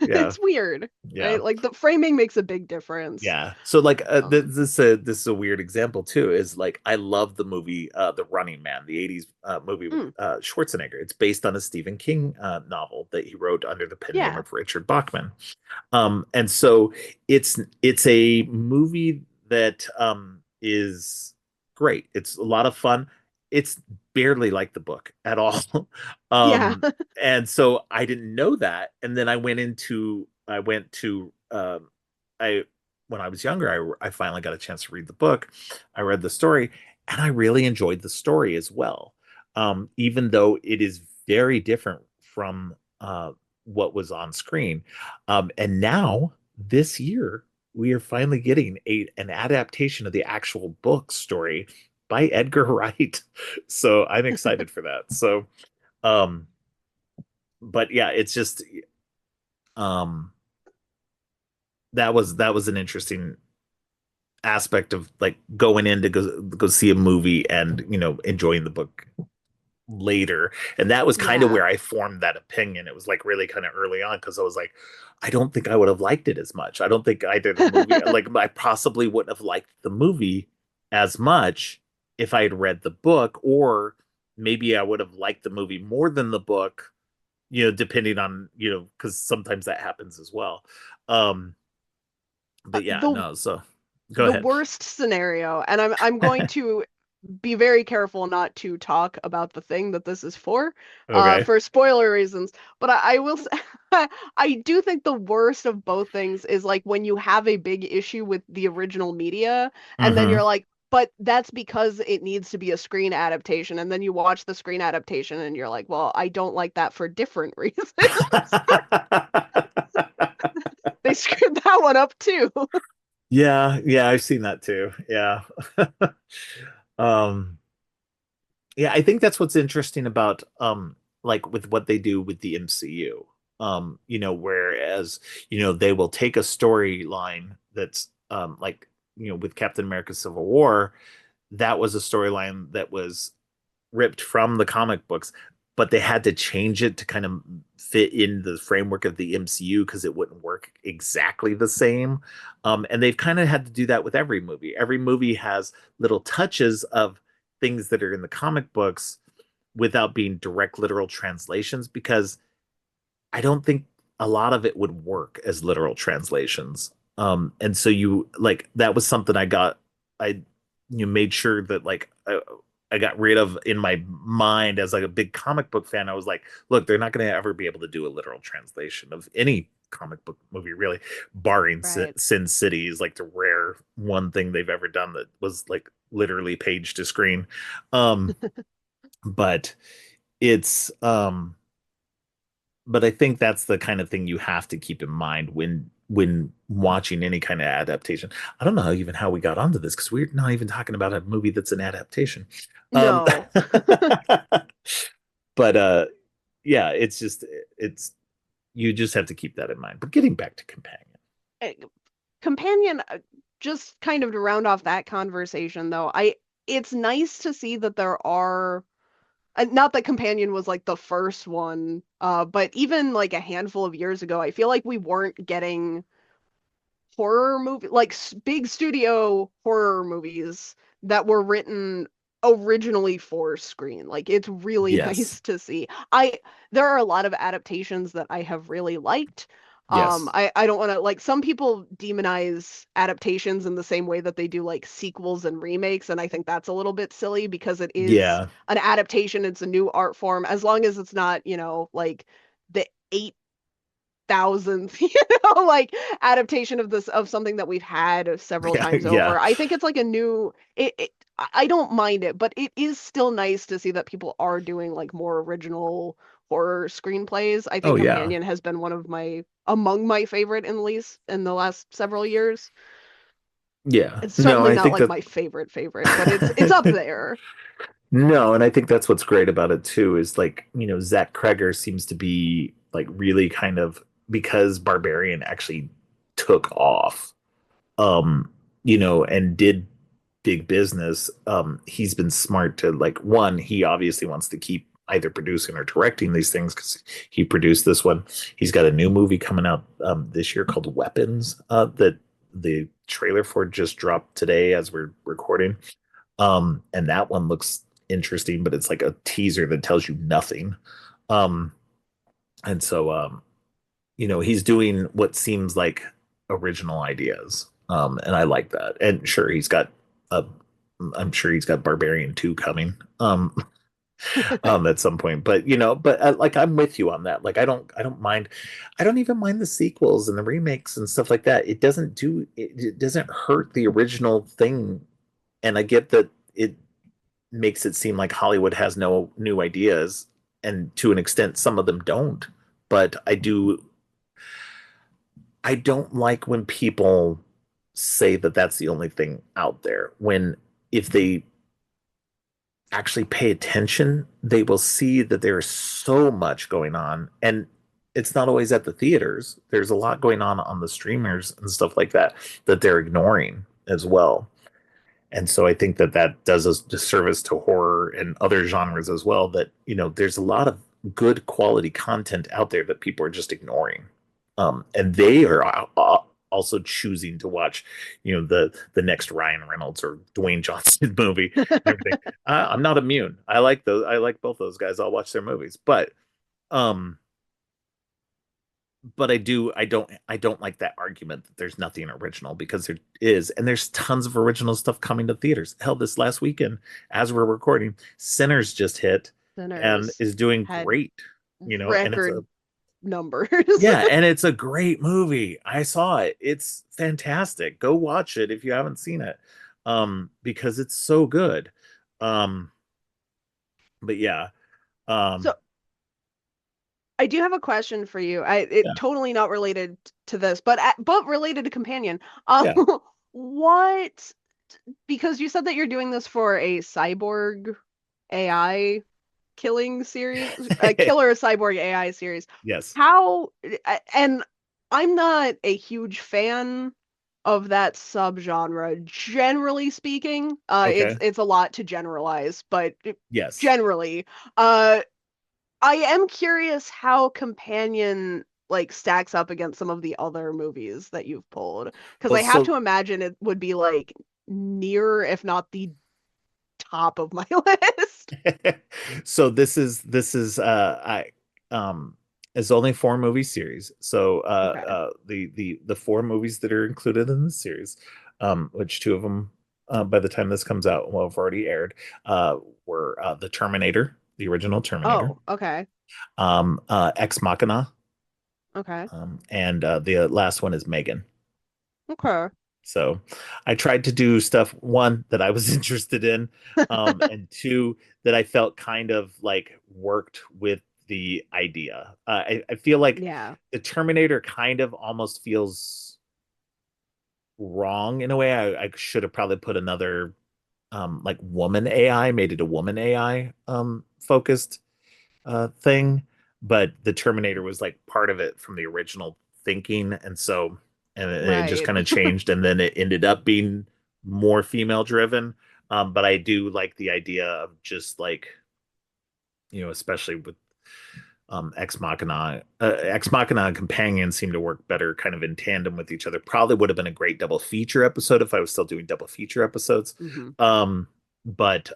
Speaker 3: it's weird,
Speaker 1: yeah.
Speaker 3: right? Like the framing makes a big difference.
Speaker 1: Yeah. So like
Speaker 3: Um,
Speaker 1: this is a weird example too is like I love the movie The Running Man, the 80s movie with
Speaker 3: mm,
Speaker 1: Schwarzenegger. It's based on a Stephen King novel that he wrote under the pen name
Speaker 3: yeah,
Speaker 1: of Richard Bachman. And so it's a movie that is great. It's a lot of fun. It's barely like the book at all.
Speaker 3: yeah.
Speaker 1: And so I didn't know that. And then I went to I when I was younger, I finally got a chance to read the book. I read the story, and I really enjoyed the story as well. Even though it is very different from what was on screen. And now this year, we are finally getting an adaptation of the actual book story by Edgar Wright. So I'm excited for that. So, um, but yeah, it's just um, that was an interesting aspect of like going in to go see a movie and enjoying the book later. And that was kind of
Speaker 3: Yeah,
Speaker 1: where I formed that opinion. It was like really kind of early on because I was like, I don't think I would have liked it as much. I don't think either the movie, like, I possibly wouldn't have liked the movie as much if I had read the book, or maybe I would have liked the movie more than the book, depending on, because sometimes that happens as well. Um, but yeah,
Speaker 3: the
Speaker 1: no, so go
Speaker 3: the
Speaker 1: ahead.
Speaker 3: worst scenario, and I'm going to be very careful not to talk about the thing that this is
Speaker 1: Okay.
Speaker 3: for spoiler reasons. But I will say, I do think the worst of both things is like when you have a big issue with the original media, and then you're
Speaker 1: Hmm.
Speaker 3: like, but that's because it needs to be a screen adaptation, and then you watch the screen adaptation, and you're like, well, I don't like that for different reasons. They screwed that one up too.
Speaker 1: Yeah, yeah, I've seen that too. Yeah. Um, yeah, I think that's what's interesting about like with what they do with the MCU. Whereas, they will take a storyline that's like, with Captain America Civil War, that was a storyline that was ripped from the comic books, but they had to change it to kind of fit in the framework of the MCU because it wouldn't work exactly the same. And they've kind of had to do that with every movie. Every movie has little touches of things that are in the comic books without being direct literal translations because I don't think a lot of it would work as literal translations. And so you like that was something I made sure that like I got rid of in my mind as like a big comic book fan. I was like, look, they're not going to ever be able to do a literal translation of any comic book movie, really, barring
Speaker 3: Right.
Speaker 1: Sin City is like the rare one thing they've ever done that was like literally page to screen. Um, but it's but I think that's the kind of thing you have to keep in mind when watching any kind of adaptation. I don't know even how we got onto this because we're not even talking about a movie that's an adaptation. Um,
Speaker 3: No.
Speaker 1: but yeah, it's you just have to keep that in mind. But getting back to Companion.
Speaker 3: Eh, Companion, just kind of to round off that conversation though, I it's nice to see that there are not that Companion was like the first one, but even like a handful of years ago, I feel like we weren't getting horror movie like big studio horror movies that were written originally for screen. Like it's really
Speaker 1: Yes.
Speaker 3: nice to see. I There are a lot of adaptations that I have really liked.
Speaker 1: Yes.
Speaker 3: I don't want to like some people demonize adaptations in the same way that they do like sequels and remakes, and I think that's a little bit silly because it is
Speaker 1: Yeah.
Speaker 3: an adaptation, it's a new art form, as long as it's not, like the 8,000th, like adaptation of this of something that we've had several
Speaker 1: Yeah.
Speaker 3: times
Speaker 1: Yeah.
Speaker 3: over. I think it's like a new I don't mind it, but it is still nice to see that people are doing like more original horror screenplays. I
Speaker 1: Oh
Speaker 3: think
Speaker 1: yeah.
Speaker 3: Companion has been one of my among my favorite in least in the last several years.
Speaker 1: Yeah.
Speaker 3: It's
Speaker 1: No,
Speaker 3: certainly
Speaker 1: I
Speaker 3: not
Speaker 1: think
Speaker 3: like
Speaker 1: that
Speaker 3: my favorite, but it's up there.
Speaker 1: no, and I think that's what's great about it too is like, Zach Kreger seems to be like really kind of because Barbarian actually took off, and did big business. He's been smart to like one, he obviously wants to keep either producing or directing these things because he produced this one. He's got a new movie coming out this year called Weapons, that the trailer for just dropped today as we're recording. And that one looks interesting, but it's like a teaser that tells you nothing. Um, and so he's doing what seems like original ideas. And I like that. And sure, uh I'm sure he's got Barbarian 2 coming. At some point. But like I'm with you on that. Like I don't mind. I don't even mind the sequels and the remakes and stuff like that. It doesn't hurt the original thing. And I get that it makes it seem like Hollywood has no new ideas, and to an extent, some of them don't. But I don't like when people say that that's the only thing out there. When if they actually pay attention, they will see that there's so much going on, and it's not always at the theaters. There's a lot going on the streamers and stuff like that that they're ignoring as well. And so I think that that does a disservice to horror and other genres as well. That there's a lot of good quality content out there that people are just ignoring, and they are also choosing to watch, the next Ryan Reynolds or Dwayne Johnson movie and everything. I'm not immune. I like those. I like both those guys. I'll watch their movies, um, but I don't like that argument that there's nothing original because there is, and there's tons of original stuff coming to theaters. Hell, this last weekend, as we're recording, Sinners just hit and
Speaker 3: Sinners
Speaker 1: is doing
Speaker 3: had
Speaker 1: great. And it's a
Speaker 3: record numbers.
Speaker 1: yeah, and it's a great movie. I saw it. It's fantastic. Go watch it if you haven't seen it, because it's so good. Um, but yeah,
Speaker 3: So
Speaker 1: um,
Speaker 3: I do have a question for you.
Speaker 1: yeah,
Speaker 3: It totally not related to this, but related to Companion.
Speaker 1: yeah.
Speaker 3: What because you said that you're doing this for a cyborg AI killing series, a killer cyborg AI series.
Speaker 1: Yes.
Speaker 3: How and I'm not a huge fan of that subgenre, generally speaking.
Speaker 1: Okay.
Speaker 3: It's a lot to generalize, but
Speaker 1: Yes.
Speaker 3: generally, uh, I am curious how Companion like stacks up against some of the other movies that you've pulled, because
Speaker 1: Well,
Speaker 3: I have
Speaker 1: so
Speaker 3: to imagine it would be like near, if not the top of my list.
Speaker 1: so this is I it's only 4 movie series. So
Speaker 3: Okay.
Speaker 1: the 4 movies that are included in the series, which 2 of them by the time this comes out will have already aired, were the Terminator, the original Terminator,
Speaker 3: Oh, okay.
Speaker 1: Ex Machina,
Speaker 3: Okay.
Speaker 1: and the last one is Megan.
Speaker 3: Okay.
Speaker 1: So I tried to do stuff, one, that I was interested in, and two, that I felt kind of like worked with the idea. I feel like
Speaker 3: Yeah.
Speaker 1: the Terminator kind of almost feels wrong in a way. I should have probably put another like woman AI, made it a woman AI focused thing, but the Terminator was like part of it from the original thinking, and so it just
Speaker 3: Right.
Speaker 1: kind of changed, and then it ended up being more female driven. But I do like the idea of just like especially with Ex Machina and Companion seem to work better kind of in tandem with each other. Probably would have been a great double feature episode if I was still doing double feature episodes.
Speaker 3: Hmm.
Speaker 1: Um, but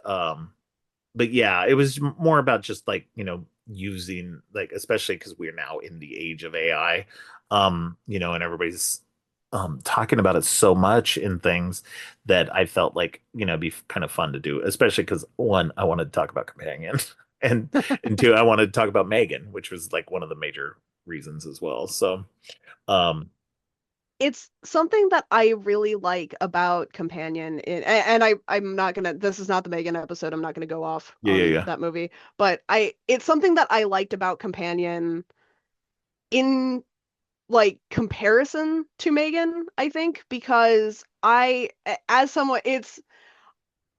Speaker 1: yeah, it was more about just like using, like, especially because we're now in the age of AI, and everybody's talking about it so much in things that I felt like, it'd be kind of fun to do, especially because one, I wanted to talk about Companion, and two, I wanted to talk about Megan, which was like one of the major reasons as well. So, um,
Speaker 3: It's something that I really like about Companion and I'm not gonna, this is not the Megan episode. I'm not gonna go off
Speaker 1: yeah, yeah,
Speaker 3: on
Speaker 1: yeah.
Speaker 3: that movie, but it's something that I liked about Companion in like comparison to Megan, I think, because as someone,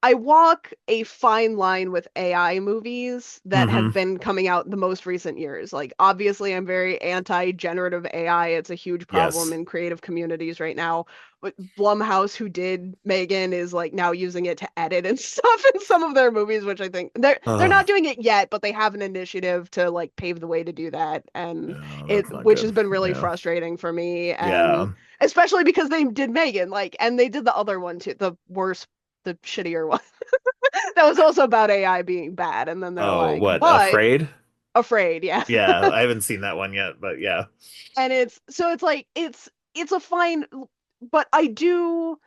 Speaker 3: I walk a fine line with AI movies that
Speaker 1: Hmm.
Speaker 3: have been coming out the most recent years. Like, obviously, I'm very anti-generative AI. It's a huge problem
Speaker 1: Yes.
Speaker 3: in creative communities right now. But Blumhouse, who did Megan, is like now using it to edit and stuff in some of their movies, which I think they're not
Speaker 1: Oh,
Speaker 3: doing it yet, but they have an initiative to like pave the way to do that, and
Speaker 1: no, that's
Speaker 3: it
Speaker 1: not
Speaker 3: which
Speaker 1: good.
Speaker 3: has been really
Speaker 1: Yeah.
Speaker 3: frustrating for me, and
Speaker 1: Yeah.
Speaker 3: especially because they did Megan, like, and they did the other one too, the worst, the shittier one that was also about AI being bad. And then they're
Speaker 1: Oh,
Speaker 3: like,
Speaker 1: what?
Speaker 3: but
Speaker 1: Afraid?
Speaker 3: afraid, yeah.
Speaker 1: Yeah, I haven't seen that one yet, but yeah.
Speaker 3: And it's so it's like it's a fine, but I do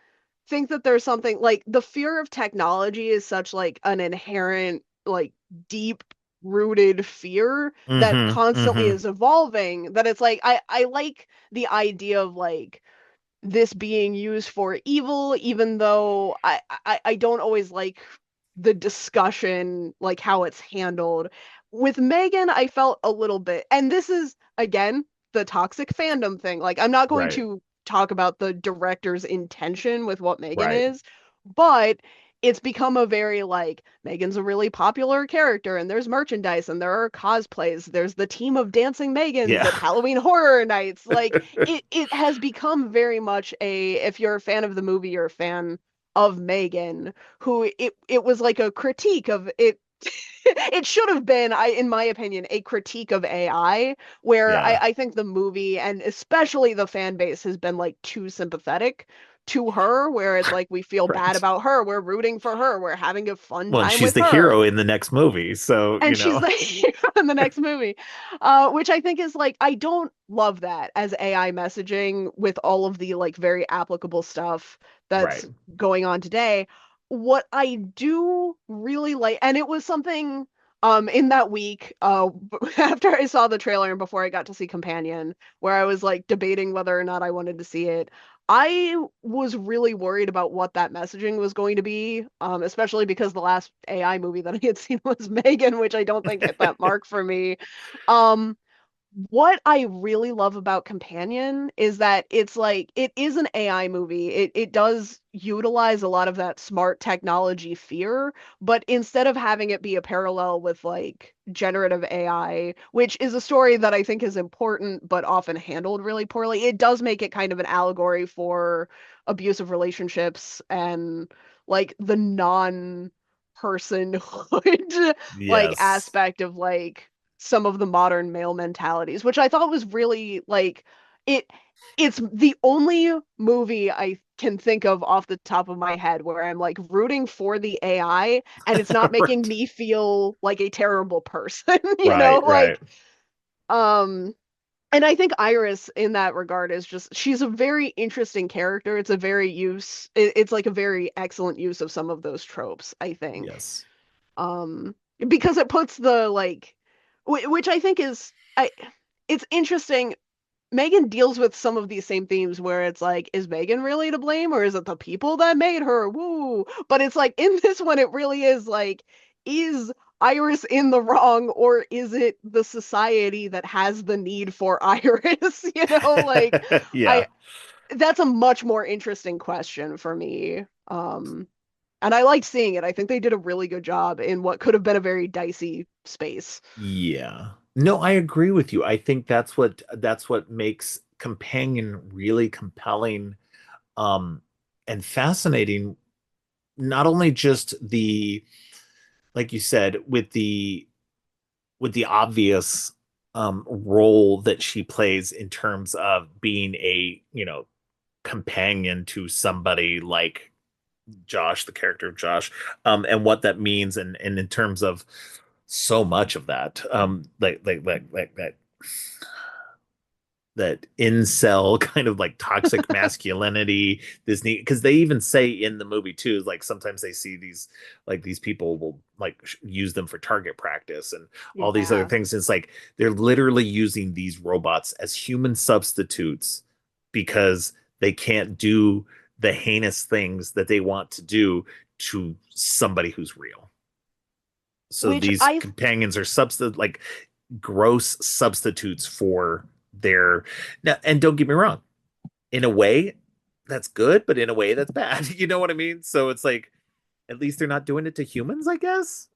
Speaker 3: think that there's something like the fear of technology is such like an inherent, like deep rooted fear that
Speaker 1: Hmm.
Speaker 3: constantly
Speaker 1: Hmm.
Speaker 3: is evolving, that it's like I like the idea of like this being used for evil, even though I don't always like the discussion, like how it's handled. With Megan, I felt a little bit, and this is again the toxic fandom thing. Like, I'm not going
Speaker 1: Right.
Speaker 3: to talk about the director's intention with what Megan
Speaker 1: Right.
Speaker 3: is, but it's become a very like Megan's a really popular character and there's merchandise and there are cosplays. There's the team of dancing Megans
Speaker 1: Yeah.
Speaker 3: at Halloween Horror Nights. Like it has become very much a, if you're a fan of the movie, you're a fan of Megan, who it was like a critique of it. It should have been, in my opinion, a critique of AI, where
Speaker 1: Yeah.
Speaker 3: I think the movie and especially the fan base has been like too sympathetic to her, where it's like we feel bad
Speaker 1: Right.
Speaker 3: about her, we're rooting for her, we're having a fun
Speaker 1: Well, and
Speaker 3: time
Speaker 1: she's
Speaker 3: with
Speaker 1: the
Speaker 3: her,
Speaker 1: hero in the next movie, so
Speaker 3: and she's the hero in the next movie, which I think is like, I don't love that as AI messaging with all of the like very applicable stuff
Speaker 1: right.
Speaker 3: that's going on today. What I do really like, and it was something in that week after I saw the trailer and before I got to see Companion, where I was like debating whether or not I wanted to see it. I was really worried about what that messaging was going to be, especially because the last AI movie that I had seen was Megan, which I don't think hit that mark for me. Um, what I really love about Companion is that it's like it is an AI movie. It does utilize a lot of that smart technology fear, but instead of having it be a parallel with like generative AI, which is a story that I think is important but often handled really poorly, it does make it kind of an allegory for abusive relationships and like the non-personhood like
Speaker 1: Yes.
Speaker 3: aspect of like some of the modern male mentalities, which I thought was really like it it's the only movie I can think of off the top of my head where I'm like rooting for the AI and it's not making
Speaker 1: Right.
Speaker 3: me feel like a terrible person, you know,
Speaker 1: Right,
Speaker 3: like
Speaker 1: right.
Speaker 3: um and I think Iris in that regard is just, she's a very interesting character. It's a very it's like a very excellent use of some of those tropes, I think.
Speaker 1: Yes.
Speaker 3: Um because it puts the like which I think is I it's interesting. Megan deals with some of these same themes where it's like, is Megan really to blame or is it the people that made her? Woo. But it's like in this one, it really is like, is Iris in the wrong or is it the society that has the need for Iris? You know, like
Speaker 1: Yeah.
Speaker 3: I that's a much more interesting question for me. And I liked seeing it. I think they did a really good job in what could have been a very dicey space.
Speaker 1: Yeah. No, I agree with you. I think that's what makes Companion really compelling, um and fascinating. Not only just the, like you said, with the obvious role that she plays in terms of being a, companion to somebody like Josh, the character of Josh, and what that means, and in terms of so much of that. That incel kind of like toxic masculinity, this need, because they even say in the movie too, like sometimes they see these, like these people will like use them for target practice and all these other
Speaker 3: Yeah.
Speaker 1: things. It's like they're literally using these robots as human substitutes because they can't do the heinous things that they want to do to somebody who's real. So
Speaker 3: Which
Speaker 1: these
Speaker 3: I
Speaker 1: companions are like gross substitutes for their, now, and don't get me wrong, in a way that's good, but in a way that's bad. You know what I mean? So it's like at least they're not doing it to humans, I guess.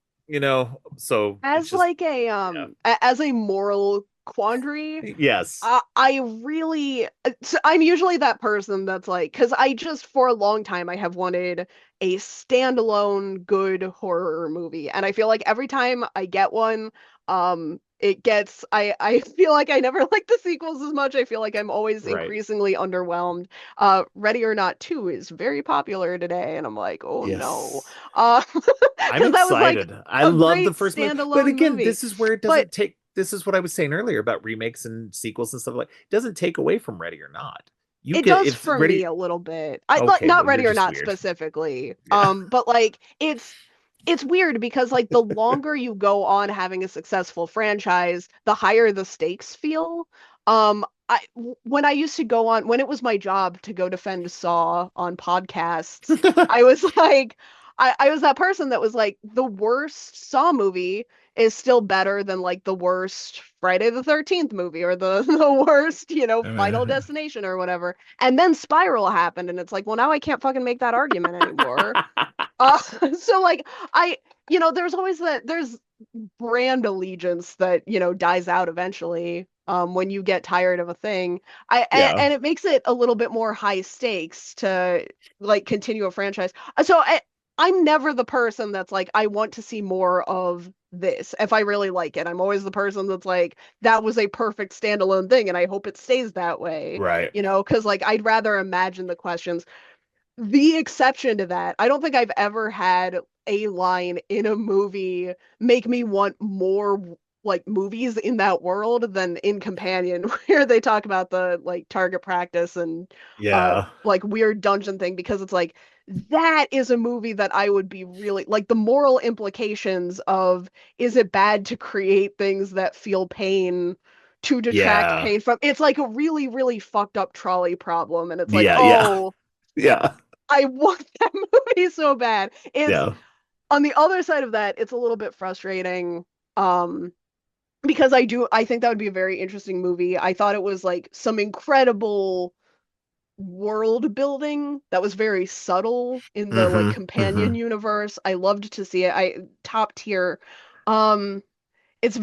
Speaker 1: So it's
Speaker 3: as
Speaker 1: just,
Speaker 3: like a
Speaker 1: yeah.
Speaker 3: as a moral quandary,
Speaker 1: Yes.
Speaker 3: I really, so I'm usually that person that's like, because I just for a long time I have wanted a standalone good horror movie, and I feel like every time I get one, it gets I feel like I never like the sequels as much. I feel like I'm always
Speaker 1: Right.
Speaker 3: increasingly underwhelmed. Ready or Not 2 is very popular today, and I'm like, oh no,
Speaker 1: Yes. I'm
Speaker 3: because that was like
Speaker 1: excited. I
Speaker 3: a
Speaker 1: love the
Speaker 3: great
Speaker 1: first movie. But
Speaker 3: standalone
Speaker 1: again,
Speaker 3: movie,
Speaker 1: this is where it
Speaker 3: but
Speaker 1: doesn't take, this is what I was saying earlier about remakes and sequels and stuff, like it doesn't take away from Ready or Not. You
Speaker 3: it
Speaker 1: could,
Speaker 3: does
Speaker 1: if
Speaker 3: for me
Speaker 1: Ready,
Speaker 3: a little bit. I
Speaker 1: okay,
Speaker 3: not
Speaker 1: well, you're
Speaker 3: Ready or
Speaker 1: just
Speaker 3: Not
Speaker 1: weird.
Speaker 3: specifically.
Speaker 1: Yeah.
Speaker 3: But like it's weird because like the longer you go on having a successful franchise, the higher the stakes feel. When I used to go on when it was my job to go defend Saw on podcasts, I was like I was that person that was like the worst Saw movie is still better than like the worst Friday the 13th movie or the the worst, Final Destination or whatever. And then Spiral happened and it's like, well now I can't fucking make that argument anymore. Uh so like I there's always there's brand allegiance that, dies out eventually when you get tired of a thing.
Speaker 1: Yeah.
Speaker 3: And it makes it a little bit more high stakes to like continue a franchise. I'm never the person that's like, I want to see more of this if I really like it. I'm always the person that's like, that was a perfect standalone thing, and I hope it stays that way.
Speaker 1: Right.
Speaker 3: Because like I'd rather imagine the questions. The exception to that, I don't think I've ever had a line in a movie make me want more like movies in that world than in Companion, where they talk about the like target practice and
Speaker 1: Yeah.
Speaker 3: like weird dungeon thing, because it's like that is a movie that I would be really like the moral implications of, is it bad to create things that feel pain to detract
Speaker 1: Yeah.
Speaker 3: pain from, it's like a really, really fucked up trolley problem, and it's like,
Speaker 1: Yeah. Yeah.
Speaker 3: oh,
Speaker 1: Yeah.
Speaker 3: I want that movie so bad. It's
Speaker 1: Yeah.
Speaker 3: on the other side of that, it's a little bit frustrating. Um, because I think that would be a very interesting movie. I thought it was like some incredible world building that was very subtle in the like
Speaker 1: Mm-hmm.
Speaker 3: companion
Speaker 1: Mm-hmm.
Speaker 3: universe. I loved to see it. I top tier. Um, it's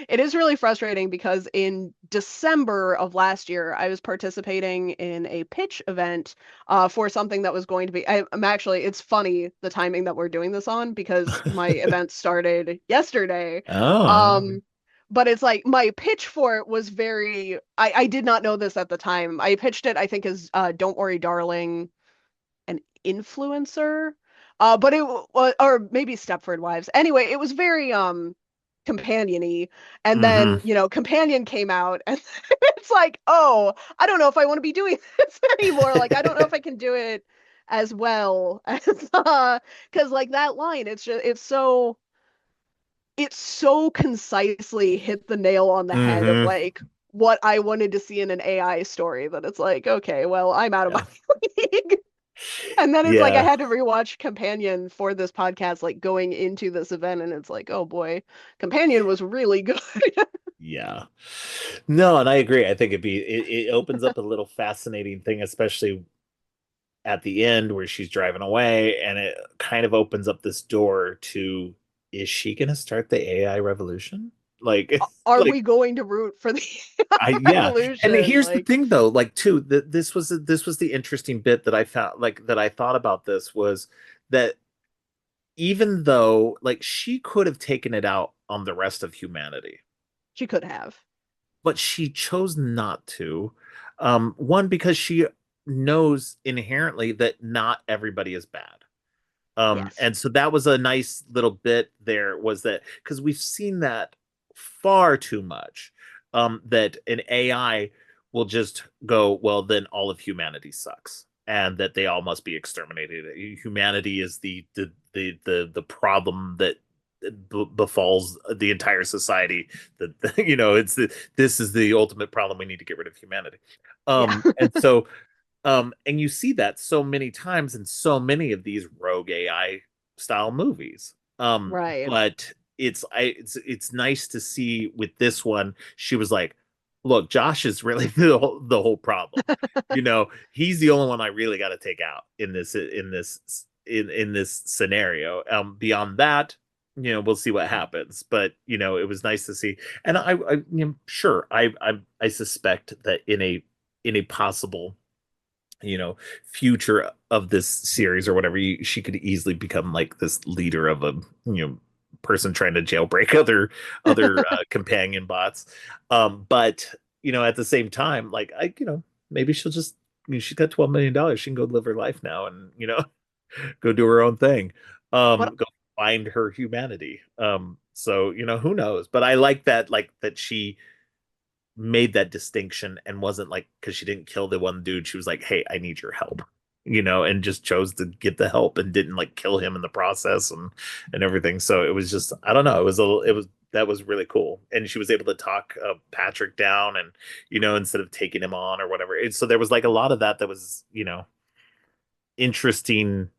Speaker 3: it is really frustrating because in December of last year, I was participating in a pitch event for something that was going to be. I'm actually. It's funny the timing that we're doing this on because my event started yesterday.
Speaker 1: Oh.
Speaker 3: Um, but it's like my pitch for it was very. I did not know this at the time. I pitched it, I think, as "Don't Worry, Darling," an influencer. But or maybe Stepford Wives. Anyway, it was very companion-y. And
Speaker 1: Mm-hmm.
Speaker 3: then, Companion came out and it's like, oh, I don't know if I want to be doing this anymore. Like, I don't know if I can do it as well as because like that line, it's so concisely hit the nail on the head of
Speaker 1: Mm-hmm.
Speaker 3: like what I wanted to see in an AI story, that it's like, okay, well, I'm out of my
Speaker 1: Yeah.
Speaker 3: league. And then it's like I
Speaker 1: Yeah.
Speaker 3: had to rewatch Companion for this podcast, like going into this event, and it's like, oh boy, Companion was really good.
Speaker 1: Yeah. No, and I agree. I think it opens up a little fascinating thing, especially at the end where she's driving away, and it kind of opens up this door to, is she gonna start the AI revolution? Like,
Speaker 3: Are
Speaker 1: like
Speaker 3: we going to root for the
Speaker 1: yeah. And
Speaker 3: revolution?
Speaker 1: here's the
Speaker 3: Like,
Speaker 1: thing though, like too, that this was the interesting bit that I found, like that I thought about this was that even though like she could have taken it out on the rest of humanity,
Speaker 3: she could have.
Speaker 1: but she chose not to. One, because she knows inherently that not everybody is bad.
Speaker 3: Yes.
Speaker 1: And so that was a nice little bit there, was that because we've seen that far too much, that an AI will just go, well, then all of humanity sucks, and that they all must be exterminated. Humanity is the problem that befalls the entire society. That it's this is the ultimate problem. We need to get rid of humanity.
Speaker 3: Yeah.
Speaker 1: And so and you see that so many times in so many of these rogue AI style movies.
Speaker 3: Right.
Speaker 1: But it's nice to see with this one. She was like, "Look, Josh is really the whole problem. He's the only one I really got to take out in this scenario. Beyond that, we'll see what happens. But it was nice to see, and sure, I suspect that in a possible future of this series or whatever, she could easily become like this leader of a person trying to jailbreak other companion bots. But at the same time, like maybe she'll just she's got $12 million. She can go live her life now and go do her own thing.
Speaker 3: What
Speaker 1: Go find her humanity. So who knows? But I like that, that she made that distinction and wasn't like, because she didn't kill the one dude, she was like, hey, I need your help, and just chose to get the help and didn't like kill him in the process and everything. So it was just, I don't know, it was that was really cool. And she was able to talk Patrick down, and instead of taking him on or whatever. So there was like a lot of that was interesting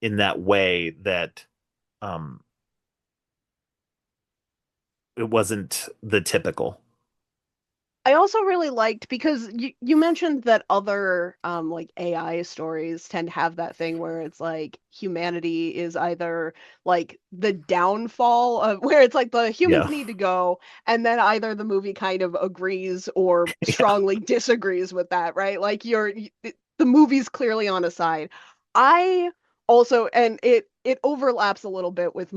Speaker 1: in that way, that um it wasn't the typical.
Speaker 3: I also really liked, because you mentioned that other like AI stories tend to have that thing where it's like humanity is either like the downfall of where it's like the humans
Speaker 1: Yeah.
Speaker 3: need to go, and then either the movie kind of agrees or
Speaker 1: Yeah.
Speaker 3: strongly disagrees with that, right? Like the movie's clearly on a side. I also, and it overlaps a little bit with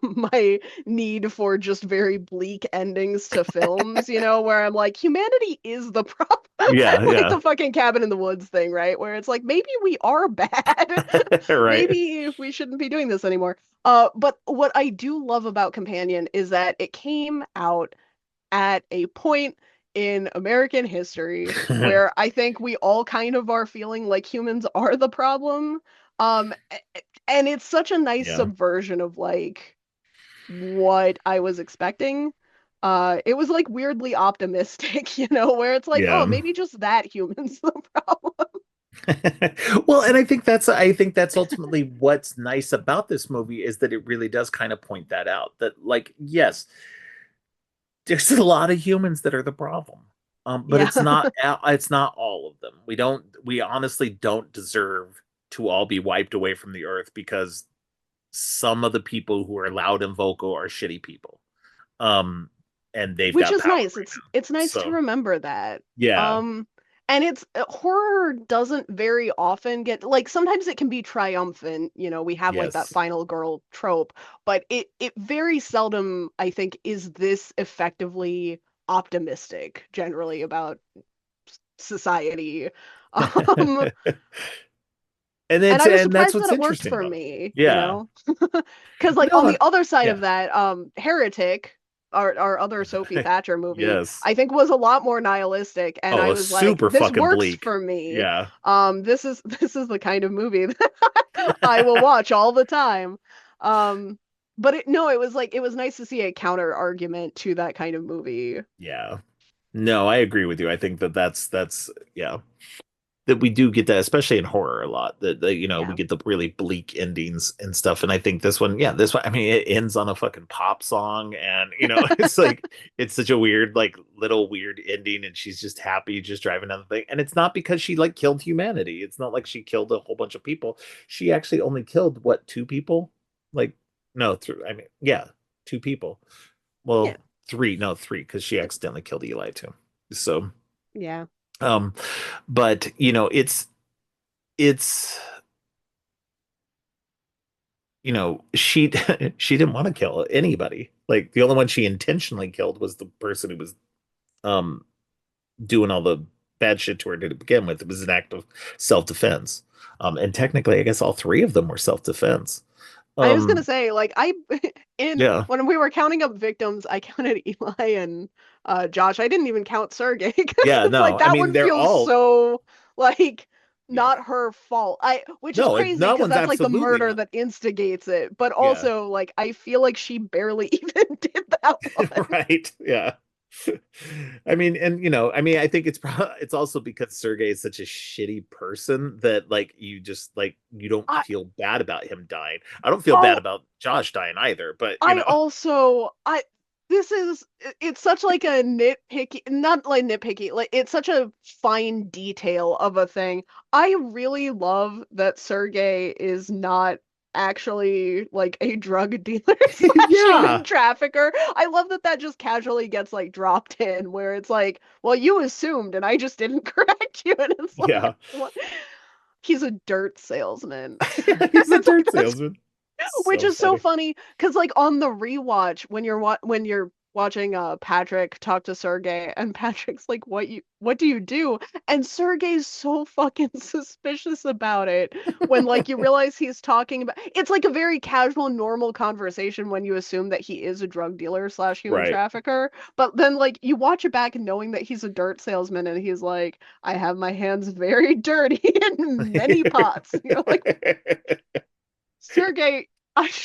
Speaker 3: my need for just very bleak endings to films, where I'm like, humanity is the problem.
Speaker 1: Yeah.
Speaker 3: Like
Speaker 1: Yeah.
Speaker 3: the fucking cabin in the woods thing, right? Where it's like, maybe we are bad.
Speaker 1: Right.
Speaker 3: Maybe we shouldn't be doing this anymore. But what I do love about Companion is that it came out at a point in American history where I think we all kind of are feeling like humans are the problem. And it's such a nice
Speaker 1: Yeah.
Speaker 3: subversion of like what I was expecting. It was like weirdly optimistic, where it's like, oh,
Speaker 1: Yeah.
Speaker 3: maybe just that human's the problem.
Speaker 1: Well, and I think that's ultimately what's nice about this movie, is that it really does kind of point that out, that like, yes, there's a lot of humans that are the problem. But
Speaker 3: Yeah.
Speaker 1: it's not all of them. We honestly don't deserve to all be wiped away from the earth, because some of the people who are loud and vocal are shitty people. Um, and they've
Speaker 3: Which
Speaker 1: got
Speaker 3: is
Speaker 1: power
Speaker 3: nice.
Speaker 1: right now.
Speaker 3: It's nice to
Speaker 1: So
Speaker 3: remember that.
Speaker 1: yeah.
Speaker 3: Um, and it's horror doesn't very often get like sometimes it can be triumphant, we have like that
Speaker 1: Yes.
Speaker 3: final girl trope, but it very seldom, I think, is this effectively optimistic generally about society. Um,
Speaker 1: and
Speaker 3: and
Speaker 1: it's
Speaker 3: I was
Speaker 1: and that's
Speaker 3: surprised that
Speaker 1: what's
Speaker 3: it worked
Speaker 1: interesting
Speaker 3: for
Speaker 1: about it.
Speaker 3: me,
Speaker 1: Yeah.
Speaker 3: Because like on
Speaker 1: No.
Speaker 3: the other side
Speaker 1: Yeah.
Speaker 3: of that, Heretic, our other Sophie Thatcher movie,
Speaker 1: Yes.
Speaker 3: I think was a lot more nihilistic, and I
Speaker 1: Oh,
Speaker 3: was like,
Speaker 1: super
Speaker 3: this
Speaker 1: fucking
Speaker 3: works
Speaker 1: bleak.
Speaker 3: for me.
Speaker 1: Yeah.
Speaker 3: This is the kind of movie that I will watch all the time. Um, but no, it was like it was nice to see a counter argument to that kind of movie.
Speaker 1: Yeah. No, I agree with you. I think that's yeah. That we do get that, especially in horror a lot. That we
Speaker 3: Yeah.
Speaker 1: get the really bleak endings and stuff. And I think this one, I mean, it ends on a fucking pop song, and it's like it's such a weird, like little weird ending, and she's just happy, just driving down the thing. And it's not because she like killed humanity. It's not like she killed a whole bunch of people. She actually only killed what, two people? Like, no, I mean, yeah, two people.
Speaker 3: Yeah.
Speaker 1: Well, three, no, three, because she accidentally killed Eli too. So,
Speaker 3: Yeah.
Speaker 1: um, but it's she she didn't want to kill anybody. Like, the only one she intentionally killed was the person who was um doing all the bad shit to her to begin with. It was an act of self-defense. And technically, I guess all three of them were self-defense.
Speaker 3: I was gonna
Speaker 1: Um,
Speaker 3: say, like, in
Speaker 1: yeah,
Speaker 3: when we were counting up victims, I counted Eli and Josh. I didn't even count Sergey because
Speaker 1: yeah,
Speaker 3: it's like
Speaker 1: no, I
Speaker 3: that
Speaker 1: mean
Speaker 3: one
Speaker 1: they're
Speaker 3: feels
Speaker 1: all
Speaker 3: so like
Speaker 1: yeah.
Speaker 3: not her fault. Which is
Speaker 1: No,
Speaker 3: crazy
Speaker 1: that
Speaker 3: because
Speaker 1: one's
Speaker 3: that's like the
Speaker 1: absolutely
Speaker 3: murder
Speaker 1: not.
Speaker 3: that instigates it, but
Speaker 1: Yeah,
Speaker 3: also like I feel like she barely even did that one.
Speaker 1: right. Yeah. I mean, and I mean, I think it's also because Sergey is such a shitty person that like you just like you don't
Speaker 3: I
Speaker 1: feel bad about him dying. I don't feel bad
Speaker 3: oh
Speaker 1: about Josh dying either, but
Speaker 3: I also I this is it's such like a nitpicky, not like nitpicky, like it's such a fine detail of a thing. I really love that Sergey is not actually like a drug dealer slash human
Speaker 1: yeah,
Speaker 3: trafficker. I love that that just casually gets like dropped in where it's like, well, you assumed and I just didn't correct you. And it's like,
Speaker 1: yeah.
Speaker 3: what? He's a dirt salesman.
Speaker 1: He's a
Speaker 3: It's like
Speaker 1: dirt
Speaker 3: that's
Speaker 1: salesman.
Speaker 3: which
Speaker 1: So
Speaker 3: is so
Speaker 1: funny.
Speaker 3: funny because like on the rewatch when you're watching Patrick talk to Sergey and Patrick's like what do you do? And Sergey's so fucking suspicious about it when like you realize he's talking about it's like a very casual normal conversation when you assume that he is a drug dealer slash human
Speaker 1: Right.
Speaker 3: trafficker, but then like you watch it back and knowing that he's a dirt salesman and he's like, I have my hands very dirty in many pots. You're like, Sergey,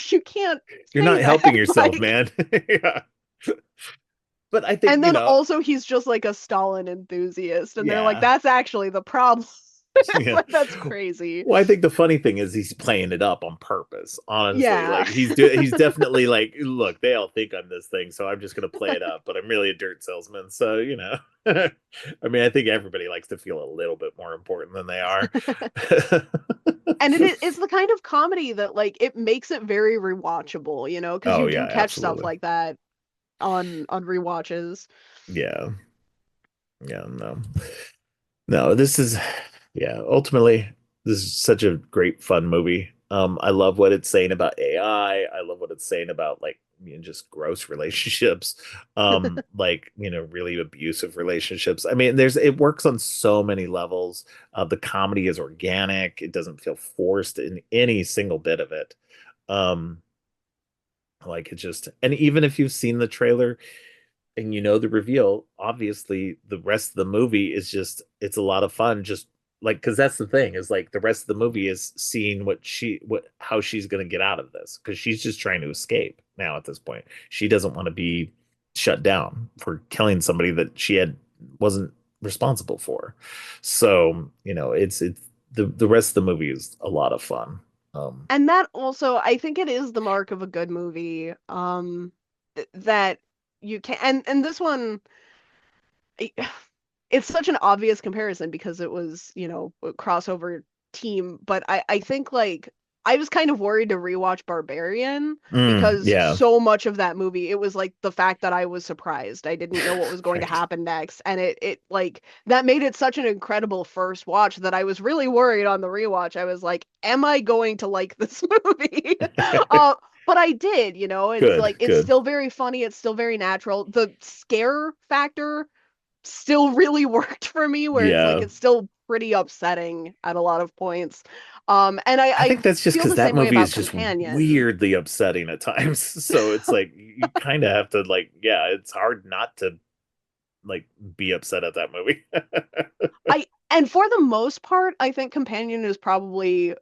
Speaker 3: you can't
Speaker 1: You're
Speaker 3: say
Speaker 1: not helping
Speaker 3: that.
Speaker 1: yourself,
Speaker 3: Like,
Speaker 1: man. Yeah. But I think,
Speaker 3: and then also he's just like a Stalin enthusiast, and they're like,
Speaker 1: yeah.
Speaker 3: that's actually the problem. It's
Speaker 1: Yeah.
Speaker 3: like that's crazy.
Speaker 1: Well, I think the funny thing is he's playing it up on purpose. Honestly,
Speaker 3: Yeah.
Speaker 1: like he's definitely like, look, they all think I'm this thing, so I'm just gonna play it up, but I'm really a dirt salesman. So, I mean, I think everybody likes to feel a little bit more important than they are.
Speaker 3: And it's the kind of comedy that like it makes it very rewatchable, because
Speaker 1: Oh
Speaker 3: you
Speaker 1: yeah,
Speaker 3: do catch stuff
Speaker 1: absolutely.
Speaker 3: like that on rewatches.
Speaker 1: Yeah. Yeah, no. No, this is yeah, ultimately this is such a great fun movie. I love what it's saying about AI. I love what it's saying about like just gross relationships. Like, really abusive relationships. I mean, it works on so many levels. The comedy is organic. It doesn't feel forced in any single bit of it. Um, like it just and even if you've seen the trailer, and the reveal, obviously the rest of the movie is just it's a lot of fun just like because that's the thing is like the rest of the movie is seeing what how she's going to get out of this because she's just trying to escape now at this point. She doesn't want to be shut down for killing somebody that she wasn't responsible for. So, it's the rest of the movie is a lot of fun.
Speaker 3: And that also, I think it is the mark of a good movie. That you can and this one it's such an obvious comparison because it was, a crossover team, but I think like I was kind of worried to rewatch Barbarian because
Speaker 1: Yeah.
Speaker 3: so much of that movie, it was like the fact that I was surprised. I didn't know what was going to
Speaker 1: Right.
Speaker 3: happen next. And it like that made it such an incredible first watch that I was really worried on the rewatch. I was like, am I going to like this movie? uh, but I did, it's
Speaker 1: Good,
Speaker 3: like it's
Speaker 1: good.
Speaker 3: still very funny, it's still very natural. The scare factor still really worked for me where it's like
Speaker 1: Yeah.
Speaker 3: it's still pretty upsetting at a lot of points. And
Speaker 1: I
Speaker 3: I
Speaker 1: think that's just
Speaker 3: feel
Speaker 1: because
Speaker 3: the
Speaker 1: that
Speaker 3: same way
Speaker 1: movie
Speaker 3: about
Speaker 1: is just
Speaker 3: Companion.
Speaker 1: weirdly upsetting at times. So it's like you kind of have to like, yeah, it's hard not to like be upset at that movie.
Speaker 3: And for the most part, I think Companion is probably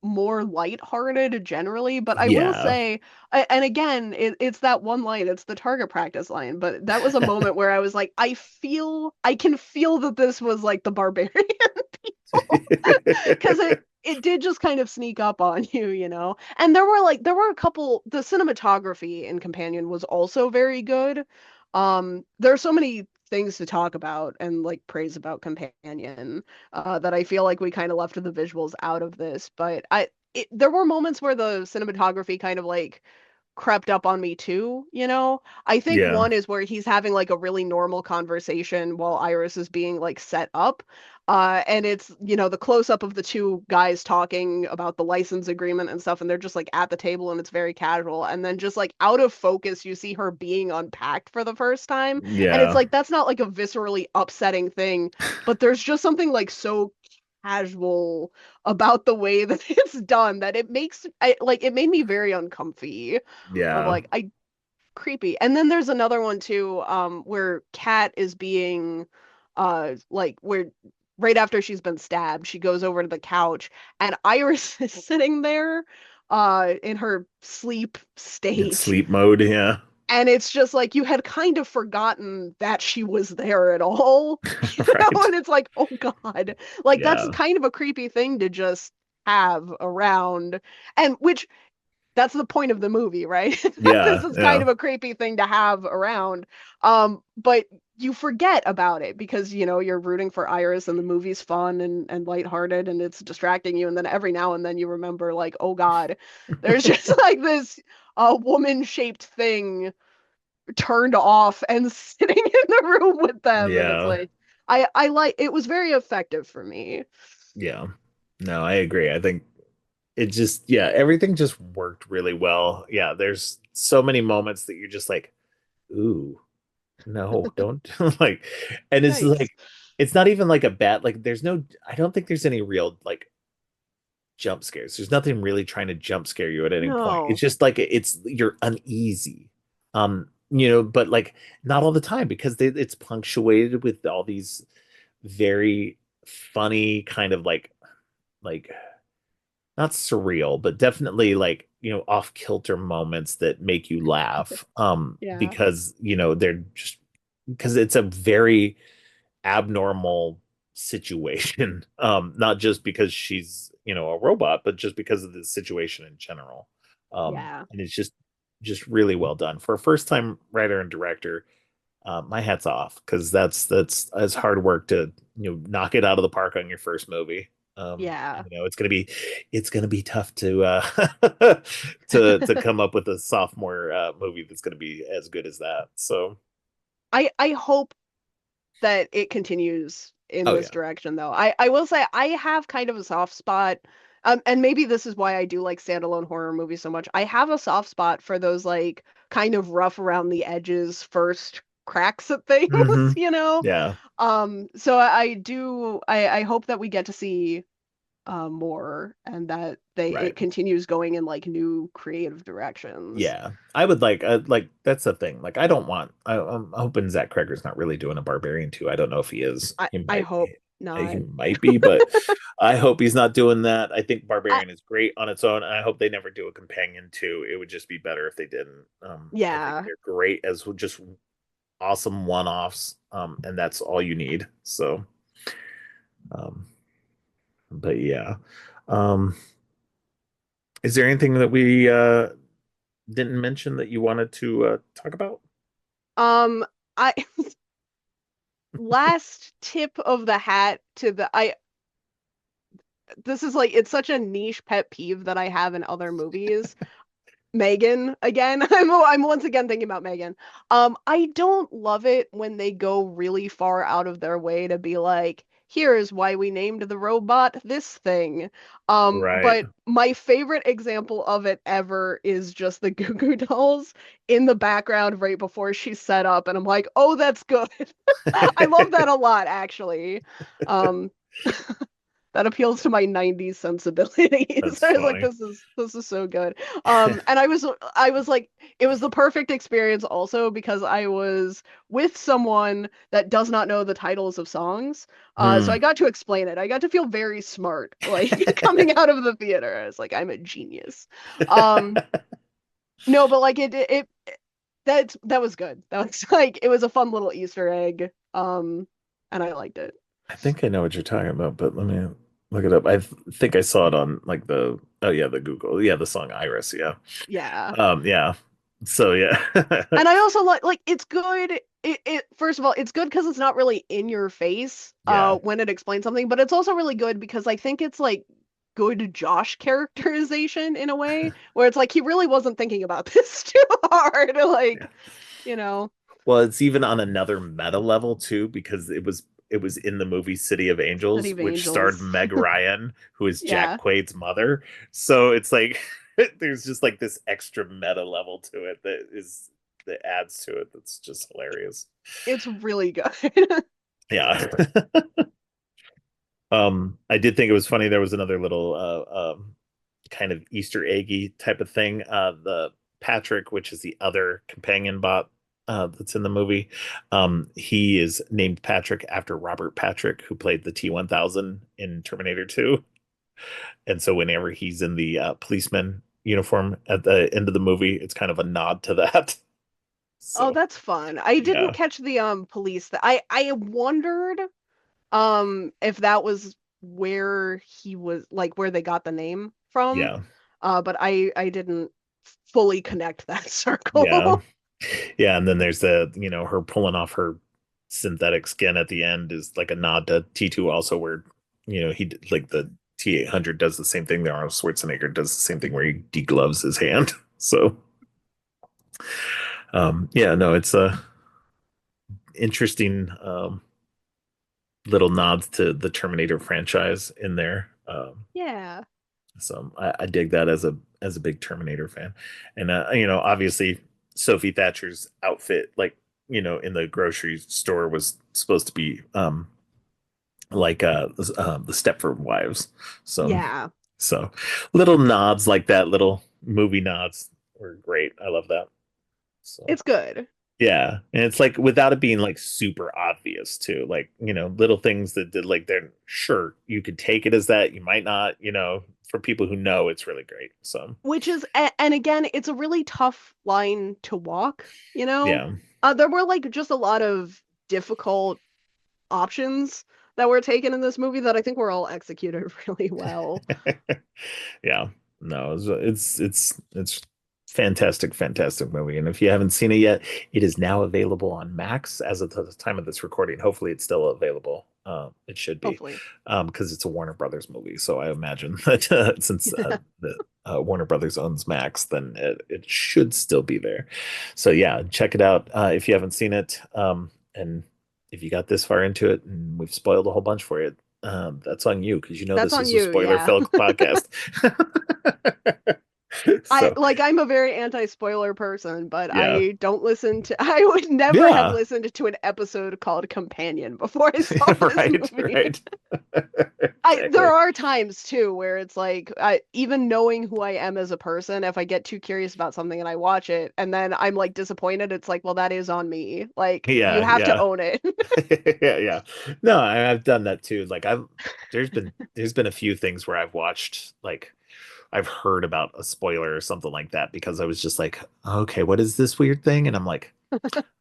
Speaker 3: more lighthearted generally, but I will
Speaker 1: Yeah.
Speaker 3: say, and again, it's that one line, it's the target practice line, but that was a moment where I was like, I can feel that this was like the barbarian people, because it did just kind of sneak up on you, And there were a couple. The cinematography in Companion was also very good. There are so many things to talk about and like praise about Companion that I feel like we kind of left the visuals out of this, but there were moments where the cinematography kind of like crept up on me too. I think
Speaker 1: Yeah.
Speaker 3: one is where he's having like a really normal conversation while Iris is being like set up. And it's, the close up of the two guys talking about the license agreement and stuff, and they're just like at the table and it's very casual. And then just like out of focus, you see her being unpacked for the first time. And it's
Speaker 1: Yeah.
Speaker 3: like that's not like a viscerally upsetting thing, but there's just something like so casual about the way that it's done that it made me very uncomfy of
Speaker 1: Yeah.
Speaker 3: like I creepy. And then there's another one too, where Kat is being like where right after she's been stabbed, she goes over to the couch and Iris is sitting there in her sleep
Speaker 1: In
Speaker 3: state.
Speaker 1: sleep mode, yeah.
Speaker 3: And it's just like you had kind of forgotten that she was there at all,
Speaker 1: Right.
Speaker 3: And it's like, oh God, like that's
Speaker 1: Yeah.
Speaker 3: kind of a creepy thing to just have around, and which that's the point of the movie, right? This
Speaker 1: Yeah.
Speaker 3: is kind
Speaker 1: Yeah.
Speaker 3: of a creepy thing to have around. But you forget about it because you're rooting for Iris and the movie's fun and lighthearted and it's distracting you. And then every now and then you remember like, oh God, there's just like this woman-shaped thing turned off and sitting in the room with them. And it's
Speaker 1: Yeah.
Speaker 3: like I like it was very effective for me.
Speaker 1: Yeah. No, I agree. I think it just, yeah, everything just worked really well. Yeah, there's so many moments that you're just like, ooh, no, don't like, and it's
Speaker 3: Yikes.
Speaker 1: like, it's not even like a bad, like, there's no, I don't think there's any real like jump scares. There's nothing really trying to jump scare you at any point. It's
Speaker 3: No.
Speaker 1: just like, it's, you're uneasy. But like, not all the time because it's punctuated with all these very funny kind of like not surreal, but definitely like, off kilter moments that make you laugh.
Speaker 3: Yeah.
Speaker 1: Because, they're just because it's a very abnormal situation. Not just because she's, a robot, but just because of the situation in general.
Speaker 3: Yeah.
Speaker 1: And it's just really well done for a first time writer and director. My hat's off because that's hard work to knock it out of the park on your first movie.
Speaker 3: Yeah.
Speaker 1: It's gonna be tough to to come up with a sophomore movie that's gonna be as good as that. So,
Speaker 3: I hope that it continues in
Speaker 1: oh
Speaker 3: this
Speaker 1: yeah.
Speaker 3: direction though. I will say I have kind of a soft spot, and maybe this is why I do like standalone horror movies so much. I have a soft spot for those like kind of rough around the edges first cracks at things,
Speaker 1: Hmm.
Speaker 3: you know?
Speaker 1: Yeah.
Speaker 3: So I hope that we get to see more and that it
Speaker 1: Right.
Speaker 3: continues going in like new creative directions.
Speaker 1: Yeah, I would like that's the thing. Like, I don't want. I'm hoping Zach Cregger's not really doing a Barbarian 2. I don't know if he is. He
Speaker 3: I
Speaker 1: might.
Speaker 3: hope
Speaker 1: He
Speaker 3: not.
Speaker 1: might be, but I hope he's not doing that. I think
Speaker 3: I,
Speaker 1: Barbarian is great on its own. I hope they never do a companion 2. It would just be better if they didn't. I think
Speaker 3: yeah.
Speaker 1: they're great as just awesome one-offs. And that's all you need. So, um, but yeah. Um, is there anything that we didn't mention that you wanted to talk about?
Speaker 3: Um, I last tip of the hat to the I this is like it's such a niche pet peeve that I have in other movies. Megan again. I'm once again thinking about Megan. I don't love it when they go really far out of their way to be like, here's why we named the robot this thing.
Speaker 1: Right.
Speaker 3: But my favorite example of it ever is just the Goo Goo Dolls in the background right before she's set up, and I'm like, oh, that's good. I love that a lot, actually. Um, that appeals to my 90s sensibilities.
Speaker 1: That's
Speaker 3: I was like,
Speaker 1: funny.
Speaker 3: this is so good. And I was like, it was the perfect experience also because I was with someone that does not know the titles of songs. So
Speaker 1: Hmm.
Speaker 3: I got to explain it. I got to feel very smart, like coming out of the theater. I was like, I'm a genius. Um, no, but like that was good. That was like it was a fun little Easter egg. And I liked it.
Speaker 1: I think I know what you're talking about, but let me look it up. I think I saw it on like the Google. Yeah, the song Iris. Yeah.
Speaker 3: Yeah.
Speaker 1: Yeah. So yeah.
Speaker 3: And I also like it's good. It first of all, it's good because it's not really in your face
Speaker 1: Yeah.
Speaker 3: when it explains something, but it's also really good because I think it's like good Josh characterization in a way where it's like he really wasn't thinking about this too hard.
Speaker 1: Yeah.
Speaker 3: Like, you know,
Speaker 1: Well, it's even on another meta level too, because it was in the movie City of
Speaker 3: City
Speaker 1: Angels,
Speaker 3: of
Speaker 1: which starred
Speaker 3: Angels.
Speaker 1: Meg Ryan, who is Jack
Speaker 3: Yeah.
Speaker 1: Quaid's mother. So it's like there's just like this extra meta level to it that adds to it. That's just hilarious.
Speaker 3: It's really good.
Speaker 1: Yeah. I did think it was funny. There was another little kind of Easter eggy type of thing. The Patrick, which is the other companion bot that's in the movie, he is named Patrick after Robert Patrick, who played the T-1000 in Terminator 2. And so whenever he's in the policeman uniform at the end of the movie, it's kind of a nod to that.
Speaker 3: Oh,
Speaker 1: So
Speaker 3: that's fun. I didn't
Speaker 1: yeah,
Speaker 3: catch the police that I wondered if that was where he was like where they got the name from.
Speaker 1: yeah,
Speaker 3: But I didn't fully connect that
Speaker 1: yeah.
Speaker 3: circle.
Speaker 1: Yeah, and then there's her pulling off her synthetic skin at the end is like a nod to T2 also, where like the T-800 does the same thing. The Arnold Schwarzenegger does the same thing where he degloves his hand. So yeah, no, it's a interesting little nods to the Terminator franchise in there.
Speaker 3: Yeah.
Speaker 1: So I dig that as a big Terminator fan, and obviously Sophie Thatcher's outfit, like in the grocery store, was supposed to be like the Stepford Wives. So
Speaker 3: Yeah.
Speaker 1: so little nods like that, little movie nods were great. I love that. So
Speaker 3: It's good.
Speaker 1: yeah, and it's like without it being like super obvious too, like little things that did like they're sure you could take it as that, you might not, for people who know, it's really great. So
Speaker 3: Which is and again, it's a really tough line to walk, you know?
Speaker 1: yeah.
Speaker 3: There were like just a lot of difficult options that were taken in this movie that I think were all executed really well.
Speaker 1: Yeah, no, it's fantastic, fantastic movie. And if you haven't seen it yet, it is now available on Max as of the time of this recording. Hopefully, it's still available. It should be,
Speaker 3: Hopefully.
Speaker 1: because it's a Warner Brothers movie. So I imagine that since the Warner Brothers owns Max, then it should still be there. So yeah, check it out if you haven't seen it. And if you got this far into it and we've spoiled a whole bunch for you, that's on you because
Speaker 3: That's
Speaker 1: this
Speaker 3: on
Speaker 1: is a
Speaker 3: you,
Speaker 1: spoiler
Speaker 3: yeah.
Speaker 1: filled podcast.
Speaker 3: I
Speaker 1: So
Speaker 3: like I'm a very anti-spoiler person, but
Speaker 1: yeah,
Speaker 3: I don't listen to I would never have
Speaker 1: yeah,
Speaker 3: listened to an episode called Companion before I saw this
Speaker 1: right,
Speaker 3: movie.
Speaker 1: right,
Speaker 3: I there
Speaker 1: exactly.
Speaker 3: are times too where it's like even knowing who I am as a person, if I get too curious about something and I watch it and then I'm like disappointed, it's like, well, that is on me. Like you
Speaker 1: Yeah,
Speaker 3: have to
Speaker 1: yeah.
Speaker 3: own it.
Speaker 1: Yeah, yeah. No, I've done that too. Like there's been a few things where I've watched, like I've heard about a spoiler or something like that because I was just like, okay, what is this weird thing? And I'm like,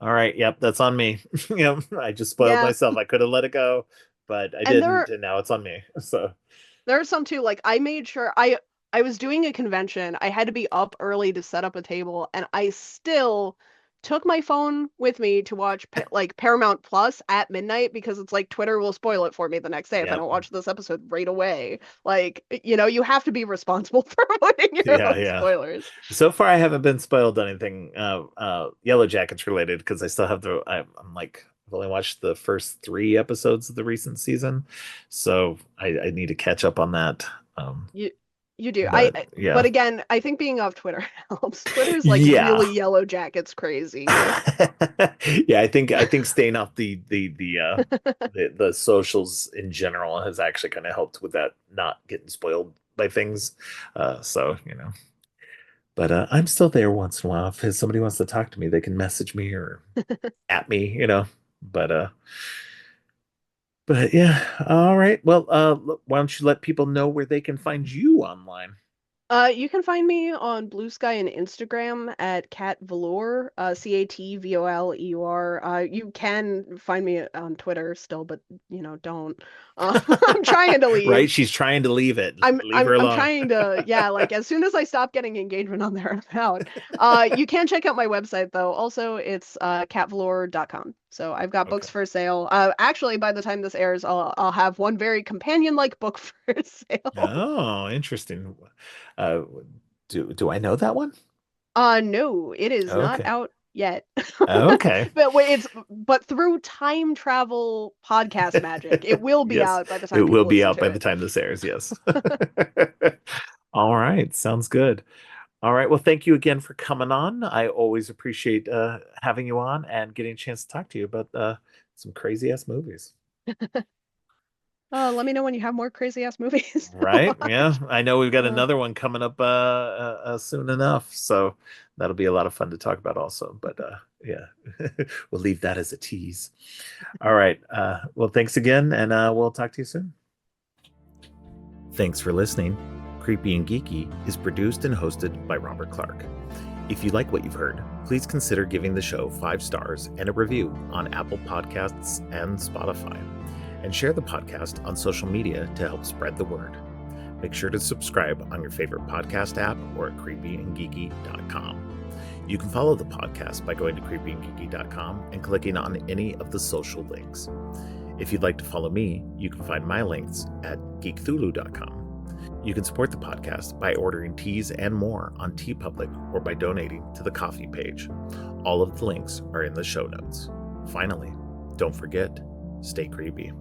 Speaker 1: all right, yep, that's on me. Yep, I just spoiled
Speaker 3: Yeah.
Speaker 1: myself. I could have let it go, but I
Speaker 3: And
Speaker 1: didn't, and now it's on me. So
Speaker 3: there are some too, like I made sure I was doing a convention. I had to be up early to set up a table, and I still took my phone with me to watch like Paramount Plus at midnight because it's like Twitter will spoil it for me the next day if I
Speaker 1: yep.
Speaker 3: don't watch this episode right away. Like, you have to be responsible for avoiding your
Speaker 1: Yeah,
Speaker 3: own
Speaker 1: yeah.
Speaker 3: spoilers.
Speaker 1: So far, I haven't been spoiled on anything Yellow Jackets related because I still have I'm like I've only watched the first 3 episodes of the recent season, so I need to catch up on that. Um,
Speaker 3: You you do.
Speaker 1: but
Speaker 3: But
Speaker 1: yeah,
Speaker 3: again, I think being off Twitter helps. Twitter's like
Speaker 1: yeah,
Speaker 3: really Yellow Jackets crazy.
Speaker 1: yeah. I think staying off the socials in general has actually kind of helped with that, not getting spoiled by things. So but I'm still there once in a while. If somebody wants to talk to me, they can message me or at me. But but yeah, all right. Well, why don't you let people know where they can find you online?
Speaker 3: You can find me on Blue Sky and Instagram at Cat Voleur, CatVoleur. You can find me on Twitter still, but don't. I'm trying to
Speaker 1: Right?
Speaker 3: leave.
Speaker 1: She's trying to leave it.
Speaker 3: I'm
Speaker 1: Leave her
Speaker 3: I'm I'm
Speaker 1: alone.
Speaker 3: trying to, yeah, like as soon as I stop getting engagement on there, I'm out. You can check out my website though. Also, it's catvelour.com. So I've got books
Speaker 1: Okay.
Speaker 3: for sale. Actually, by the time this airs, I'll have one very companion-like book for sale.
Speaker 1: Oh, interesting. Uh, do I know that one?
Speaker 3: No, it is not
Speaker 1: Okay.
Speaker 3: out yet.
Speaker 1: Okay.
Speaker 3: But through time travel podcast magic, it will be
Speaker 1: Yes,
Speaker 3: out by the
Speaker 1: it
Speaker 3: time
Speaker 1: will
Speaker 3: people
Speaker 1: be
Speaker 3: listen
Speaker 1: out
Speaker 3: to
Speaker 1: by the
Speaker 3: it.
Speaker 1: time this airs. Yes. All right. Sounds good. All right. Well, thank you again for coming on. I always appreciate having you on and getting a chance to talk to you about some crazy ass movies.
Speaker 3: Let me know when you have more crazy ass movies to
Speaker 1: Right? Yeah.
Speaker 3: watch.
Speaker 1: I know we've got
Speaker 3: Uh,
Speaker 1: another one coming up soon enough. So that'll be a lot of fun to talk about also. But yeah, we'll leave that as a tease. All right. Well, thanks again, and we'll talk to you soon. Thanks for listening. Creepy and Geeky is produced and hosted by Robert Clark. If you like what you've heard, please consider giving the show 5 stars and a review on Apple Podcasts and Spotify. And share the podcast on social media to help spread the word. Make sure to subscribe on your favorite podcast app or at creepyandgeeky.com. You can follow the podcast by going to creepyandgeeky.com and clicking on any of the social links. If you'd like to follow me, you can find my links at geekthulu.com. You can support the podcast by ordering teas and more on TeePublic or by donating to the coffee page. All of the links are in the show notes. Finally, don't forget, stay creepy.